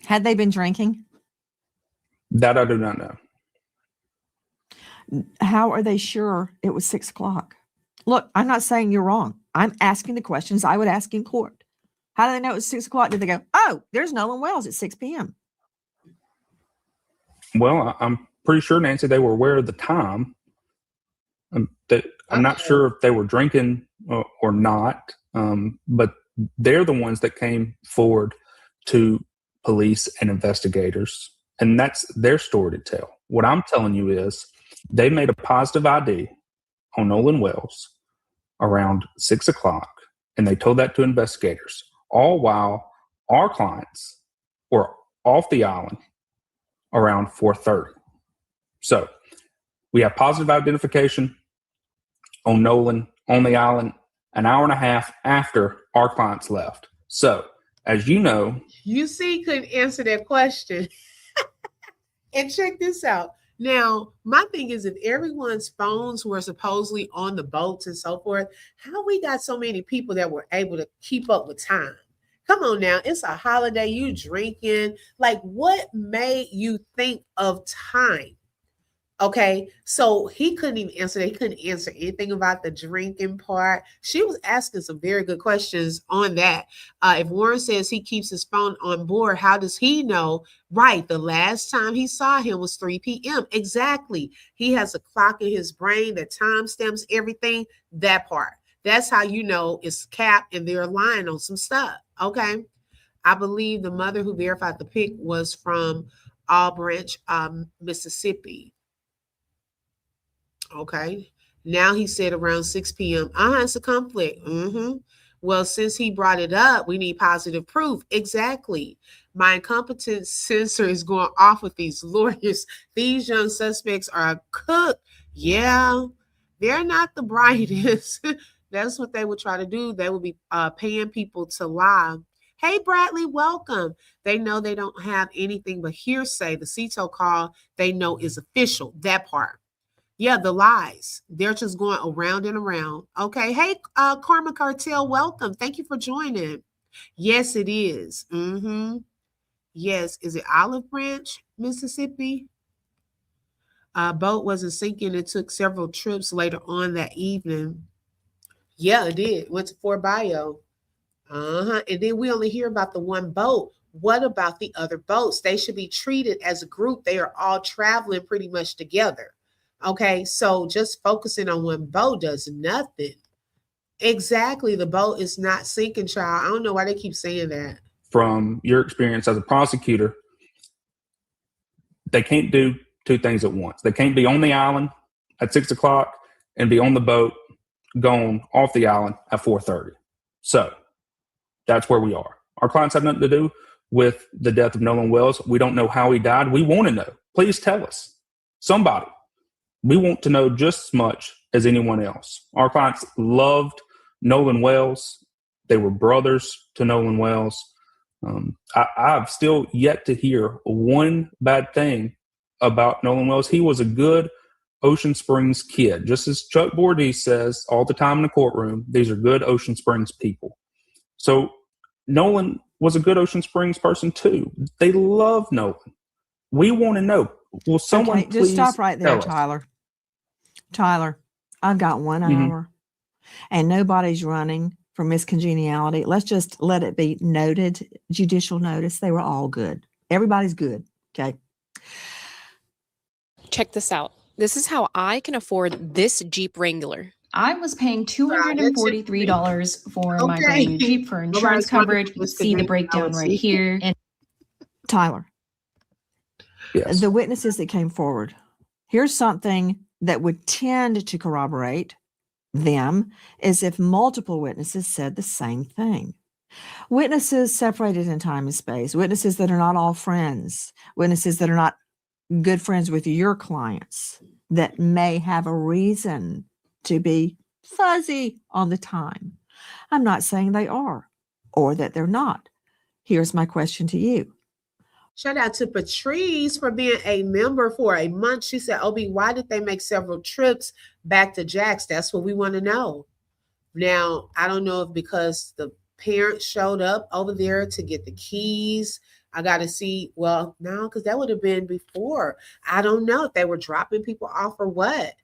Had they been drinking? That I do not know. How are they sure it was 6 o'clock? Look, I'm not saying you're wrong. I'm asking the questions I would ask in court. How do they know it was 6 o'clock? Did they go, oh, there's Nolan Wells at 6 p.m.? Well, I'm pretty sure, Nancy, they were aware of the time. I'm not sure if they were drinking or not, but they're the ones that came forward to police and investigators, and that's their story to tell. What I'm telling you is they made a positive ID on Nolan Wells around 6 o'clock, and they told that to investigators, all while our clients were off the island around 4:30. So we have positive identification on Nolan on the island an hour and a half after our clients left. So, as you know, you see, couldn't answer that question. And check this out. Now, my thing is, if everyone's phones were supposedly on the boats and so forth, how we got so many people that were able to keep up with time? Come on now, it's a holiday, you drinking. Like, what made you think of time? Okay, so he couldn't even answer that. He couldn't answer anything about the drinking part. She was asking some very good questions on that. If Warren says he keeps his phone on board, how does he know? Right, the last time he saw him was 3 p.m. Exactly. He has a clock in his brain that timestamps everything. That part. That's how you know it's Cap and they're lying on some stuff. Okay. I believe the mother who verified the pic was from Albranch, Mississippi. Okay. Now he said around 6 p.m. It's a conflict. Well, since he brought it up, we need positive proof. Exactly. My incompetence sensor is going off with these lawyers. These young suspects are cooked. Yeah, they're not the brightest. That's what they would try to do. They would be paying people to lie. Hey, Bradley, welcome. They know they don't have anything but hearsay. The CETO call they know is official. That part. Yeah, the lies. They're just going around and around. Okay. Hey, Karma Cartel, welcome. Thank you for joining. Yes, it is. Yes. Is it Olive Branch, Mississippi? Boat wasn't sinking. It took several trips later on that evening. Yeah, it did. Went to Fort Bio. And then we only hear about the one boat. What about the other boats? They should be treated as a group. They are all traveling pretty much together. Okay, so just focusing on one boat does nothing. Exactly. The boat is not sinking, child. I don't know why they keep saying that. From your experience as a prosecutor, they can't do two things at once. They can't be on the island at 6 o'clock and be on the boat going off the island at 4:30. So that's where we are. Our clients have nothing to do with the death of Nolan Wells. We don't know how he died. We want to know. Please tell us. Somebody. We want to know just as much as anyone else. Our clients loved Nolan Wells. They were brothers to Nolan Wells. I've still yet to hear one bad thing about Nolan Wells. He was a good Ocean Springs kid. Just as Chuck Bordy says all the time in the courtroom, these are good Ocean Springs people. So Nolan was a good Ocean Springs person too. They love Nolan. We want to know. Will someone Okay, please just stop right there, tell us? Tyler. Tyler, I've got 1 hour and nobody's running for miscongeniality. Let's just let it be noted, judicial notice. They were all good. Everybody's good. Okay. Check this out. This is how I can afford this Jeep Wrangler. I was paying $243 for my brand new Jeep for insurance coverage. You see the breakdown right here. And Tyler, yes. The witnesses that came forward, here's something that would tend to corroborate them is if multiple witnesses said the same thing. Witnesses separated in time and space, witnesses that are not all friends, witnesses that are not good friends with your clients, that may have a reason to be fuzzy on the time. I'm not saying they are or that they're not. Here's my question to you. Shout out to Patrice for being a member for a month. She said, Obi, why did they make several trips back to Jack's? That's what we want to know. Now, I don't know if because the parents showed up over there to get the keys. I got to see, well, no, because that would have been before. I don't know if they were dropping people off or what.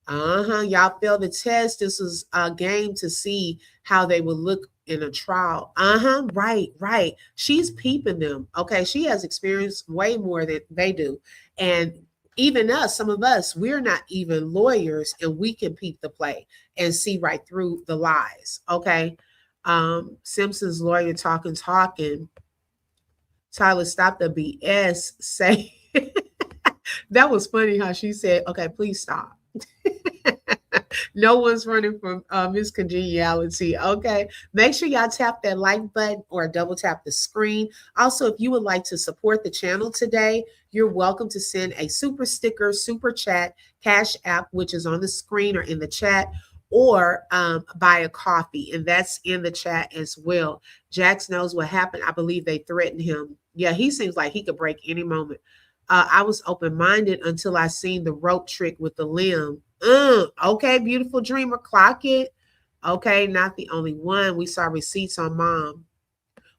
Y'all failed the test. This was a game to see how they would look in a trial. Right. She's peeping them. Okay. She has experienced way more than they do. And even us, some of us, we're not even lawyers and we can peep the play and see right through the lies. Okay. Simpson's lawyer talking. Tyler, stop the BS. Say that was funny how she said, okay, please stop. No one's running from miscongeniality. Okay. Make sure y'all tap that like button or double tap the screen. Also, if you would like to support the channel today, you're welcome to send a super sticker, super chat, Cash App, which is on the screen or in the chat, or buy a coffee. And that's in the chat as well. Jax knows what happened. I believe they threatened him. Yeah, he seems like he could break any moment. I was open-minded until I seen the rope trick with the limb. Okay, beautiful dreamer, clock it. Okay, not the only one. We saw receipts on mom.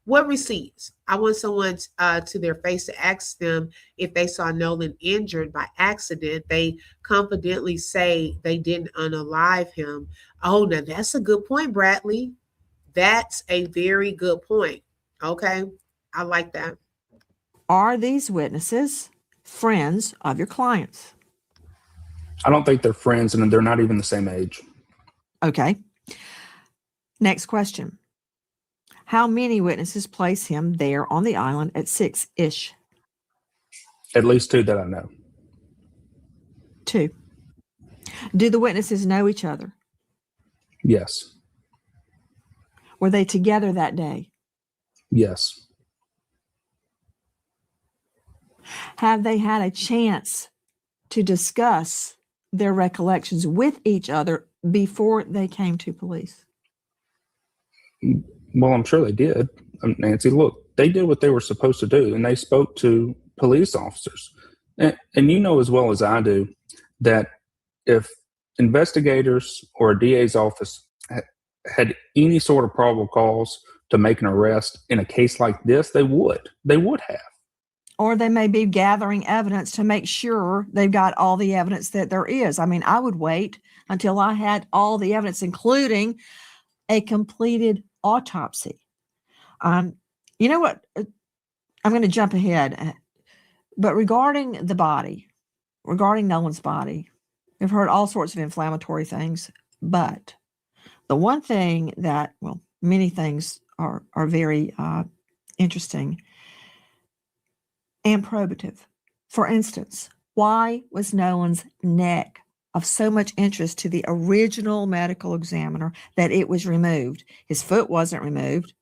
What receipts? I want someone to their face to ask them if they saw Nolan injured by accident. They confidently say they didn't unalive him. Oh, now that's a good point, Bradley. That's a very good point. Okay, I like that. Are these witnesses friends of your clients? I don't think they're friends, and they're not even the same age. Okay. Next question. How many witnesses place him there on the island at 6-ish? At least 2 that I know. 2. Do the witnesses know each other? Yes. Were they together that day? Yes. Have they had a chance to discuss their recollections with each other before they came to police? Well, I'm sure they did. Nancy, look, they did what they were supposed to do, and they spoke to police officers. And you know as well as I do that if investigators or a DA's office had any sort of probable cause to make an arrest in a case like this, they would have. Or they may be gathering evidence to make sure they've got all the evidence that there is. I mean, I would wait until I had all the evidence, including a completed autopsy. You know what? I'm going to jump ahead. But regarding the body, regarding Nolan's body, we've heard all sorts of inflammatory things. But the one thing that, well, many things are very interesting and probative. For instance, why was Nolan's neck of so much interest to the original medical examiner that it was removed? His foot wasn't removed.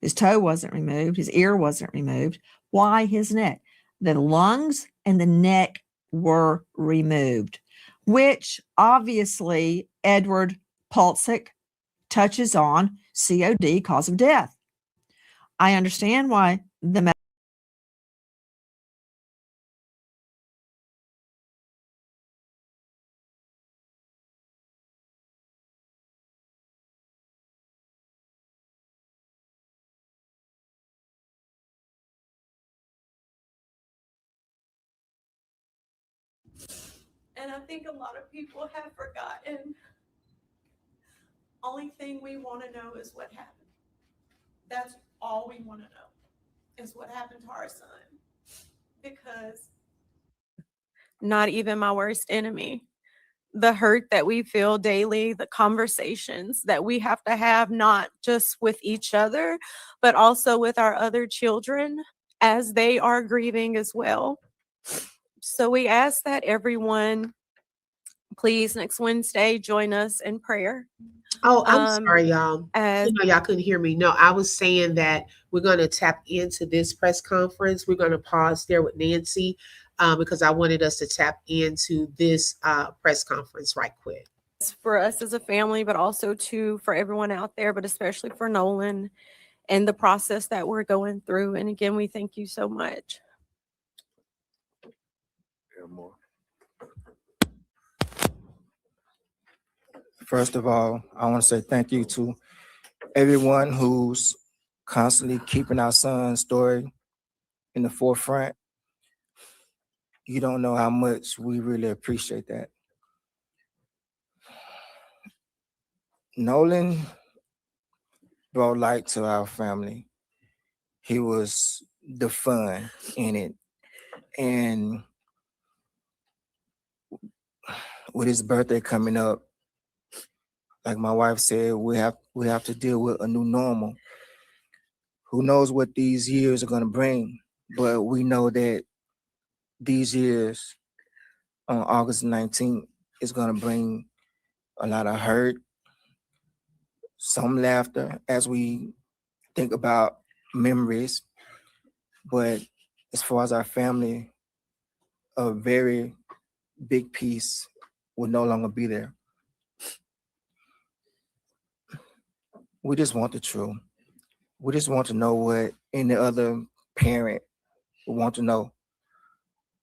His toe wasn't removed. His ear wasn't removed. Why his neck? The lungs and the neck were removed, which obviously Edward Pulsick touches on COD, cause of death. I understand why the And I think a lot of people have forgotten. Only thing we want to know is what happened. That's all we want to know is what happened to our son. Because not even my worst enemy, the hurt that we feel daily, the conversations that we have to have, not just with each other, but also with our other children as they are grieving as well. So we ask that everyone, please, next Wednesday, join us in prayer. Oh, I'm sorry, y'all. Y'all couldn't hear me. No, I was saying that we're going to tap into this press conference. We're going to pause there with Nancy because I wanted us to tap into this press conference right quick. For us as a family, but also for everyone out there, but especially for Nolan and the process that we're going through. And again, we thank you so much. First of all, I want to say thank you to everyone who's constantly keeping our son's story in the forefront. You don't know how much we really appreciate that. Nolan brought light to our family. He was the fun in it. And with his birthday coming up, like my wife said, we have to deal with a new normal. Who knows what these years are going to bring, but we know that these years on August 19th is going to bring a lot of hurt, some laughter as we think about memories. But as far as our family, a very big piece will no longer be there. We just want the truth. We just want to know what any other parent would want to know.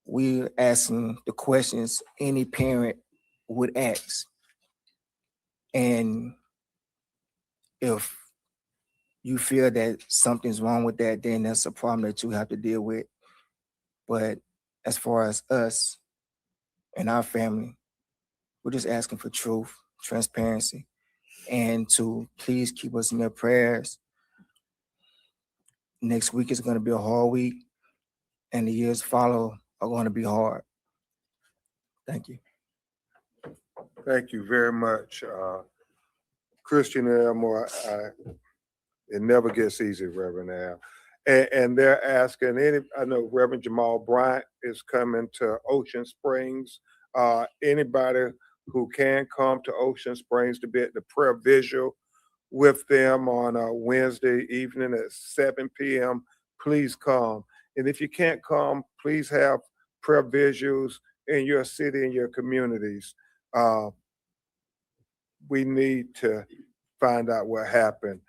We're asking the questions any parent would ask. And if you feel that something's wrong with that, then that's a problem that you have to deal with. But as far as us and our family, we're just asking for truth, transparency, and to please keep us in your prayers. Next week is going to be a hard week, and the years follow are going to be hard. Thank you. Thank you very much, Christian Elmore. It never gets easy, Reverend Al. And they're asking, I know Reverend Jamal Bryant is coming to Ocean Springs. Anybody who can come to Ocean Springs to be at the prayer visual with them on a Wednesday evening at 7 p.m., please come. And if you can't come, please have prayer visuals in your city and your communities. We need to find out what happened.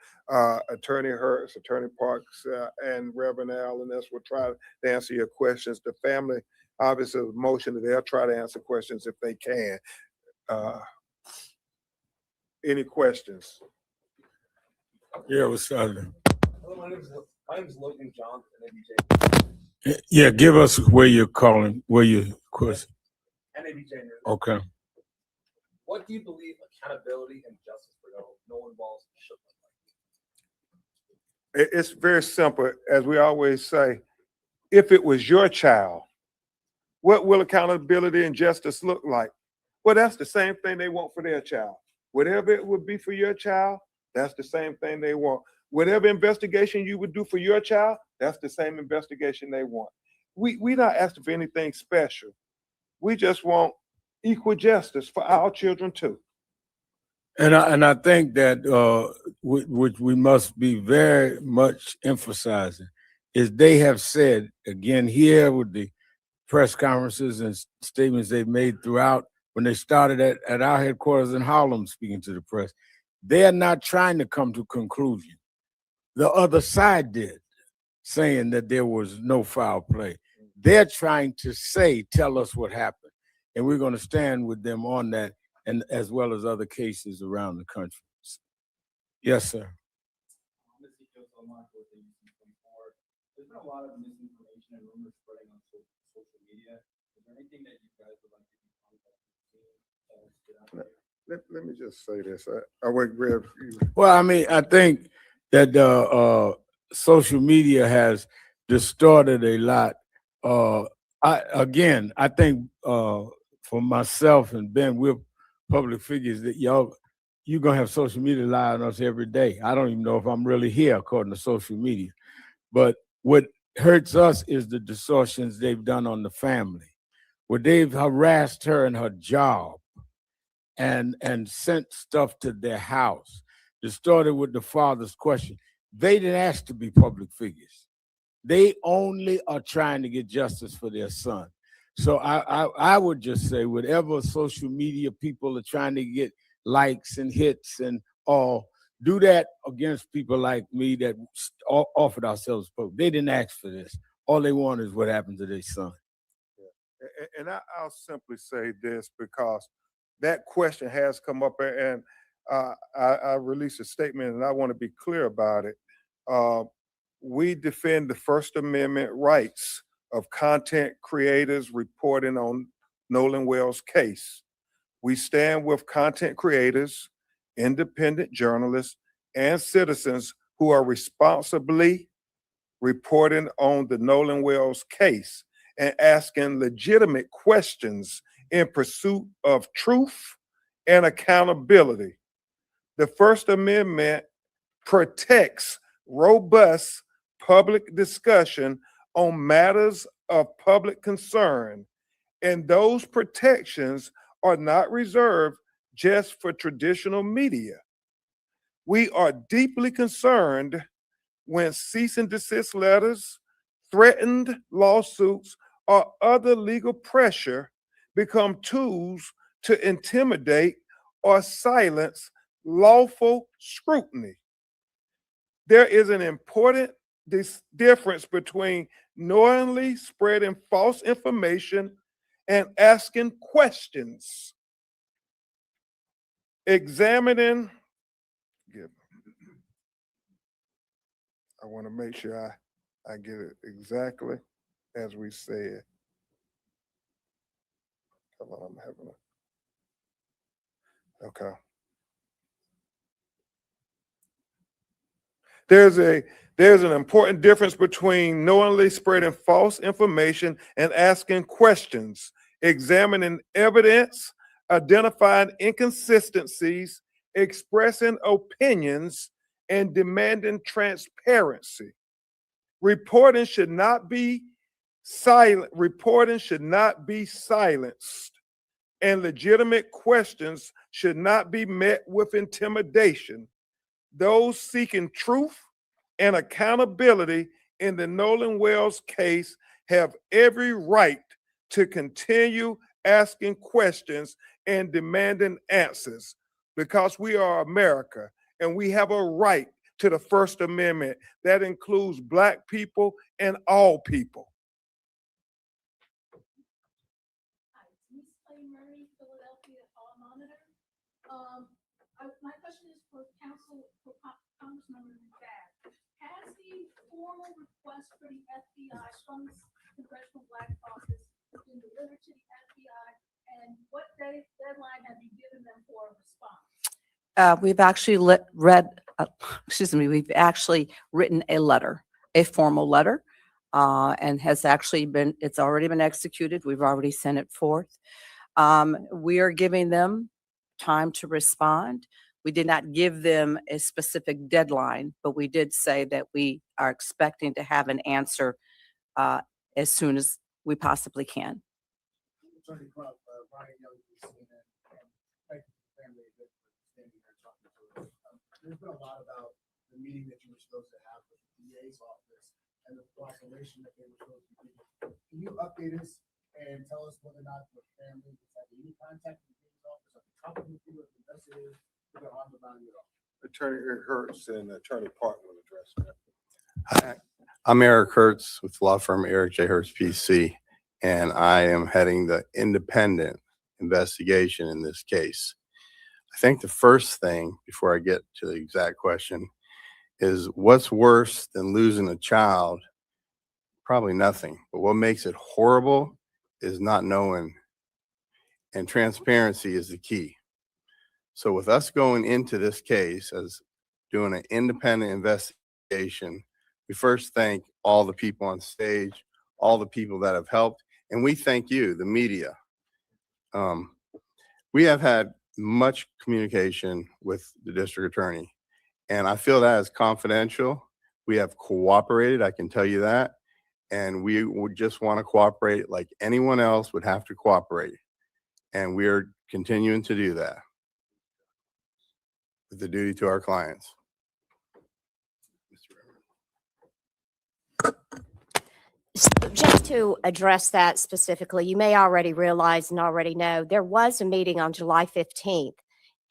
Attorney Hurts, Attorney Parks, and Reverend Allen, will try to answer your questions. The family, obviously, motion that they'll try to answer questions if they can. Any questions? Yeah, what's up? Hello, my name is Logan John from Nabj. Yeah, give us where you're calling, where you question. Nabj News. Okay. What do you believe accountability and justice for Nolan Walls should look like? It's very simple. As we always say, if it was your child, what will accountability and justice look like? Well, that's the same thing they want for their child. Whatever it would be for your child, that's the same thing they want. Whatever investigation you would do for your child, that's the same investigation they want. We're not asking for anything special. We just want equal justice for our children too. And I think that which we must be very much emphasizing is they have said, again here with the press conferences and statements they've made throughout when they started at our headquarters in Harlem speaking to the press, they are not trying to come to conclusion. The other side did, saying that there was no foul play. They're trying to tell us what happened. And we're going to stand with them on that, and as well as other cases around the country. Yes, sir. There's been a lot of misinformation and rumors spreading on social media. Is there anything that you guys would like to be Let me just say this. I went grab you. Well, I mean, I think that social media has distorted a lot. I think for myself and Ben, we're public figures that you're gonna have social media lie on us every day. I don't even know if I'm really here according to social media. But what hurts us is the distortions they've done on the family, where they've harassed her in her job and sent stuff to their house. Distorted with the father's question. They didn't ask to be public figures. They only are trying to get justice for their son. So I would just say, whatever social media people are trying to get likes and hits and all, do that against people like me that offered ourselves. They didn't ask for this. All they want is what happened to their son. Yeah. And I'll simply say this, because that question has come up, and I released a statement, and I want to be clear about it. We defend the First Amendment rights of content creators reporting on Nolan Wells' case. We stand with content creators, independent journalists, and citizens who are responsibly reporting on the Nolan Wells case and asking legitimate questions in pursuit of truth and accountability. The First Amendment protects robust public discussion on matters of public concern, and those protections are not reserved just for traditional media. We are deeply concerned when cease and desist letters, threatened lawsuits, or other legal pressure become tools to intimidate or silence lawful scrutiny. There is an important difference between knowingly spreading false information and asking questions, examining I want to make sure I get it exactly as we said. Come on, I'm having a, okay. There's an important difference between knowingly spreading false information and asking questions, examining evidence, identifying inconsistencies, expressing opinions, and demanding transparency. Reporting should not be silent. Reporting should not be silenced, and legitimate questions should not be met with intimidation. Those seeking truth and accountability in the Nolan Wells case have every right to continue asking questions and demanding answers, because we are America and we have a right to the First Amendment that includes Black people and all people. My question is for Council, for Congressman Nabj. Has the formal request for the FBI from the Congressional Black Caucus been delivered to the FBI, and what deadline have you given them for a response? We've actually we've actually written a letter, a formal letter, and it's already been executed. We've already sent it forth. We are giving them time to respond. We did not give them a specific deadline, but we did say that we are expecting to have an answer as soon as we possibly can. There's been a lot about the meeting that you were supposed to have with the DA's office and the proclamation that they were supposed to do. Can you update us and tell us whether or not the family has had any contact with the DA's office, or the company with the investigators, with the harm about you all? Attorney Eric Hertz and Attorney Park will address that. Hi, I'm Eric Hertz with law firm Eric J. Hertz PC, and I am heading the independent investigation in this case. I think the first thing, before I get to the exact question, is what's worse than losing a child? Probably nothing. But what makes it horrible is not knowing, and transparency is the key. So with us going into this case as doing an independent investigation, we first thank all the people on stage, all the people that have helped, and we thank you, the media. We have had much communication with the district attorney, and I feel that is confidential. We have cooperated, I can tell you that, and we would just want to cooperate like anyone else would have to cooperate, and we are continuing to do that with the duty to our clients. So just to address that specifically, you may already realize and already know there was a meeting on July 15th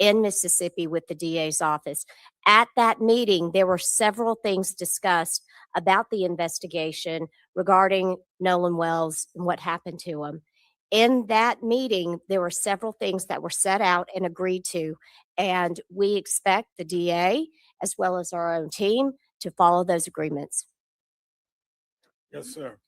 in Mississippi with the DA's office. At that meeting, there were several things discussed about the investigation regarding Nolan Wells and what happened to him. In that meeting, there were several things that were set out and agreed to, and we expect the DA as well as our own team to follow those agreements. Yes, sir.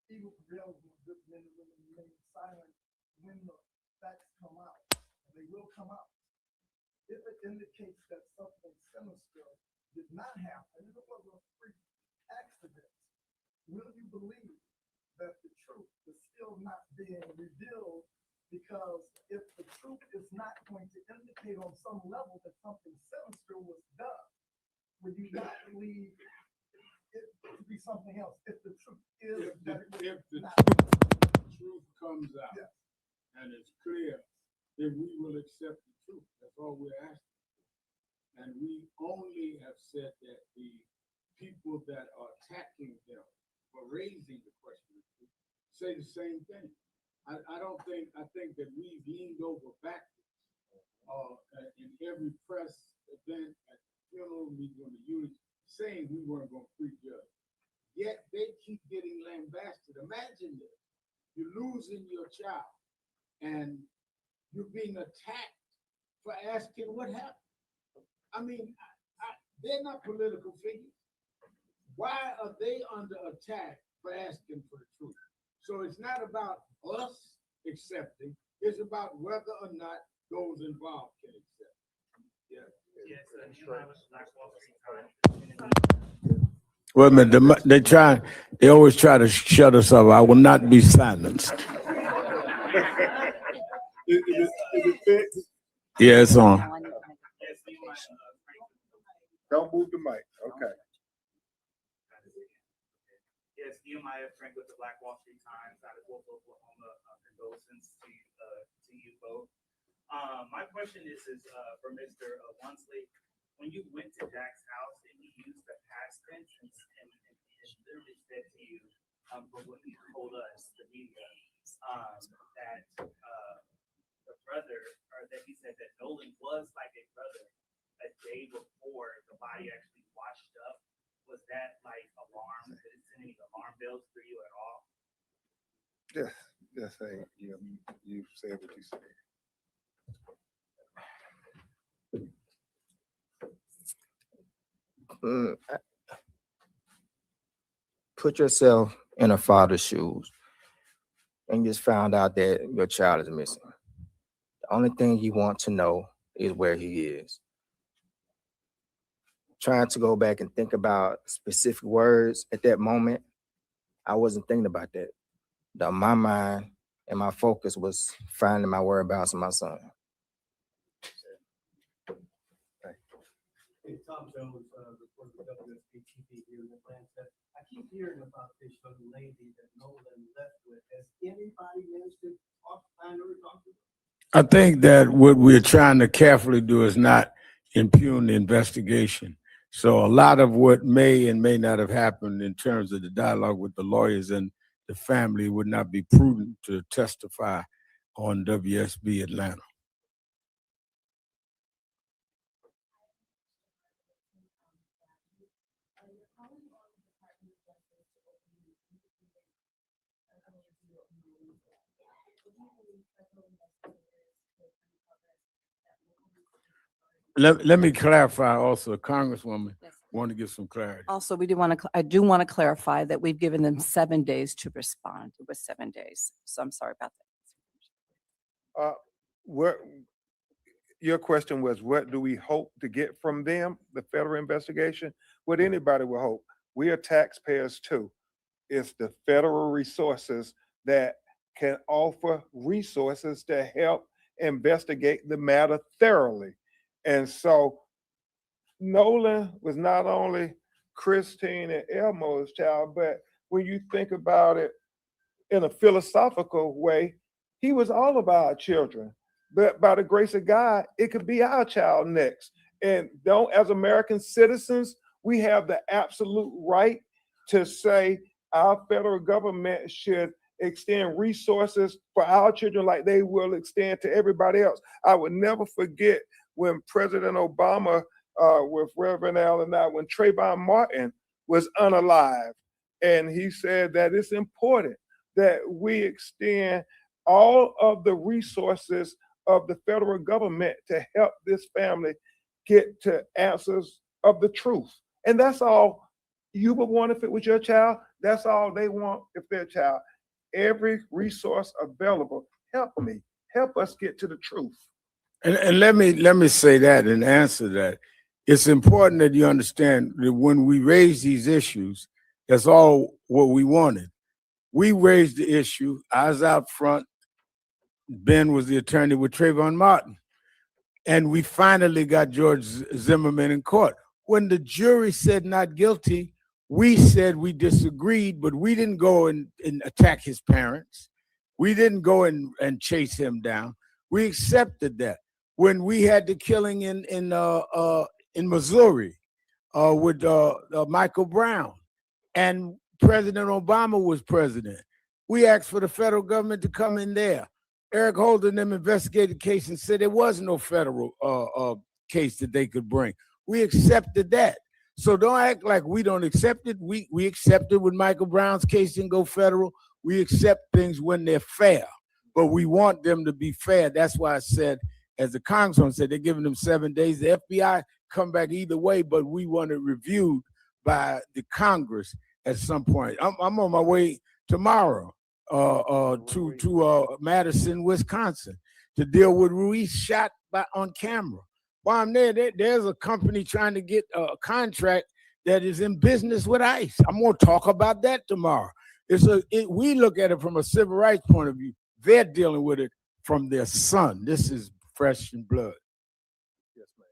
Evil prevails when good men and women remain silent when the facts come out. They will come out. If it indicates that something sinister did not happen, if it was a freak accident, will you believe that the truth is still not being revealed? Because if the truth is not going to indicate on some level that something sinister was done, would you not believe it to be something else? If the truth is if the truth comes out, yes, and it's clear, then we will accept the truth. That's all we're asking. And we only have said that the people that are attacking them for raising the question say the same thing. I think that we've leaned over backwards in every press event, at the funeral, meeting on the unit, saying we weren't going to prejudge. Yet they keep getting imagine this. You're losing your child and you're being attacked for asking what happened. I mean, they're not political figures. Why are they under attack for asking for the truth? So it's not about us accepting, it's about whether or not those involved can accept. Well, they always try to shut us up. I will not be silenced. Is it fixed? Yeah, it's on. Don't move the mic. Okay. Yes, Nehemiah Frank with the Black Wall Street Times out of Wolf, Oklahoma. Condolences to you both. My question is for Mr. Wansley. When you went to Jack's house and he used the past tense and literally said to you, from what he told us, the media, that the brother, or that he said that Nolan was like a brother a day before the body actually washed up. Was that like alarm? Did it send any alarm bells for you at all? Just say, you said what you said. Put yourself in a father's shoes and just found out that your child is missing. The only thing you want to know is where he is. Trying to go back and think about specific words at that moment, I wasn't thinking about that. My mind and my focus was finding my whereabouts of my son. Hey, Tom Jones, reporter for WSB-TV here in Atlanta. I keep hearing about this young lady that Nolan left with. Has anybody managed to find her or talk to her? I think that what we're trying to carefully do is not impugn the investigation. So a lot of what may and may not have happened in terms of the dialogue with the lawyers and the family would not be prudent to testify on WSB Atlanta. Let me clarify also, Congresswoman, want to give some clarity. Also, I do want to clarify that we've given them 7 days to respond. It was 7 days. So I'm sorry about that. Your question was, what do we hope to get from them, the federal investigation? What anybody will hope. We are taxpayers too. It's the federal resources that can offer resources to help investigate the matter thoroughly. And so Nolan was not only Christine and Elmo's child, but when you think about it in a philosophical way, he was all of our children. But by the grace of God, it could be our child next. And as American citizens, we have the absolute right to say our federal government should extend resources for our children like they will extend to everybody else. I would never forget when President Obama, with Reverend Al and I, when Trayvon Martin was unalive, and he said that it's important that we extend all of the resources of the federal government to help this family get to answers of the truth. And that's all you would want if it was your child. That's all they want if their child. Every resource available, help me, help us get to the truth. And let me say that and answer that. It's important that you understand that when we raise these issues, that's all what we wanted. We raised the issue. I was out front. Ben was the attorney with Trayvon Martin. And we finally got George Zimmerman in court. When the jury said not guilty, we said we disagreed, but we didn't go and attack his parents. We didn't go and chase him down. We accepted that. When we had the killing in Missouri with Michael Brown, and President Obama was president, we asked for the federal government to come in there. Eric Holder and them investigated the case and said there was no federal case that they could bring. We accepted that. So don't act like we don't accept it. We accept it when Michael Brown's case didn't go federal. We accept things when they're fair, but we want them to be fair. That's why I said, as the congressman said, they're giving them 7 days. The FBI come back either way, but we want it reviewed by the Congress at some point. I'm on my way tomorrow to Madison, Wisconsin, to deal with Ruiz shot on camera. While I'm there's a company trying to get a contract that is in business with ICE. I'm going to talk about that tomorrow. We look at it from a civil rights point of view. They're dealing with it from their son. This is fresh in blood. Yes, ma'am.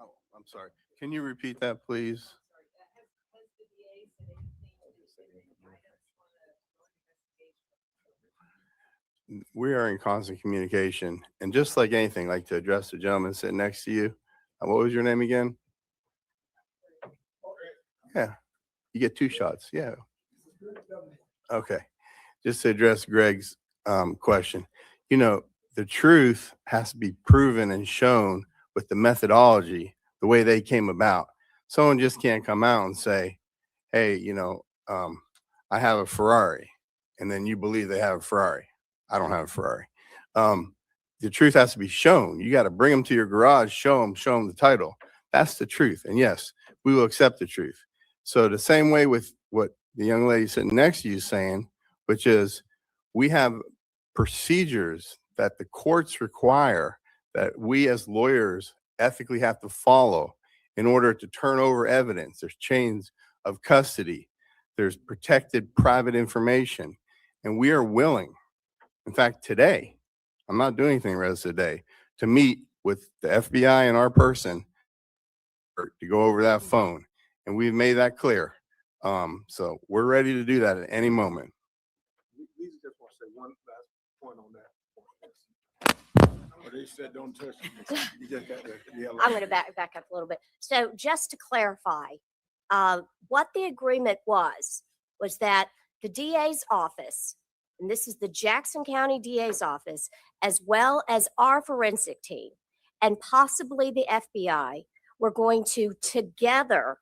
Oh, I'm sorry. Can you repeat that, please? We are in constant communication, and just like anything, like to address the gentleman sitting next to you. What was your name again? Yeah, you get 2 shots. Yeah. Okay. Just to address Greg's question, you know, the truth has to be proven and shown with the methodology, the way they came about. Someone just can't come out and say, hey, you know, I have a Ferrari, and then you believe they have a Ferrari. I don't have a Ferrari. The truth has to be shown. You got to bring them to your garage, show them the title. That's the truth. And yes, we will accept the truth. So the same way with what the young lady sitting next to you is saying, which is we have procedures that the courts require that we as lawyers ethically have to follow in order to turn over evidence. There's chains of custody. There's protected private information. And we are willing, in fact, today, I'm not doing anything the rest of the day, to meet with the FBI and our person to go over that phone. And we've made that clear. So we're ready to do that at any moment. We just want to say one last point on that. They said don't touch me. You just got to yell. I'm going to back up a little bit. So just to clarify, what the agreement was that the DA's office, and this is the Jackson County DA's office, as well as our forensic team, and possibly the FBI, were going to together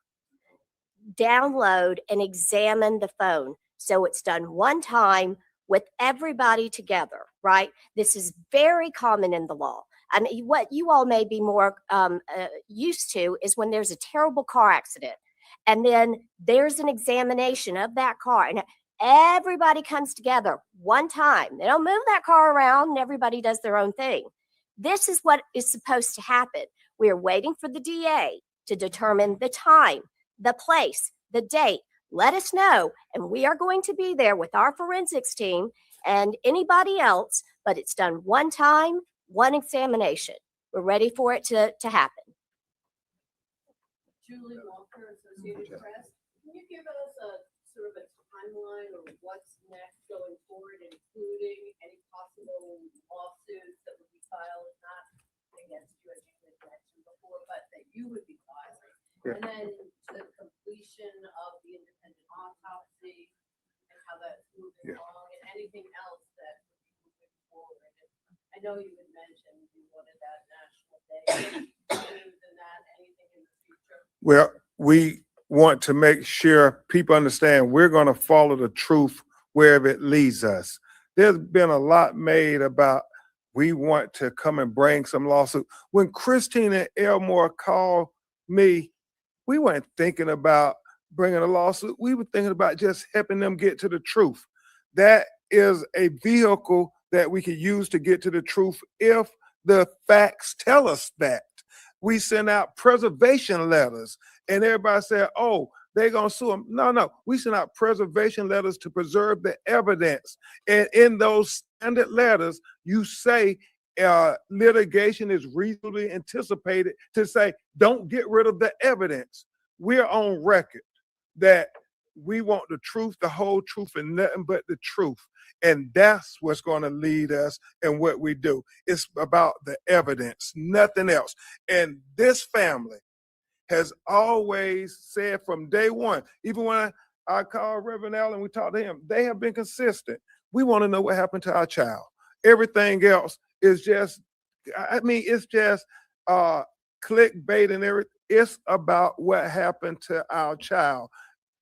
download and examine the phone. So it's done one time with everybody together, right? This is very common in the law. I mean, what you all may be more used to is when there's a terrible car accident, and then there's an examination of that car, and everybody comes together one time. They don't move that car around, and everybody does their own thing. This is what is supposed to happen. We are waiting for the DA to determine the time, the place, the date. Let us know, and we are going to be there with our forensics team and anybody else, but it's done one time, one examination. We're ready for it to happen. Julie Walker, Associated Press. Can you give us a sort of a timeline of what's next going forward, including any possible lawsuits that would be filed, not against you as you had mentioned before, but that you would be filing? Yeah. And then the completion of the independent autopsy and how that's moving along, and anything else that would be moving forward. I know you had mentioned you wanted that national day. Other than that, anything in the future? Well, we want to make sure people understand we're going to follow the truth wherever it leads us. There's been a lot made about we want to come and bring some lawsuit. When Christina Elmore called me, we weren't thinking about bringing a lawsuit. We were thinking about just helping them get to the truth. That is a vehicle that we could use to get to the truth if the facts tell us that. We send out preservation letters, and everybody said, oh, they're going to sue them. No. We send out preservation letters to preserve the evidence. And in those standard letters, you say litigation is reasonably anticipated to say, don't get rid of the evidence. We're on record that we want the truth, the whole truth, and nothing but the truth. And that's what's going to lead us in what we do. It's about the evidence, nothing else. And this family has always said from day one, even when I called Reverend Allen, we talked to him. They have been consistent. We want to know what happened to our child. Everything else is just, I mean, it's just clickbait and everything. It's about what happened to our child.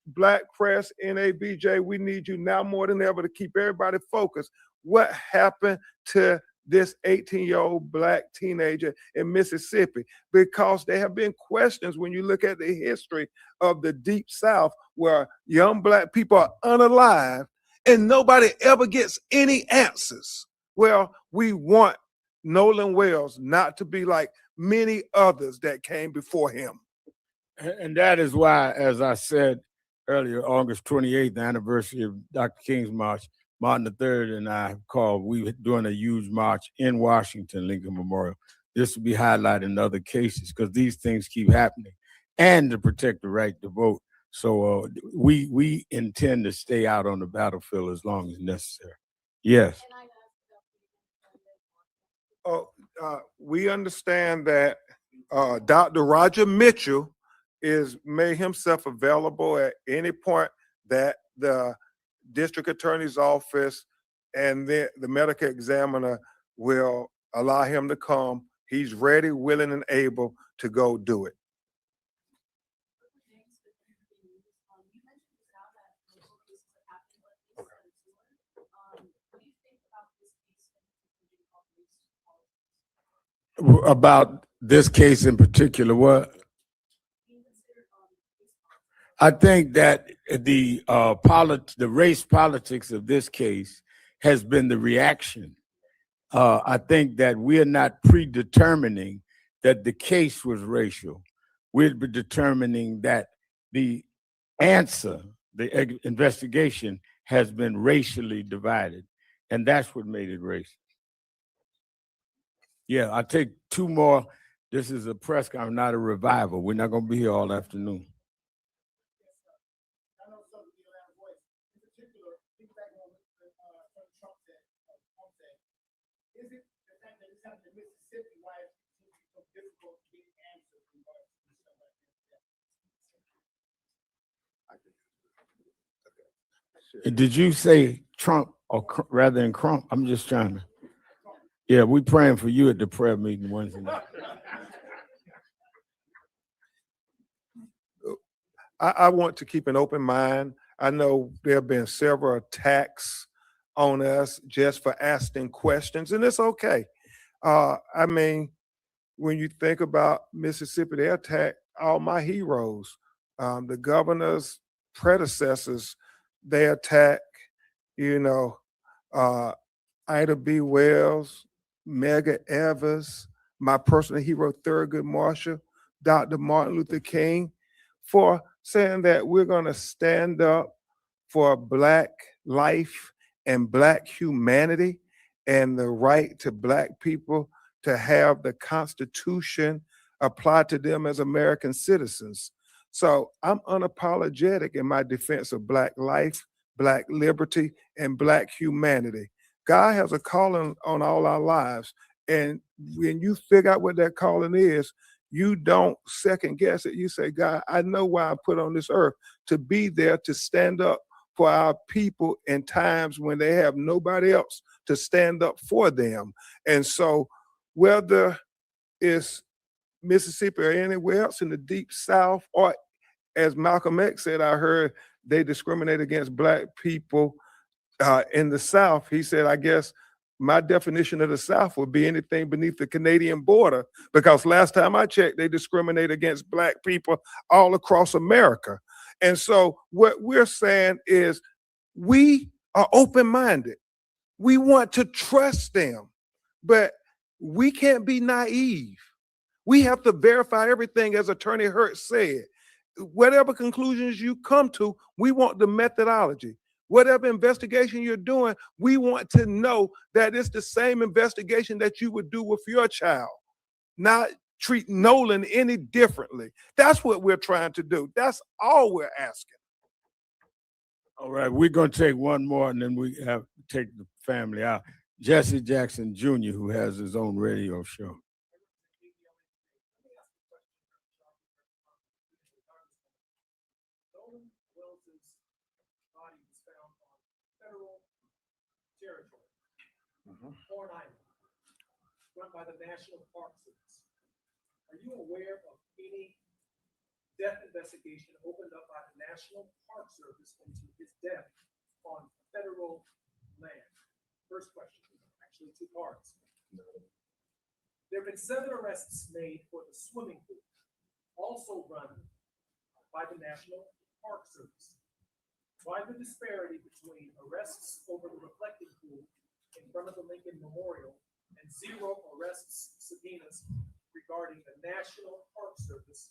Black press, NABJ, we need you now more than ever to keep everybody focused. What happened to this 18-year-old Black teenager in Mississippi? Because there have been questions when you look at the history of the Deep South where young Black people are unalive and nobody ever gets any answers. Well, we want Nolan Wells not to be like many others that came before him. And that is why, as I said earlier, August 28th, the anniversary of Dr. King's March, Martin III and I called, we were doing a huge march in Washington, Lincoln Memorial. This will be highlighted in other cases because these things keep happening, and to protect the right to vote. So we intend to stay out on the battlefield as long as necessary. Yes. We understand that Dr. Roger Mitchell is made himself available at any point that the district attorney's office and the medical examiner will allow him to come. He's ready, willing, and able to go do it. About this case in particular, what? I think that the race politics of this case has been the reaction. I think that we're not predetermining that the case was racial. We're determining that the answer, the investigation, has been racially divided, and that's what made it racist. Yeah, I'll take two more. This is a press conference, not a revival. We're not going to be here all afternoon. Did you say Trump or rather than Crump? I'm just trying to. Yeah, we praying for you at the prayer meeting Wednesday night. I want to keep an open mind. I know there have been several attacks on us just for asking questions, and it's okay. I mean, when you think about Mississippi, they attacked all my heroes. The governor's predecessors, they attack, Ida B. Wells, Medgar Evers, my personal hero, Thurgood Marshall, Dr. Martin Luther King, for saying that we're going to stand up for Black life and Black humanity and the right to Black people to have the Constitution applied to them as American citizens. So I'm unapologetic in my defense of Black life, Black liberty, and Black humanity. God has a calling on all our lives. And when you figure out what that calling is, you don't second guess it. You say, God, I know why I'm put on this earth, to be there to stand up for our people in times when they have nobody else to stand up for them. And so whether it's Mississippi or anywhere else in the Deep South, or as Malcolm X said, I heard they discriminate against Black people in the South. He said, I guess my definition of the South would be anything beneath the Canadian border, because last time I checked, they discriminate against Black people all across America. And so what we're saying is we are open-minded. We want to trust them, but we can't be naive. We have to verify everything, as Attorney Hurt said. Whatever conclusions you come to, we want the methodology. Whatever investigation you're doing, we want to know that it's the same investigation that you would do with your child, not treat Nolan any differently. That's what we're trying to do. That's all we're asking. All right, we're going to take one more, and then we have to take the family out. Jesse Jackson Jr., who has his own radio show. territory, Horn Island, run by the National Park Service. Are you aware of any death investigation opened up by the National Park Service into his death on federal land? First question, actually 2 parts. There have been 7 arrests made for the swimming pool, also run by the National Park Service. Why the disparity between arrests over the reflecting pool in front of the Lincoln Memorial and 0 arrests, subpoenas regarding the National Park Service?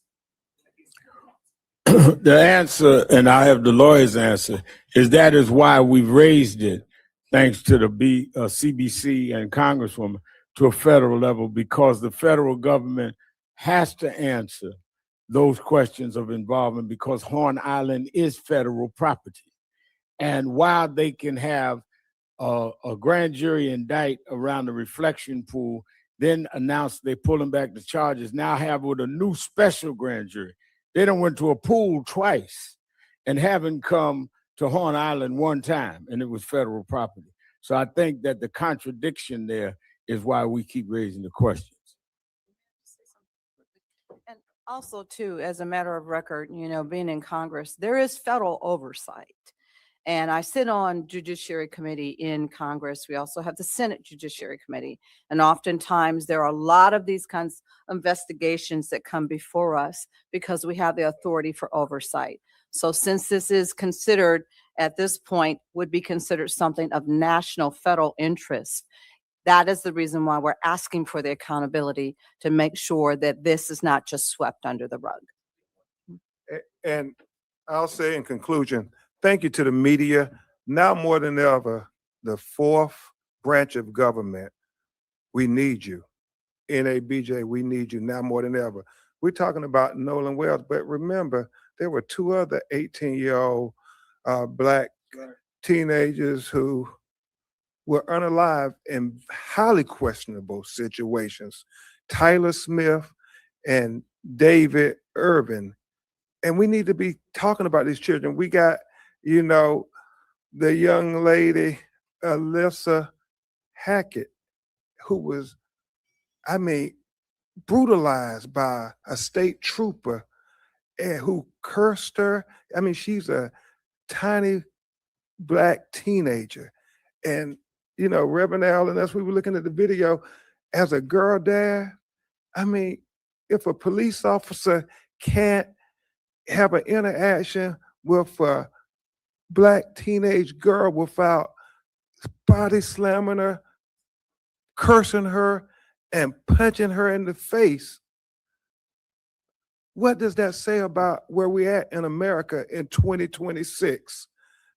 The answer, and I have the lawyer's answer, is that is why we've raised it, thanks to the CBC and Congresswoman, to a federal level, because the federal government has to answer those questions of involvement, because Horn Island is federal property. And while they can have a grand jury indict around the reflection pool, then announce they're pulling back the charges, now have with a new special grand jury. They done went to a pool twice and haven't come to Horn Island 1 time, and it was federal property. So I think that the contradiction there is why we keep raising the questions. And also, too, as a matter of record, you know, being in Congress, there is federal oversight. And I sit on Judiciary Committee in Congress. We also have the Senate Judiciary Committee. And oftentimes there are a lot of these kinds of investigations that come before us because we have the authority for oversight. So since this is considered at this point, would be considered something of national federal interest, that is the reason why we're asking for the accountability to make sure that this is not just swept under the rug. And I'll say in conclusion, thank you to the media. Now more than ever, the 4th branch of government, we need you. NABJ, we need you now more than ever. We're talking about Nolan Wells, but remember, there were 2 other 18-year-old Black teenagers who were unalive in highly questionable situations. Tyler Smith and David Irvin. And we need to be talking about these children. We got, you know, the young lady, Alyssa Hackett, who was, I mean, brutalized by a state trooper and who cursed her. I mean, she's a tiny Black teenager. And, you know, Reverend Allen, as we were looking at the video, as a girl dad, I mean, if a police officer can't have an interaction with a Black teenage girl without body slamming her, cursing her, and punching her in the face, what does that say about where we're at in America in 2026?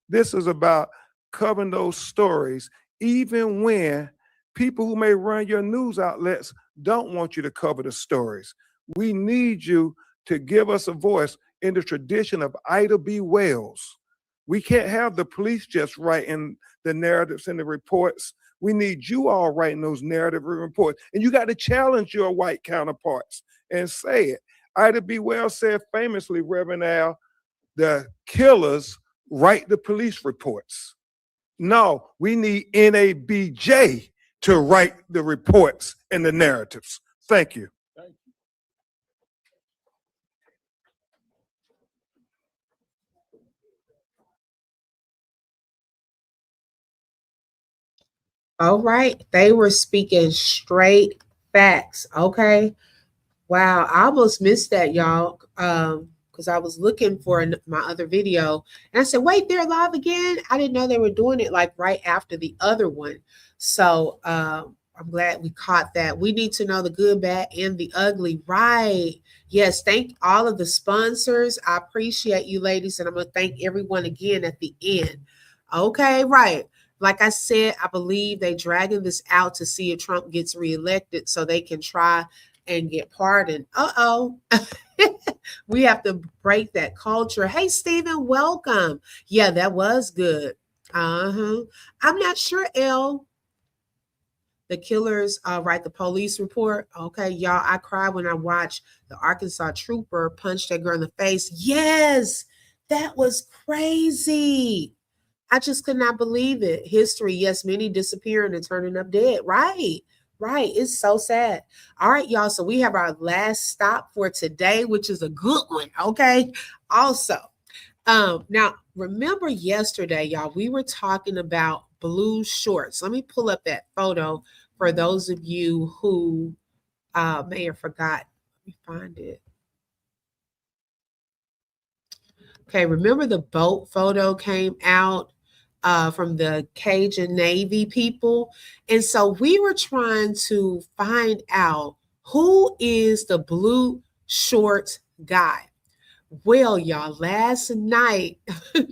This is about covering those stories, even when people who may run your news outlets don't want you to cover the stories. We need you to give us a voice in the tradition of Ida B. Wells. We can't have the police just writing the narratives and the reports. We need you all writing those narrative reports. And you got to challenge your white counterparts and say it. Ida B. Wells said famously, Reverend Al, the killers write the police reports. No, we need NABJ to write the reports and the narratives. Thank you. All right. They were speaking straight facts. Okay. Wow. I almost missed that, y'all. Because I was looking for my other video and I said, wait, they're live again. I didn't know they were doing it like right after the other one. So I'm glad we caught that. We need to know the good, bad, and the ugly. Right. Yes. Thank all of the sponsors. I appreciate you, ladies. And I'm going to thank everyone again at the end. Okay. Right. Like I said, I believe they dragging this out to see if Trump gets reelected so they can try and get pardoned. Uh-oh. We have to break that culture. Hey, Stephen, welcome. Yeah, that was good. I'm not sure, Elle. The killers write the police report. Okay, y'all, I cried when I watched the Arkansas trooper punch that girl in the face. Yes, that was crazy. I just could not believe it. History, yes, many disappearing and turning up dead. Right. Right. It's so sad. All right, y'all. So we have our last stop for today, which is a good one. Okay. Also, now remember yesterday, y'all, we were talking about blue shorts. Let me pull up that photo for those of you who may have forgot. Let me find it. Okay, remember the boat photo came out from the Cajun Navy people? And so we were trying to find out who is the blue shorts guy. Well, y'all, last night,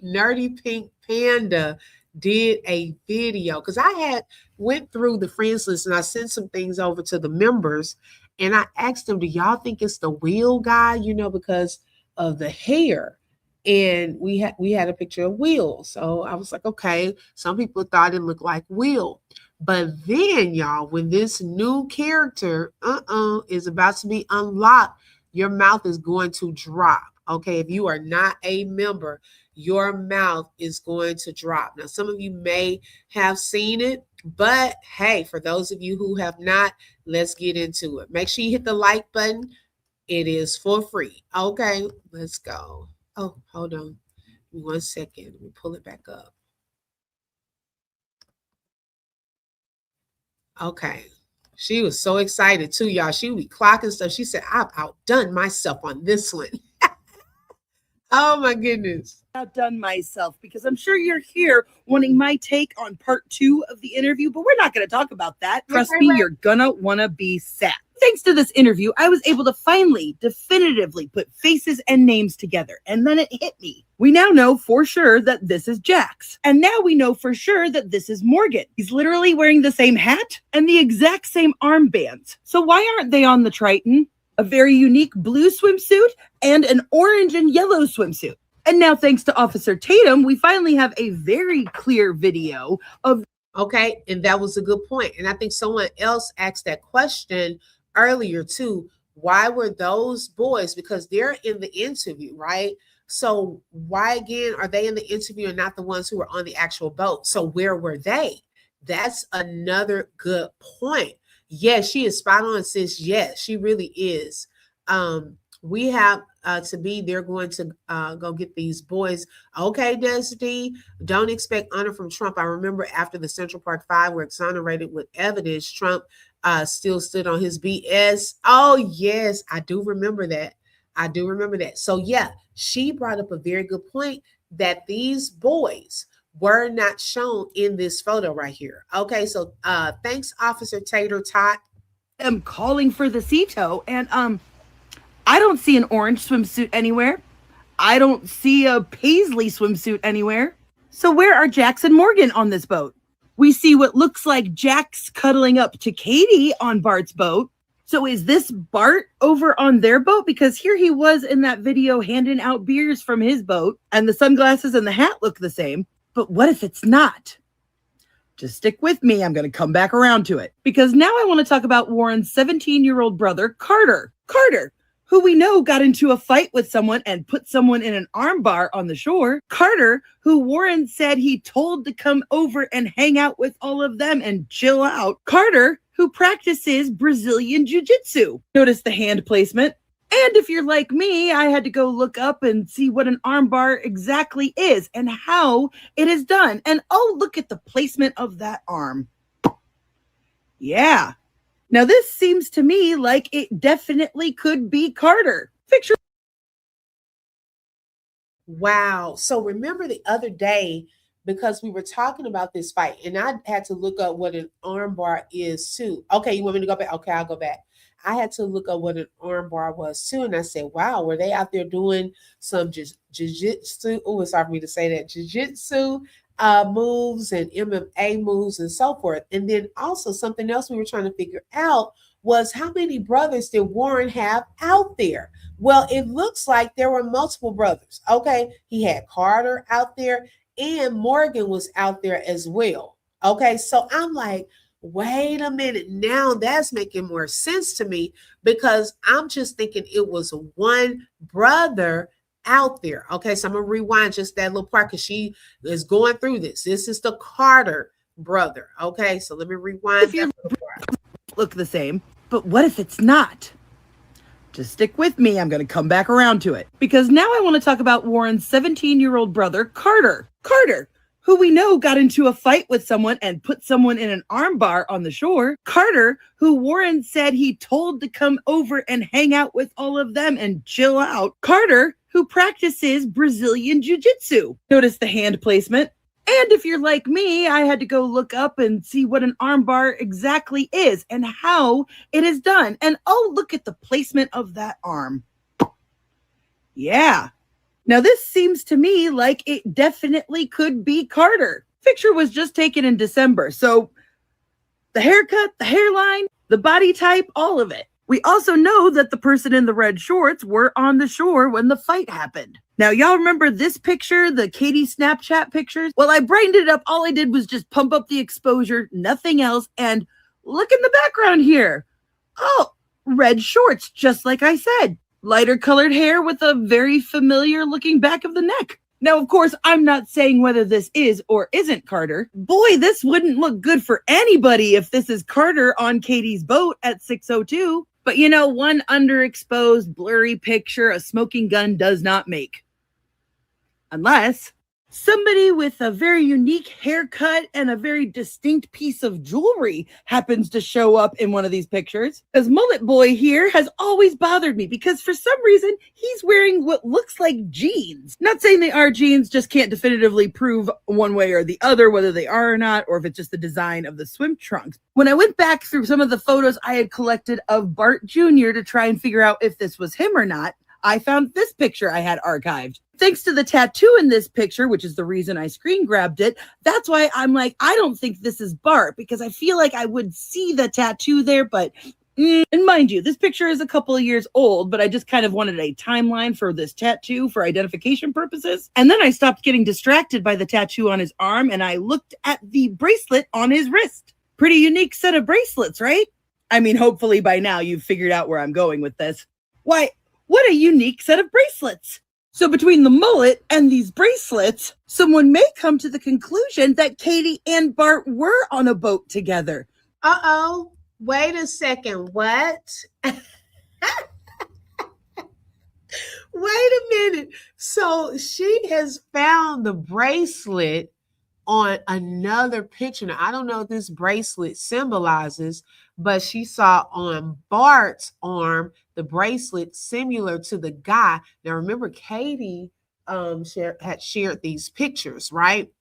Nerdy Pink Panda did a video because I went through the friends list and I sent some things over to the members and I asked them, do y'all think it's the wheel guy? You know, because of the hair. And we had a picture of Will. So I was like, okay, some people thought it looked like Will. But then, y'all, when this new character is about to be unlocked, your mouth is going to drop. Okay, if you are not a member, your mouth is going to drop. Now, some of you may have seen it, but hey, for those of you who have not, let's get into it. Make sure you hit the like button. It is for free. Okay, let's go. Oh, hold on. Give me 1 second. Let me pull it back up. Okay. She was so excited too, y'all. She would be clocking stuff. She said, I've outdone myself on this one. Oh my goodness. Outdone myself because I'm sure you're here wanting my take on part 2 of the interview, but we're not going to talk about that. Trust me, you're gonna want to be sad. Thanks to this interview, I was able to finally, definitively put faces and names together, and then it hit me. We now know for sure that this is Jax, and now we know for sure that this is Morgan. He's literally wearing the same hat and the exact same armbands. So why aren't they on the Triton? A very unique blue swimsuit and an orange and yellow swimsuit. And now, thanks to Officer Tatum, we finally have a very clear video of. Okay, and that was a good point. And I think someone else asked that question earlier too. Why were those boys? Because they're in the interview, right? So why again are they in the interview and not the ones who were on the actual boat? So where were they? That's another good point. Yes, she is spot on, sis. Yes, she really is. We have to be, they're going to go get these boys. Okay, Destiny, don't expect honor from Trump. I remember after the Central Park 5 were exonerated with evidence, Trump still stood on his BS. Oh, yes, I do remember that. I do remember that. So, yeah, she brought up a very good point that these boys were not shown in this photo right here. Okay, so thanks, Officer Tater Tot. I'm calling for the Cito, and I don't see an orange swimsuit anywhere. I don't see a paisley swimsuit anywhere. So where are Jax and Morgan on this boat? We see what looks like Jax cuddling up to Katie on Bart's boat. So is this Bart over on their boat? Because here he was in that video handing out beers from his boat, and the sunglasses and the hat look the same. But what if it's not? Just stick with me. I'm going to come back around to it. Because now I want to talk about Warren's 17-year-old brother, Carter. Carter, who we know got into a fight with someone and put someone in an armbar on the shore. Carter, who Warren said he told to come over and hang out with all of them and chill out. Carter, who practices Brazilian jiu-jitsu. Notice the hand placement. And if you're like me, I had to go look up and see what an armbar exactly is and how it is done. And oh, look at the placement of that arm. Yeah. Now this seems to me like it definitely could be Carter. Picture. Wow. So remember the other day, because we were talking about this fight and I had to look up what an armbar is too. Okay, you want me to go back? Okay, I'll go back. I had to look up what an armbar was too. And I said, wow, were they out there doing some jiu-jitsu? Oh, it's hard for me to say that. Jiu-jitsu moves and MMA moves and so forth. And then also something else we were trying to figure out was how many brothers did Warren have out there? Well, it looks like there were multiple brothers. Okay, he had Carter out there and Morgan was out there as well. Okay, so I'm like, wait a minute, now that's making more sense to me because I'm just thinking it was one brother out there. Okay, so I'm gonna rewind just that little part because she is going through this. This is the Carter brother. Okay, so let me rewind that little part. Look the same, but what if it's not? Just stick with me. I'm going to come back around to it because now I want to talk about Warren's 17-year-old brother, Carter. Carter, who we know got into a fight with someone and put someone in an armbar on the shore. Carter, who Warren said he told to come over and hang out with all of them and chill out. Carter, who practices Brazilian jiu-jitsu. Notice the hand placement. And if you're like me, I had to go look up and see what an armbar exactly is and how it is done. And oh, look at the placement of that arm. Yeah. Now this seems to me like it definitely could be Carter. Picture was just taken in December. So the haircut, the hairline, the body type, all of it. We also know that the person in the red shorts were on the shore when the fight happened. Now, y'all remember this picture, the Katie Snapchat pictures? Well, I brightened it up. All I did was just pump up the exposure, nothing else. And look in the background here. Oh, red shorts, just like I said. Lighter colored hair with a very familiar looking back of the neck. Now, of course, I'm not saying whether this is or isn't Carter. Boy, this wouldn't look good for anybody if this is Carter on Katie's boat at 6:02. But you know, one underexposed, blurry picture a smoking gun does not make. Unless somebody with a very unique haircut and a very distinct piece of jewelry happens to show up in one of these pictures. Because Mullet Boy here has always bothered me because for some reason he's wearing what looks like jeans. Not saying they are jeans, just can't definitively prove one way or the other whether they are or not, or if it's just the design of the swim trunks. When I went back through some of the photos I had collected of Bart Jr. to try and figure out if this was him or not, I found this picture I had archived. Thanks to the tattoo in this picture, which is the reason I screen grabbed it, that's why I'm like, I don't think this is Bart, because I feel like I would see the tattoo there, but and mind you, this picture is a couple of years old, but I just kind of wanted a timeline for this tattoo for identification purposes. And then I stopped getting distracted by the tattoo on his arm, and I looked at the bracelet on his wrist. Pretty unique set of bracelets, right? I mean, hopefully by now you've figured out where I'm going with this. Why, what a unique set of bracelets. So between the mullet and these bracelets, someone may come to the conclusion that Katie and Bart were on a boat together. Uh-oh. Wait a second. What? Wait a minute. So she has found the bracelet on another picture. Now, I don't know what this bracelet symbolizes, but she saw on Bart's arm the bracelet similar to the guy. Now, remember, Katie had shared these pictures, right?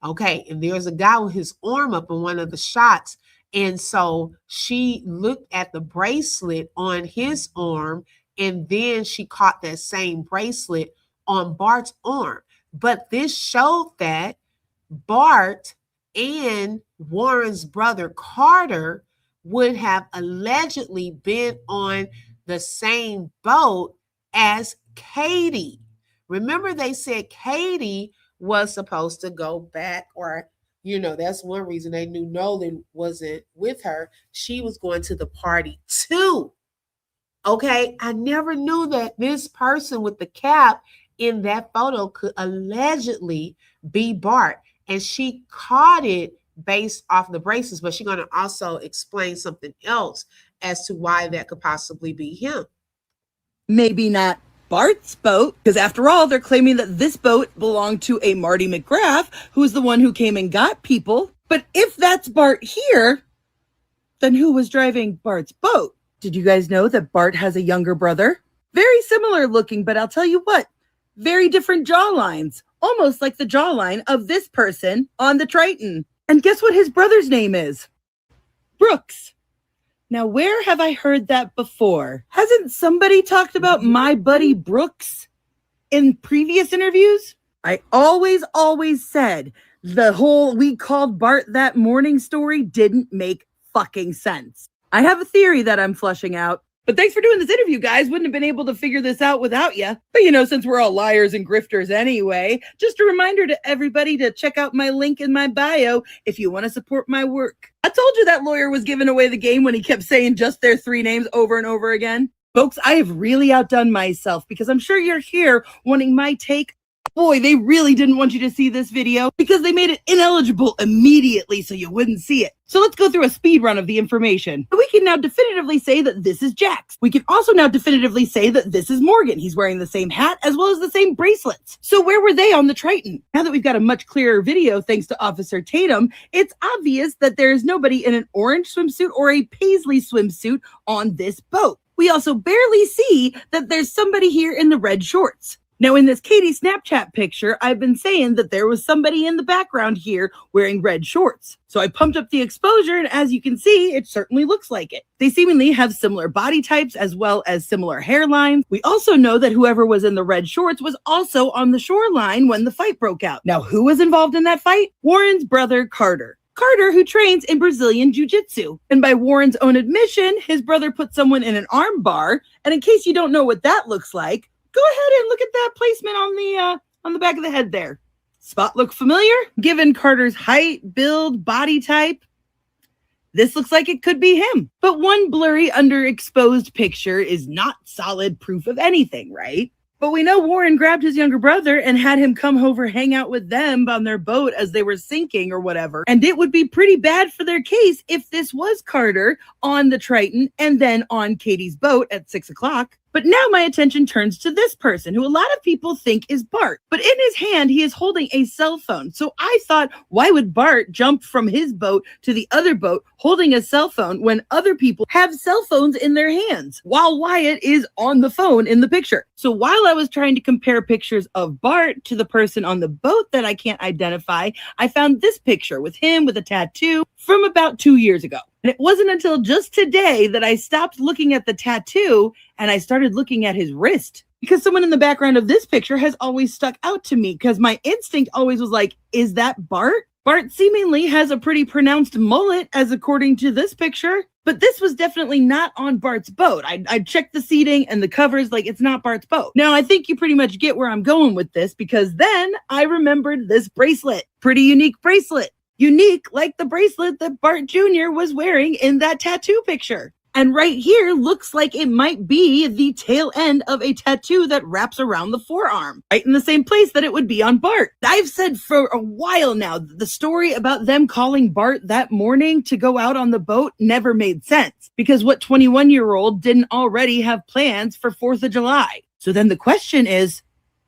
Okay, and there's a guy with his arm up in one of the shots. And so she looked at the bracelet on his arm, and then she caught that same bracelet on Bart's arm. But this showed that Bart and Warren's brother Carter would have allegedly been on the same boat as Katie. Remember, they said Katie was supposed to go back, or, you know, that's one reason they knew Nolan wasn't with her. She was going to the party too. Okay, I never knew that this person with the cap in that photo could allegedly be Bart. And she caught it based off the braces, but she's going to also explain something else as to why that could possibly be him. Maybe not Bart's boat, because after all, they're claiming that this boat belonged to a Marty McGrath, who's the one who came and got people. But if that's Bart here, then who was driving Bart's boat? Did you guys know that Bart has a younger brother? Very similar looking, but I'll tell you what, very different jawlines, almost like the jawline of this person on the Triton. And guess what his brother's name is? Brooks. Now, where have I heard that before? Hasn't somebody talked about my buddy Brooks in previous interviews? I always said the whole "we called Bart that morning" story didn't make fucking sense. I have a theory that I'm flushing out. But thanks for doing this interview, guys. Wouldn't have been able to figure this out without you. But you know, since we're all liars and grifters anyway, just a reminder to everybody to check out my link in my bio if you want to support my work. I told you that lawyer was giving away the game when he kept saying just their 3 names over and over again. Folks, I have really outdone myself because I'm sure you're here wanting my take. Boy, they really didn't want you to see this video because they made it ineligible immediately so you wouldn't see it. So let's go through a speed run of the information. We can now definitively say that this is Jax. We can also now definitively say that this is Morgan. He's wearing the same hat as well as the same bracelets. So where were they on the Triton? Now that we've got a much clearer video thanks to Officer Tatum, it's obvious that there is nobody in an orange swimsuit or a paisley swimsuit on this boat. We also barely see that there's somebody here in the red shorts. Now, in this Katie Snapchat picture, I've been saying that there was somebody in the background here wearing red shorts. So I pumped up the exposure, and as you can see, it certainly looks like it. They seemingly have similar body types as well as similar hairlines. We also know that whoever was in the red shorts was also on the shoreline when the fight broke out. Now, who was involved in that fight? Warren's brother, Carter. Carter, who trains in Brazilian Jiu-Jitsu. And by Warren's own admission, his brother put someone in an arm bar. And in case you don't know what that looks like, go ahead and look at that placement on the back of the head there. Spot look familiar? Given Carter's height, build, body type, this looks like it could be him. But one blurry, underexposed picture is not solid proof of anything, right? But we know Warren grabbed his younger brother and had him come over, hang out with them on their boat as they were sinking or whatever. And it would be pretty bad for their case if this was Carter on the Triton and then on Katie's boat at 6 o'clock. But now my attention turns to this person who a lot of people think is Bart. But in his hand, he is holding a cell phone. So I thought, why would Bart jump from his boat to the other boat holding a cell phone when other people have cell phones in their hands while Wyatt is on the phone in the picture? So while I was trying to compare pictures of Bart to the person on the boat that I can't identify, I found this picture with him with a tattoo from about 2 years ago. And it wasn't until just today that I stopped looking at the tattoo and I started looking at his wrist. Because someone in the background of this picture has always stuck out to me because my instinct always was like, is that Bart? Bart seemingly has a pretty pronounced mullet as according to this picture. But this was definitely not on Bart's boat. I checked the seating and the covers, like it's not Bart's boat. Now, I think you pretty much get where I'm going with this because then I remembered this bracelet. Pretty unique bracelet. Unique like the bracelet that Bart Jr. was wearing in that tattoo picture. And right here looks like it might be the tail end of a tattoo that wraps around the forearm, right in the same place that it would be on Bart. I've said for a while now, the story about them calling Bart that morning to go out on the boat never made sense because what 21-year-old didn't already have plans for 4th of July? So then the question is,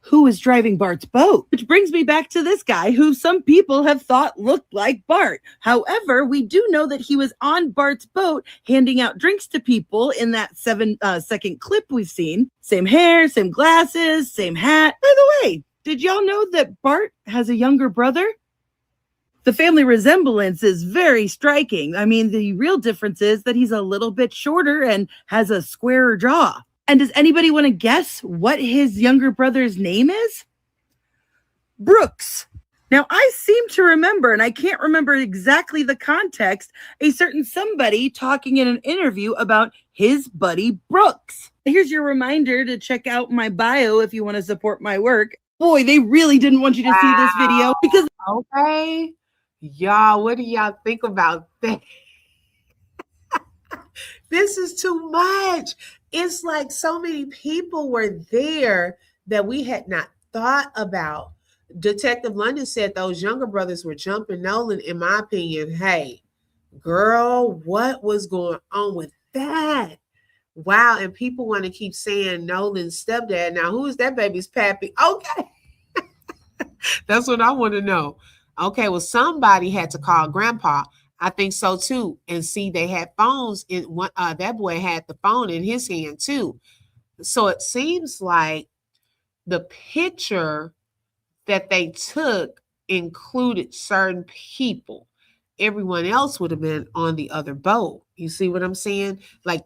who is driving Bart's boat? Which brings me back to this guy who some people have thought looked like Bart. However, we do know that he was on Bart's boat handing out drinks to people in that 7-second clip we've seen. Same hair, same glasses, same hat. By the way, did y'all know that Bart has a younger brother? The family resemblance is very striking. I mean, the real difference is that he's a little bit shorter and has a squarer jaw. And does anybody want to guess what his younger brother's name is? Brooks. Now, I seem to remember, and I can't remember exactly the context, a certain somebody talking in an interview about his buddy Brooks. Here's your reminder to check out my bio if you want to support my work. Boy, they really didn't want you to see this video because... Okay. Y'all, what do y'all think about that? This is too much. It's like so many people were there that we had not thought about. Detective London said those younger brothers were jumping Nolan. In my opinion, hey, girl, what was going on with that? Wow. And people want to keep saying Nolan's stepdad. Now, who is that baby's pappy? Okay. That's what I want to know. Okay, well, somebody had to call grandpa. I think so too. And see, they had phones in one. That boy had the phone in his hand too. So it seems like the picture that they took included certain people. Everyone else would have been on the other boat. You see what I'm saying? Like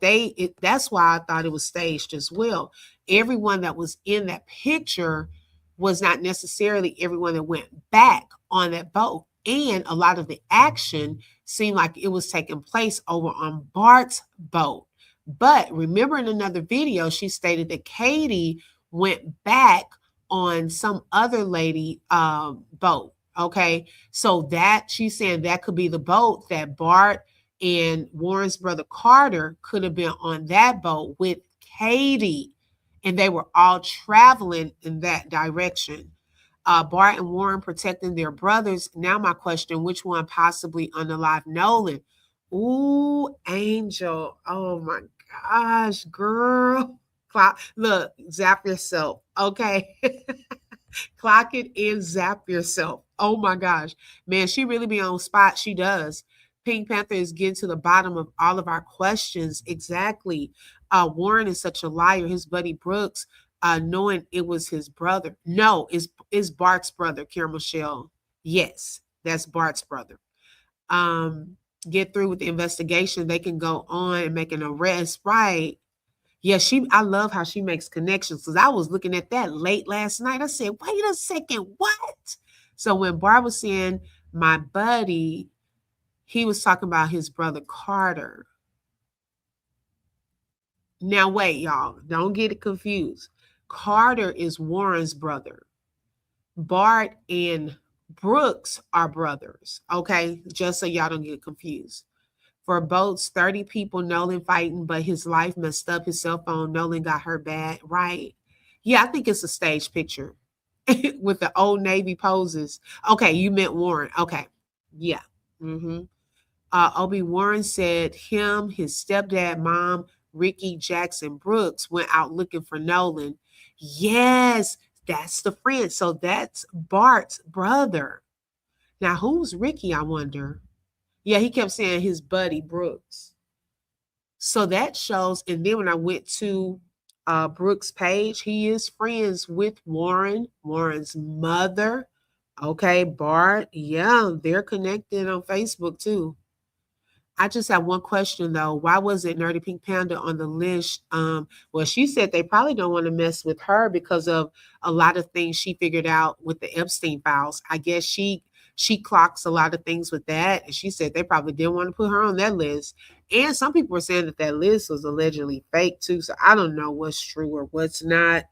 that's why I thought it was staged as well. Everyone that was in that picture was not necessarily everyone that went back on that boat. And a lot of the action seemed like it was taking place over on Bart's boat. But remember in another video, she stated that Katie went back on some other lady boat. Okay. So that she's saying that could be the boat that Bart and Warren's brother Carter could have been on that boat with Haiti, and they were all traveling in that direction. Bart and Warren protecting their brothers. Now my question, which one possibly unalive Nolan? Ooh, Angel. Oh my gosh, girl. Look, zap yourself. Okay. Clock it and zap yourself. Oh my gosh. Man, she really be on spot. She does. Pink Panther is getting to the bottom of all of our questions. Exactly. Warren is such a liar. His buddy Brooks, knowing it was his brother. No, is Bart's brother, Karen Michelle. Yes, that's Bart's brother. Get through with the investigation. They can go on and make an arrest. Right. Yeah, I love how she makes connections, because I was looking at that late last night. I said, wait a second, what? So when Barb was saying my buddy, he was talking about his brother Carter. Now wait, y'all, don't get it confused. Carter is Warren's brother. Bart and Brooks are brothers, okay? Just so y'all don't get confused. For boats, 30 people, Nolan fighting, but his life messed up. His cell phone, Nolan got her bad, right? Yeah, I think it's a stage picture with the old Navy poses. Okay, you meant Warren. Okay, yeah. Obi Warren said him, his stepdad, mom, Ricky, Jackson, Brooks went out looking for Nolan. Yes, that's the friend. So that's Bart's brother. Now, who's Ricky, I wonder? Yeah, he kept saying his buddy Brooks. So that shows. And then when I went to Brooks' page, he is friends with Warren's mother. Okay, Bart. Yeah, they're connected on Facebook too. I just have one question though. Why wasn't Nerdy Pink Panda on the list? Well, she said they probably don't want to mess with her because of a lot of things she figured out with the Epstein files. I guess she clocks a lot of things with that, and she said they probably didn't want to put her on that list. And some people were saying that list was allegedly fake too. So I don't know what's true or what's not.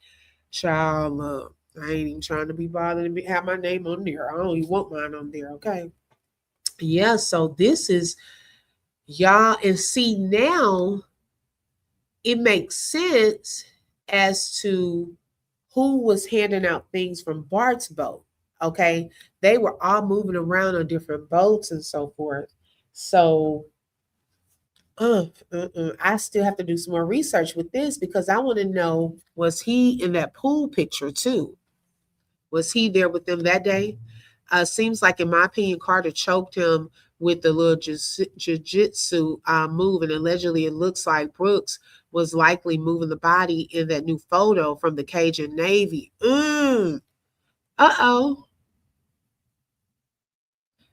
Child, I ain't even trying to be bothered to have my name on there. I don't even want mine on there. Okay. Yeah. So this is. Y'all, and see now it makes sense as to who was handing out things from Bart's boat. Okay. They were all moving around on different boats and so forth. So I still have to do some more research with this, because I want to know, was he in that pool picture too? Was he there with them that day? Seems like, in my opinion, Carter choked him with the little jiu-jitsu move, and allegedly it looks like Brooks was likely moving the body in that new photo from the Cajun Navy. Uh-oh.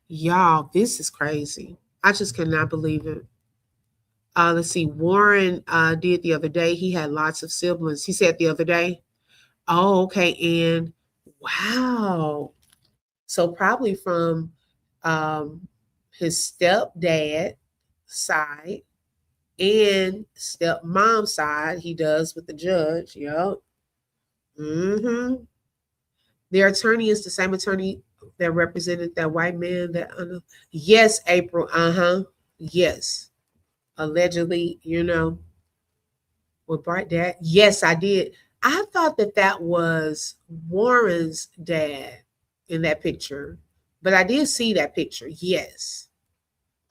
Y'all, this is crazy. I just cannot believe it. Let's see. Warren did the other day. He had lots of siblings. He said the other day. Oh, okay. And wow. So probably from his stepdad side and stepmom side, he does with the judge. Yep. Their attorney is the same attorney that represented that white man. Yes, April. Yes. Allegedly, with Bart dad. Yes, I did. I thought that was Warren's dad in that picture, but I did see that picture. Yes.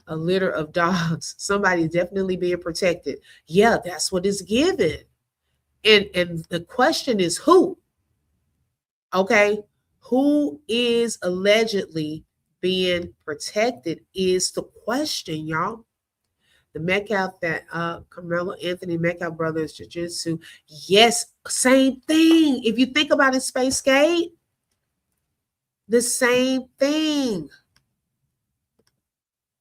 A litter of dogs. Somebody's definitely being protected. Yeah, that's what it's given. And the question is who? Okay. Who is allegedly being protected is the question, y'all. The Metcalf, that Carmelo Anthony Metcalf brothers jiu-jitsu. Yes, same thing. If you think about it, Space Skate, the same thing.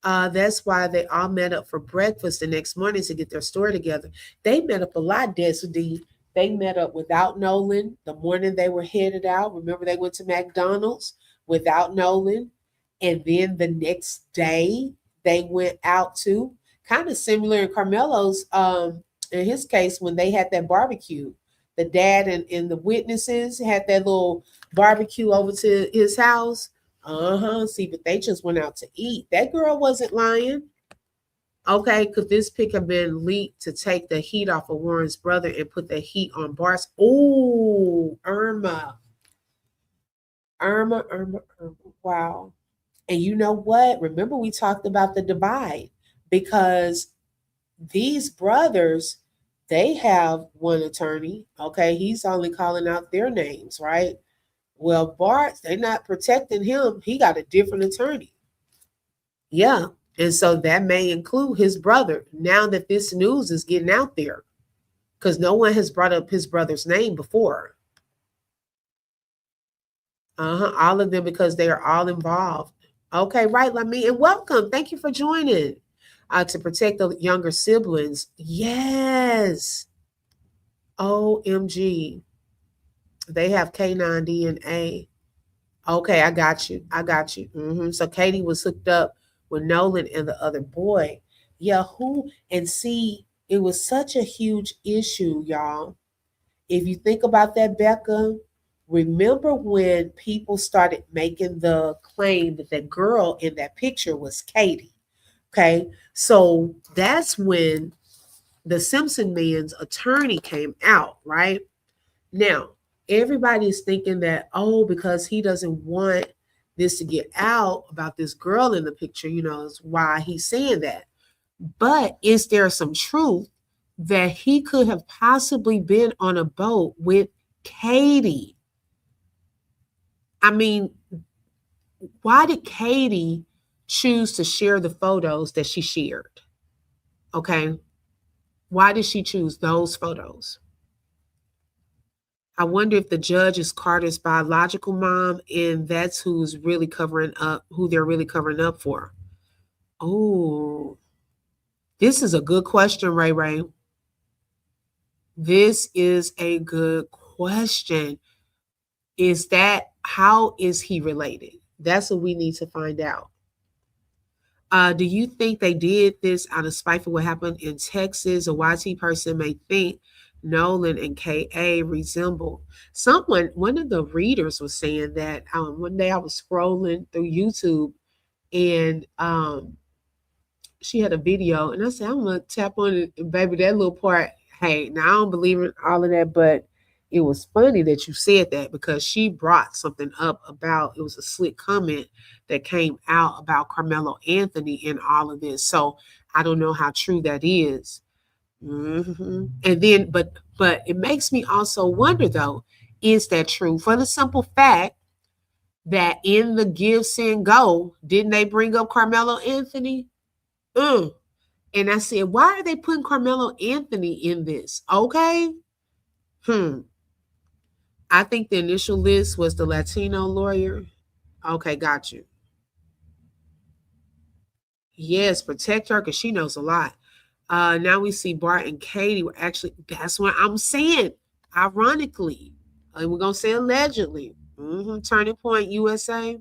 That's why they all met up for breakfast the next morning to get their story together. They met up a lot, Desi. They met up without Nolan the morning they were headed out. Remember, they went to McDonald's without Nolan. And then the next day, they went out too. Kind of similar in Carmelo's, in his case, when they had that barbecue. The dad and the witnesses had that little barbecue over to his house. See, but they just went out to eat. That girl wasn't lying. Okay, could this pic have been leaked to take the heat off of Warren's brother and put the heat on Bart's? Oh, Irma. Wow. And you know what? Remember, we talked about the divide because these brothers, they have one attorney. Okay, he's only calling out their names, right? Well, Bart, they're not protecting him. He got a different attorney. Yeah. And so that may include his brother now that this news is getting out there because no one has brought up his brother's name before. All of them because they are all involved. Okay, right, Lami, and welcome. Thank you for joining. To protect the younger siblings. Yes. OMG. They have K9 DNA. Okay, I got you. So Katie was hooked up with Nolan and the other boy. Yeah, and see, it was such a huge issue, y'all. If you think about that, Becca, remember when people started making the claim that that girl in that picture was Katie? Okay, so that's when the Simpson man's attorney came out, right? Now, everybody's thinking that, oh, because he doesn't want this to get out about this girl in the picture, is why he's saying that. But is there some truth that he could have possibly been on a boat with Katie? I mean, why did Katie choose to share the photos that she shared? Okay. Why did she choose those photos? I wonder if the judge is Carter's biological mom and that's who's really covering up, who they're really covering up for. Oh, this is a good question, Ray Ray. This is a good question. How is he related? That's what we need to find out. Do you think they did this out of spite for what happened in Texas? A YT person may think Nolan and KA resemble someone. One of the readers was saying that one day I was scrolling through YouTube and she had a video and I said, I'm gonna tap on it, and baby, that little part. Hey, now I don't believe in all of that, but it was funny that you said that because she brought something up about it was a slick comment that came out about Carmelo Anthony in all of this. So I don't know how true that is. And then, but it makes me also wonder though, is that true? For the simple fact that in the Give, Send, Go, didn't they bring up Carmelo Anthony? And I said, why are they putting Carmelo Anthony in this? Okay. I think the initial list was the Latino lawyer. Okay, got you. Yes, protect her because she knows a lot. Now we see Bart and Katie were actually, that's what I'm saying. Ironically, we're going to say allegedly. Turning Point USA.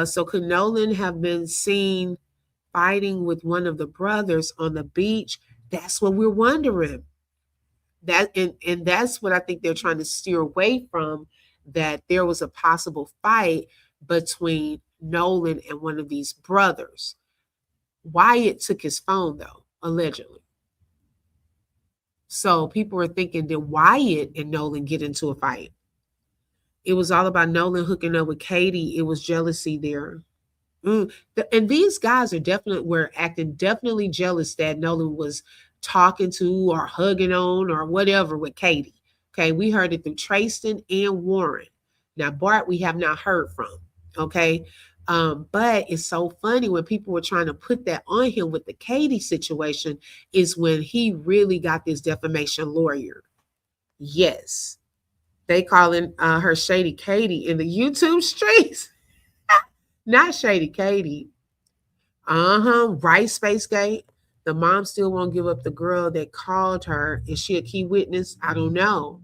So could Nolan have been seen fighting with one of the brothers on the beach? That's what we're wondering. And that's what I think they're trying to steer away from, that there was a possible fight between Nolan and one of these brothers. Wyatt took his phone though, allegedly. So people were thinking, did Wyatt and Nolan get into a fight? It was all about Nolan hooking up with Katie. It was jealousy there. And these guys were acting definitely jealous that Nolan was talking to or hugging on or whatever with Katie. Okay, we heard it through Tristan and Warren. Now Bart, we have not heard from. Okay, but it's so funny when people were trying to put that on him with the Katie situation is when he really got this defamation lawyer. Yes, they calling her Shady Katie in the YouTube streets. Not Shady Katie. Right, Spacegate. The mom still won't give up the girl that called her. Is she a key witness? I don't know.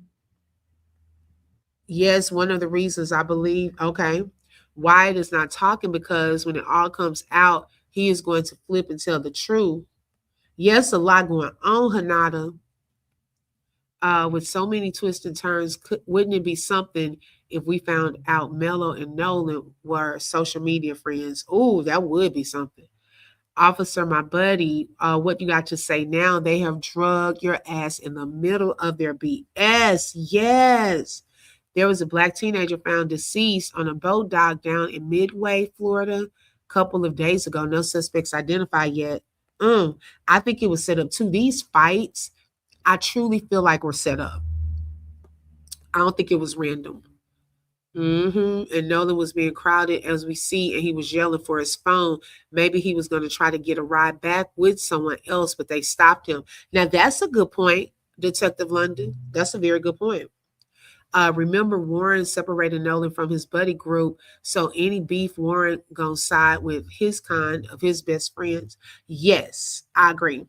Yes, one of the reasons I believe, okay, Wyatt is not talking because when it all comes out, he is going to flip and tell the truth. Yes, a lot going on, Hanada. With so many twists and turns, wouldn't it be something if we found out Mello and Nolan were social media friends? Oh, that would be something. Officer, my buddy, what you got to say now? They have drugged your ass in the middle of their BS. Yes. There was a black teenager found deceased on a boat dock down in Midway, Florida, a couple of days ago. No suspects identified yet. I think it was set up too. These fights, I truly feel like were set up. I don't think it was random. And Nolan was being crowded as we see, and he was yelling for his phone. Maybe he was going to try to get a ride back with someone else, but they stopped him. Now, that's a good point, Detective London. That's a very good point. Remember, Warren separated Nolan from his buddy group, so any beef, Warren gonna side with his kind of his best friends. Yes, I agree.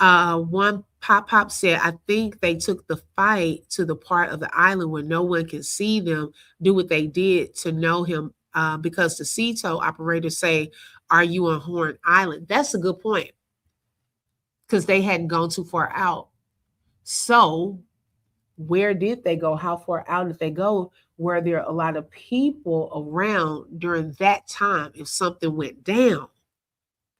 One Pop said, I think they took the fight to the part of the island where no one can see them do what they did to know him, because the CETO operators say, are you on Horn Island? That's a good point, because they hadn't gone too far out. So where did they go? How far out did they go? Were there a lot of people around during that time if something went down?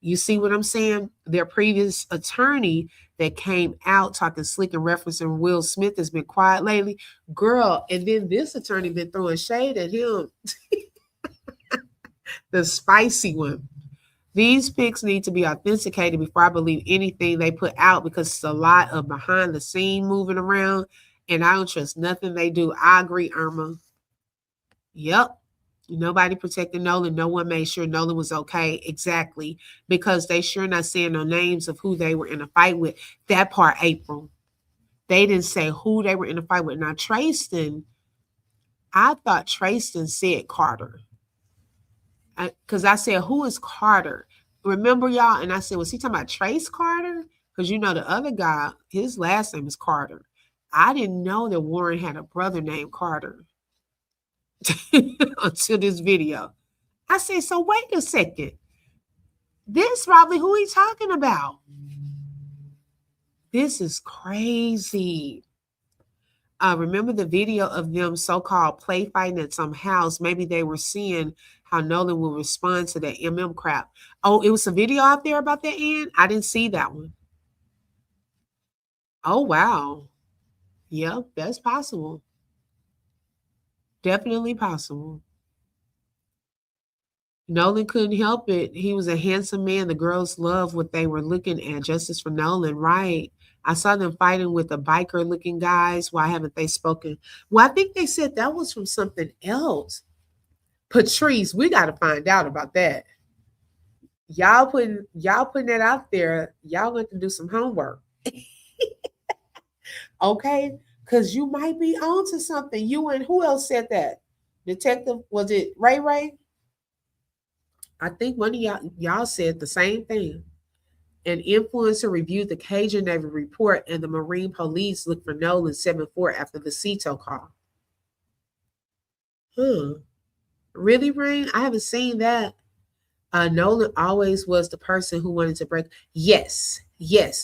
You see what I'm saying? Their previous attorney that came out talking slick and referencing Will Smith has been quiet lately. Girl, and then this attorney been throwing shade at him. The spicy one. These pics need to be authenticated before I believe anything they put out, because it's a lot of behind the scene moving around, and I don't trust nothing they do. I agree, Irma. Yep. Nobody protected Nolan. No one made sure Nolan was okay. Exactly. Because they sure not saying no names of who they were in a fight with. That part, April. They didn't say who they were in a fight with. Now, Trayston, I thought Trayston said Carter. Because I said, who is Carter? Remember, y'all? And I said, was he talking about Trace Carter? Because you know the other guy, his last name is Carter. I didn't know that Warren had a brother named Carter until this video. I said, so wait a second. This probably who he's talking about. This is crazy. Remember the video of them so-called play fighting at some house? Maybe they were seeing how Nolan will respond to that crap. Oh, it was a video out there about that, Ann? I didn't see that one. Oh, wow. Yep, that's possible. Definitely possible. Nolan couldn't help it. He was a handsome man. The girls loved what they were looking at. Justice for Nolan, right? I saw them fighting with the biker-looking guys. Why haven't they spoken? Well, I think they said that was from something else. Patrice, we got to find out about that. Y'all putting that out there. Y'all going to do some homework. Okay? Because you might be onto something. You and who else said that? Detective, was it Ray Ray? I think one of y'all said the same thing. An influencer reviewed the Cajun Navy report, and the Marine Police looked for Nolan 7-4 after the CETO call. Really, Rain? I haven't seen that. Nolan always was the person who wanted to break. Yes.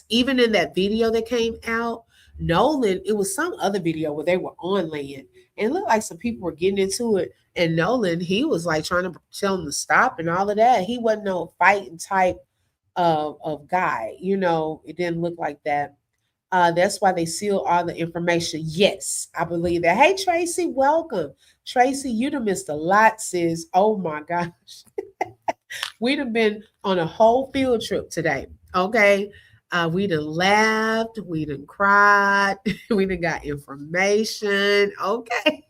Even in that video that came out, Nolan, it was some other video where they were on land, and it looked like some people were getting into it. And Nolan, he was like trying to tell them to stop and all of that. He wasn't no fighting type of guy. You know, it didn't look like that. That's why they seal all the information. Yes, I believe that. Hey, Tracy, welcome. Tracy, you'd have missed a lot, sis. Oh my gosh. We'd have been on a whole field trip today. Okay. We done laughed, we done cried, we done got information. Okay.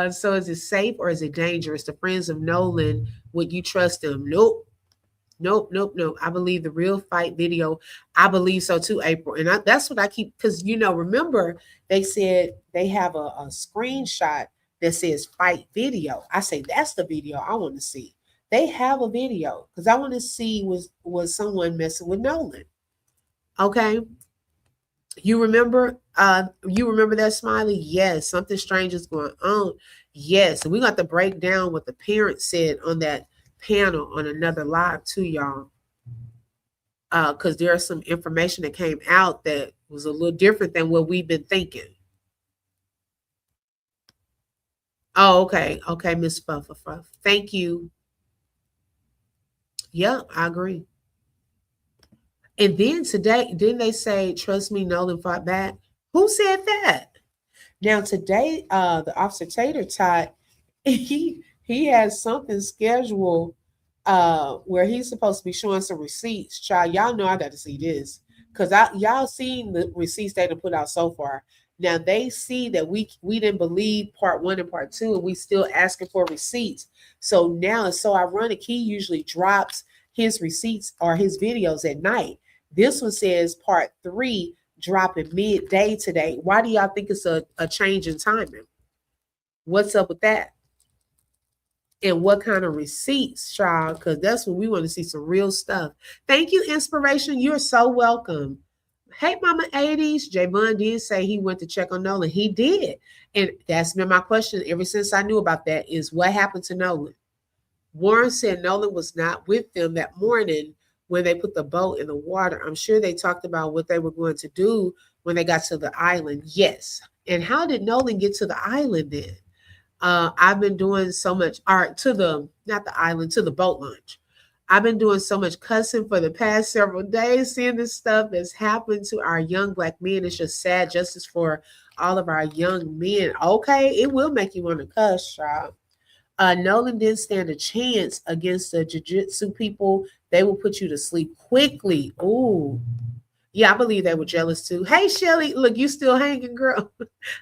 So is it safe or is it dangerous? The friends of Nolan, would you trust them? Nope. I believe the real fight video. I believe so too, April. And that's what I keep, because, remember, they said they have a screenshot that says fight video. I say, that's the video I want to see. They have a video because I want to see was someone messing with Nolan. Okay. You remember that, Smiley? Yes, something strange is going on. Yes, and we got to break down what the parents said on that panel on another live too, y'all. Because there's some information that came out that was a little different than what we've been thinking. Oh, okay, Miss Fuffa. Thank you. Yeah, I agree. And then today, didn't they say, trust me, Nolan fought back? Who said that? Now today, the officer Tater Tot, he has something scheduled where he's supposed to be showing some receipts. Child, y'all know I got to see this. Cause y'all seen the receipts they done put out so far. Now they see that we didn't believe part 1 and part 2, and we still asking for receipts. So now it's so ironic. He usually drops his receipts or his videos at night. This one says part 3 dropping midday today. Why do y'all think it's a change in timing? What's up with that? And what kind of receipts, child? Because that's what we want to see, some real stuff. Thank you, Inspiration. You're so welcome. Hey, Mama 80s. Javon did say he went to check on Nolan. He did. And that's been my question ever since I knew about that, is what happened to Nolan? Warren said Nolan was not with them that morning when they put the boat in the water. I'm sure they talked about what they were going to do when they got to the island. Yes. And how did Nolan get to the island then? I've been doing so much art to the, not the island, to the boat launch. I've been doing so much cussing for the past several days, seeing this stuff that's happened to our young Black men. It's just sad justice for all of our young men. Okay, it will make you want to cuss, child. Nolan didn't stand a chance against the jiu-jitsu people. They will put you to sleep quickly. Ooh. Yeah, I believe they were jealous too. Hey, Shelly, look, you still hanging, girl.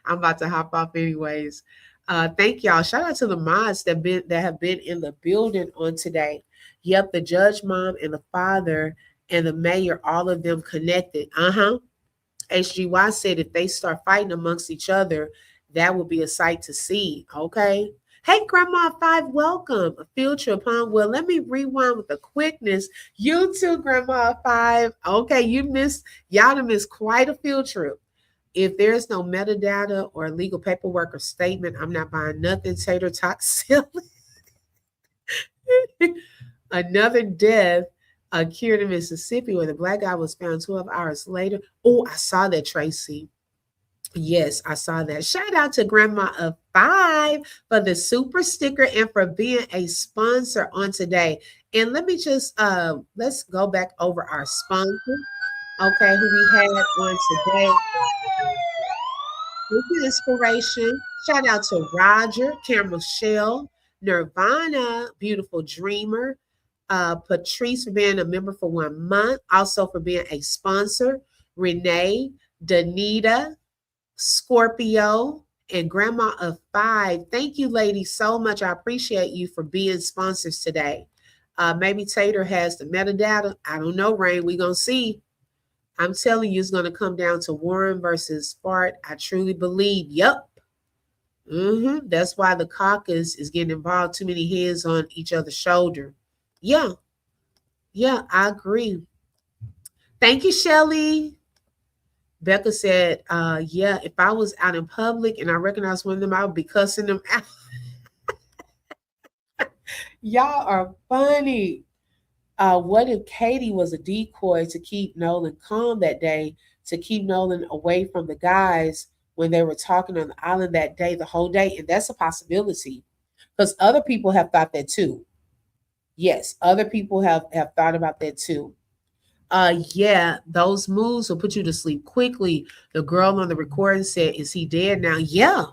I'm about to hop off anyways. Thank y'all. Shout out to the mods that have been in the building on today. Yep, the judge mom and the father and the mayor, all of them connected. HGY said if they start fighting amongst each other, that would be a sight to see. Okay. Hey, Grandma 5, welcome. A field trip, huh? Well, let me rewind with the quickness. You too, Grandma 5. Okay, y'all done missed quite a field trip. If there's no metadata or legal paperwork or statement, I'm not buying nothing. Tater Tot silly. Another death occurred in Mississippi where the Black guy was found 12 hours later. Oh, I saw that, Tracy. Yes, I saw that. Shout out to Grandma of 5 for the super sticker and for being a sponsor on today. And let me just let's go back over our sponsor. Okay, who we had on today. Thank you, Inspiration. Shout out to Roger, Camera Shell, Nirvana, Beautiful Dreamer, Patrice for being a member for 1 month, also for being a sponsor, Renee, Danita, Scorpio, and Grandma of 5. Thank you, ladies, so much. I appreciate you for being sponsors today. Maybe Tater has the metadata. I don't know, Rain. We're going to see. I'm telling you, it's going to come down to Warren versus Fart. I truly believe. Yep. That's why the caucus is getting involved. Too many hands on each other's shoulder. Yeah. Yeah, I agree. Thank you, Shelly. Becca said, yeah, if I was out in public and I recognized one of them, I would be cussing them out. Y'all are funny. What if Katie was a decoy to keep Nolan calm that day, to keep Nolan away from the guys when they were talking on the island that day, the whole day? And that's a possibility because other people have thought that too. Yes, other people have thought about that too. Yeah, those moves will put you to sleep quickly. The girl on the recording said, is he dead now? Yeah,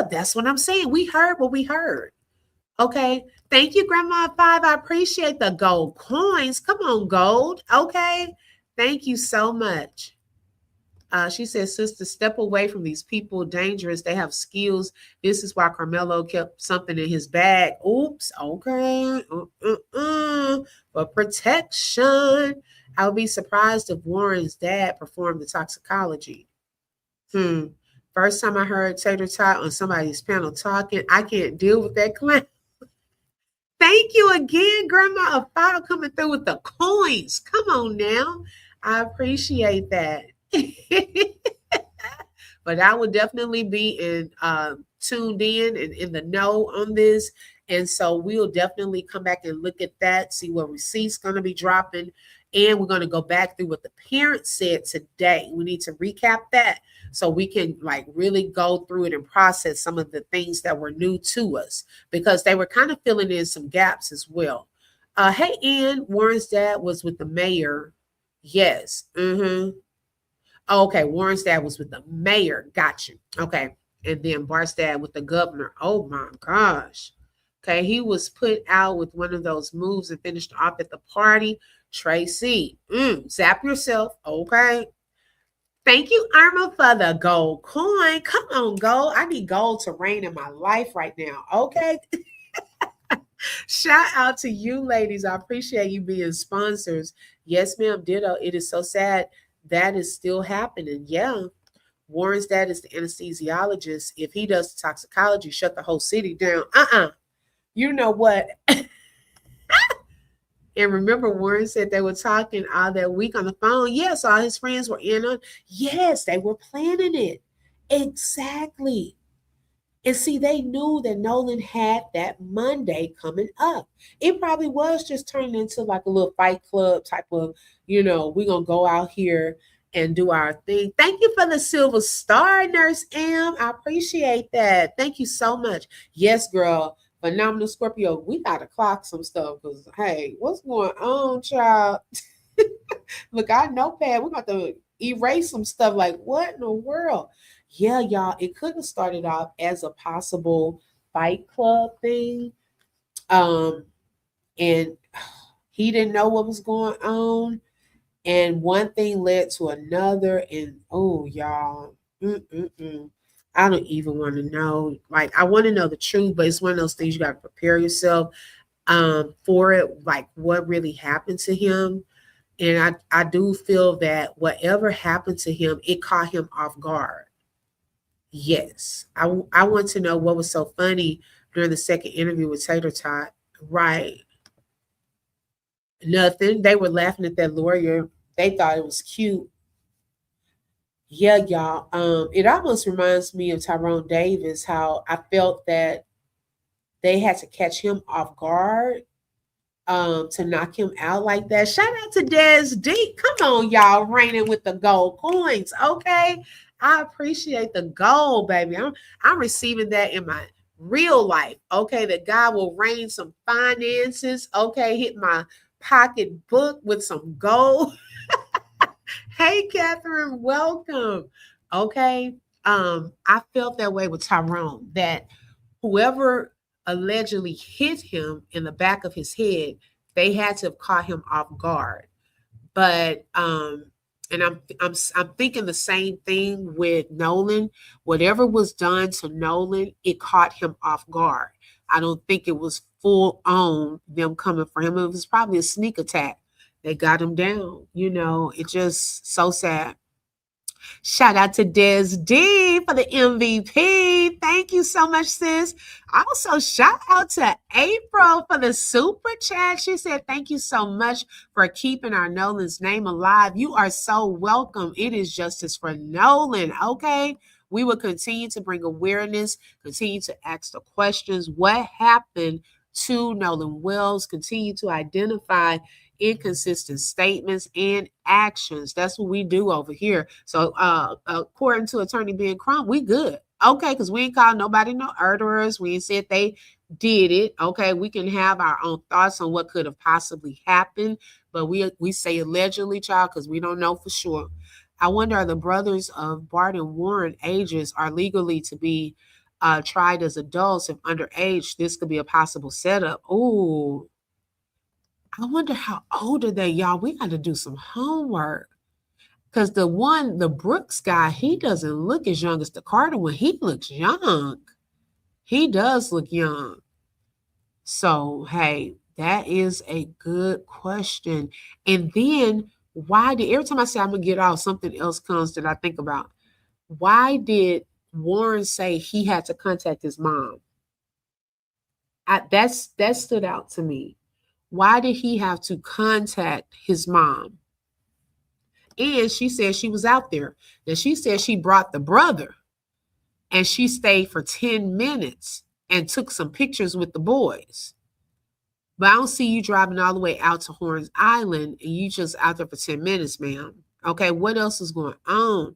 that's what I'm saying. We heard what we heard. Okay. Thank you, Grandma 5. I appreciate the gold coins. Come on, gold. Okay. Thank you so much. She says, sister, step away from these people. Dangerous. They have skills. This is why Carmelo kept something in his bag. Oops. Okay. For protection. I would be surprised if Warren's dad performed the toxicology. First time I heard Tater Tot on somebody's panel talking, I can't deal with that clown. Thank you again, Grandma of 5, coming through with the coins. Come on now. I appreciate that. But I would definitely be tuned in and in the know on this. And so we'll definitely come back and look at that, see what receipts going to be dropping. And we're going to go back through what the parents said today. We need to recap that so we can really go through it and process some of the things that were new to us because they were kind of filling in some gaps as well. Hey, Ian, Warren's dad was with the mayor. Yes. Mm-hmm. Okay, Warren's dad was with the mayor. Got you. Okay. And then Bart's dad with the governor. Oh my gosh. Okay, he was put out with one of those moves and finished off at the party. Tracy, zap yourself. Okay. Thank you, Irma, for the gold coin. Come on, gold. I need gold to reign in my life right now. Okay. Shout out to you, ladies. I appreciate you being sponsors. Yes, ma'am. Ditto. It is so sad that is still happening. Yeah. Warren's dad is the anesthesiologist. If he does toxicology, shut the whole city down. You know what? And remember, Warren said they were talking all that week on the phone. Yes, all his friends were in on. Yes, they were planning it. Exactly. And see, they knew that Nolan had that Monday coming up. It probably was just turned into like a little fight club type of, we're going to go out here and do our thing. Thank you for the silver star, Nurse M. I appreciate that. Thank you so much. Yes, girl. Phenomenal Scorpio. We got to clock some stuff because, hey, what's going on, child? Look, our notepad, we're going to erase some stuff like, what in the world? Yeah, y'all, it could have started off as a possible fight club thing. And he didn't know what was going on. And one thing led to another. And oh, y'all, I don't even want to know. Like, I want to know the truth, but it's one of those things you got to prepare yourself for it, like what really happened to him. And I do feel that whatever happened to him, it caught him off guard. Yes. I want to know what was so funny during the second interview with Tater Tot. Right. Nothing. They were laughing at that lawyer. They thought it was cute. Yeah, y'all. It almost reminds me of Tyrone Davis, how I felt that they had to catch him off guard to knock him out like that. Shout out to Des D. Come on, y'all, reigning with the gold coins. Okay. I appreciate the gold, baby. I'm receiving that in my real life. Okay. That God will rain some finances. Okay. Hit my pocketbook with some gold. Hey, Catherine, welcome. Okay. I felt that way with Tyrone, that whoever allegedly hit him in the back of his head, they had to have caught him off guard. But and I'm thinking the same thing with Nolan. Whatever was done to Nolan, it caught him off guard. I don't think it was full on them coming for him. It was probably a sneak attack. They got him down. It's just so sad. Shout out to Des D for the MVP. Thank you so much, sis. Also, shout out to April for the super chat. She said, thank you so much for keeping our Nolan's name alive. You are so welcome. It is justice for Nolan, okay? We will continue to bring awareness, continue to ask the questions. What happened to Nolan Wells? Continue to identify inconsistent statements and actions. That's what we do over here. So according to Attorney Ben Crump, we good. Okay, because we ain't called nobody no murderers. We ain't said they did it. Okay, we can have our own thoughts on what could have possibly happened, but we say allegedly, child, because we don't know for sure. I wonder, are the brothers of Bart and Warren ages are legally to be tried as adults? If underage, this could be a possible setup. Ooh, I wonder how old are they, y'all? We got to do some homework. Because the Brooks guy, he doesn't look as young as the Carter one. He looks young. He does look young. So, hey, that is a good question. And then every time I say I'm going to get off, something else comes that I think about. Why did Warren say he had to contact his mom? That stood out to me. Why did he have to contact his mom? And she said she was out there. Now, she said she brought the brother and she stayed for 10 minutes and took some pictures with the boys. But I don't see you driving all the way out to Horns Island and you just out there for 10 minutes, ma'am. Okay, what else is going on?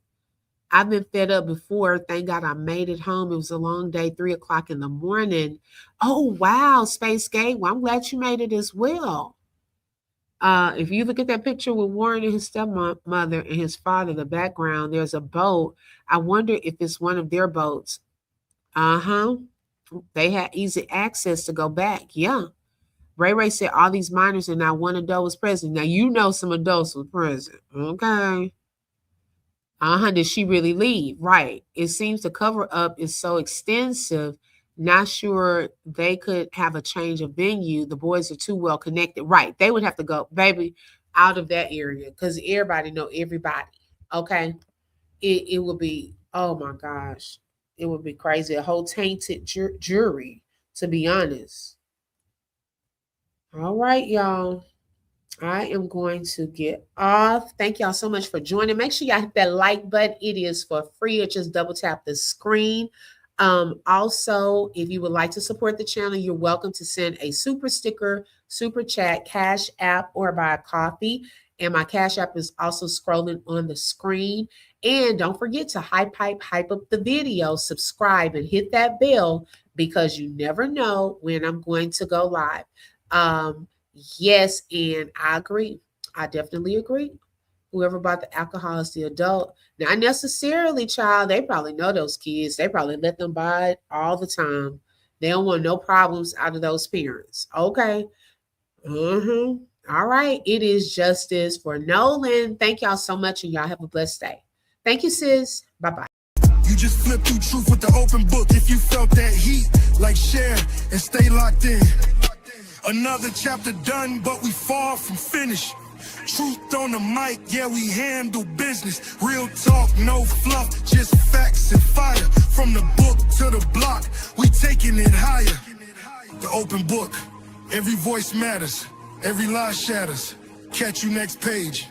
I've been fed up before. Thank God I made it home. It was a long day, 3 o'clock in the morning. Oh, wow, Space Gate. Well, I'm glad you made it as well. If you look at that picture with Warren and his stepmother and his father, the background, there's a boat. I wonder if it's one of their boats. Uh-huh. They had easy access to go back. Yeah. Ray Ray said all these minors and not one adult was present. Now, you know some adults were present. Okay. Did she really leave? Right. It seems the cover up is so extensive. Not sure they could have a change of venue. The boys are too well connected. Right. They would have to go, baby, out of that area because everybody know everybody. Okay. It would be, oh my gosh. It would be crazy. A whole tainted jury, to be honest. All right, y'all. I am going to get off. Thank y'all so much for joining. Make sure y'all hit that like button. It is for free, or just double tap the screen. Also, if you would like to support the channel, you're welcome to send a super sticker, super chat, Cash App, or buy a coffee. And my Cash App is also scrolling on the screen. And don't forget to hype up the video, subscribe, and hit that bell because you never know when I'm going to go live. Yes, and I agree. I definitely agree. Whoever bought the alcohol is the adult. Not necessarily, child. They probably know those kids. They probably let them buy it all the time. They don't want no problems out of those parents. Okay. All right. It is justice for Nolan. Thank y'all so much, and y'all have a blessed day. Thank you, sis. Bye-bye. You just flip through truth with the open book. If you felt that heat, like share and stay locked in. Another chapter done, but we far from finished. Truth on the mic, yeah, we handle business. Real talk, no fluff, just facts and fire. From the book to the block, we taking it higher. The open book, every voice matters, every lie shatters. Catch you next page.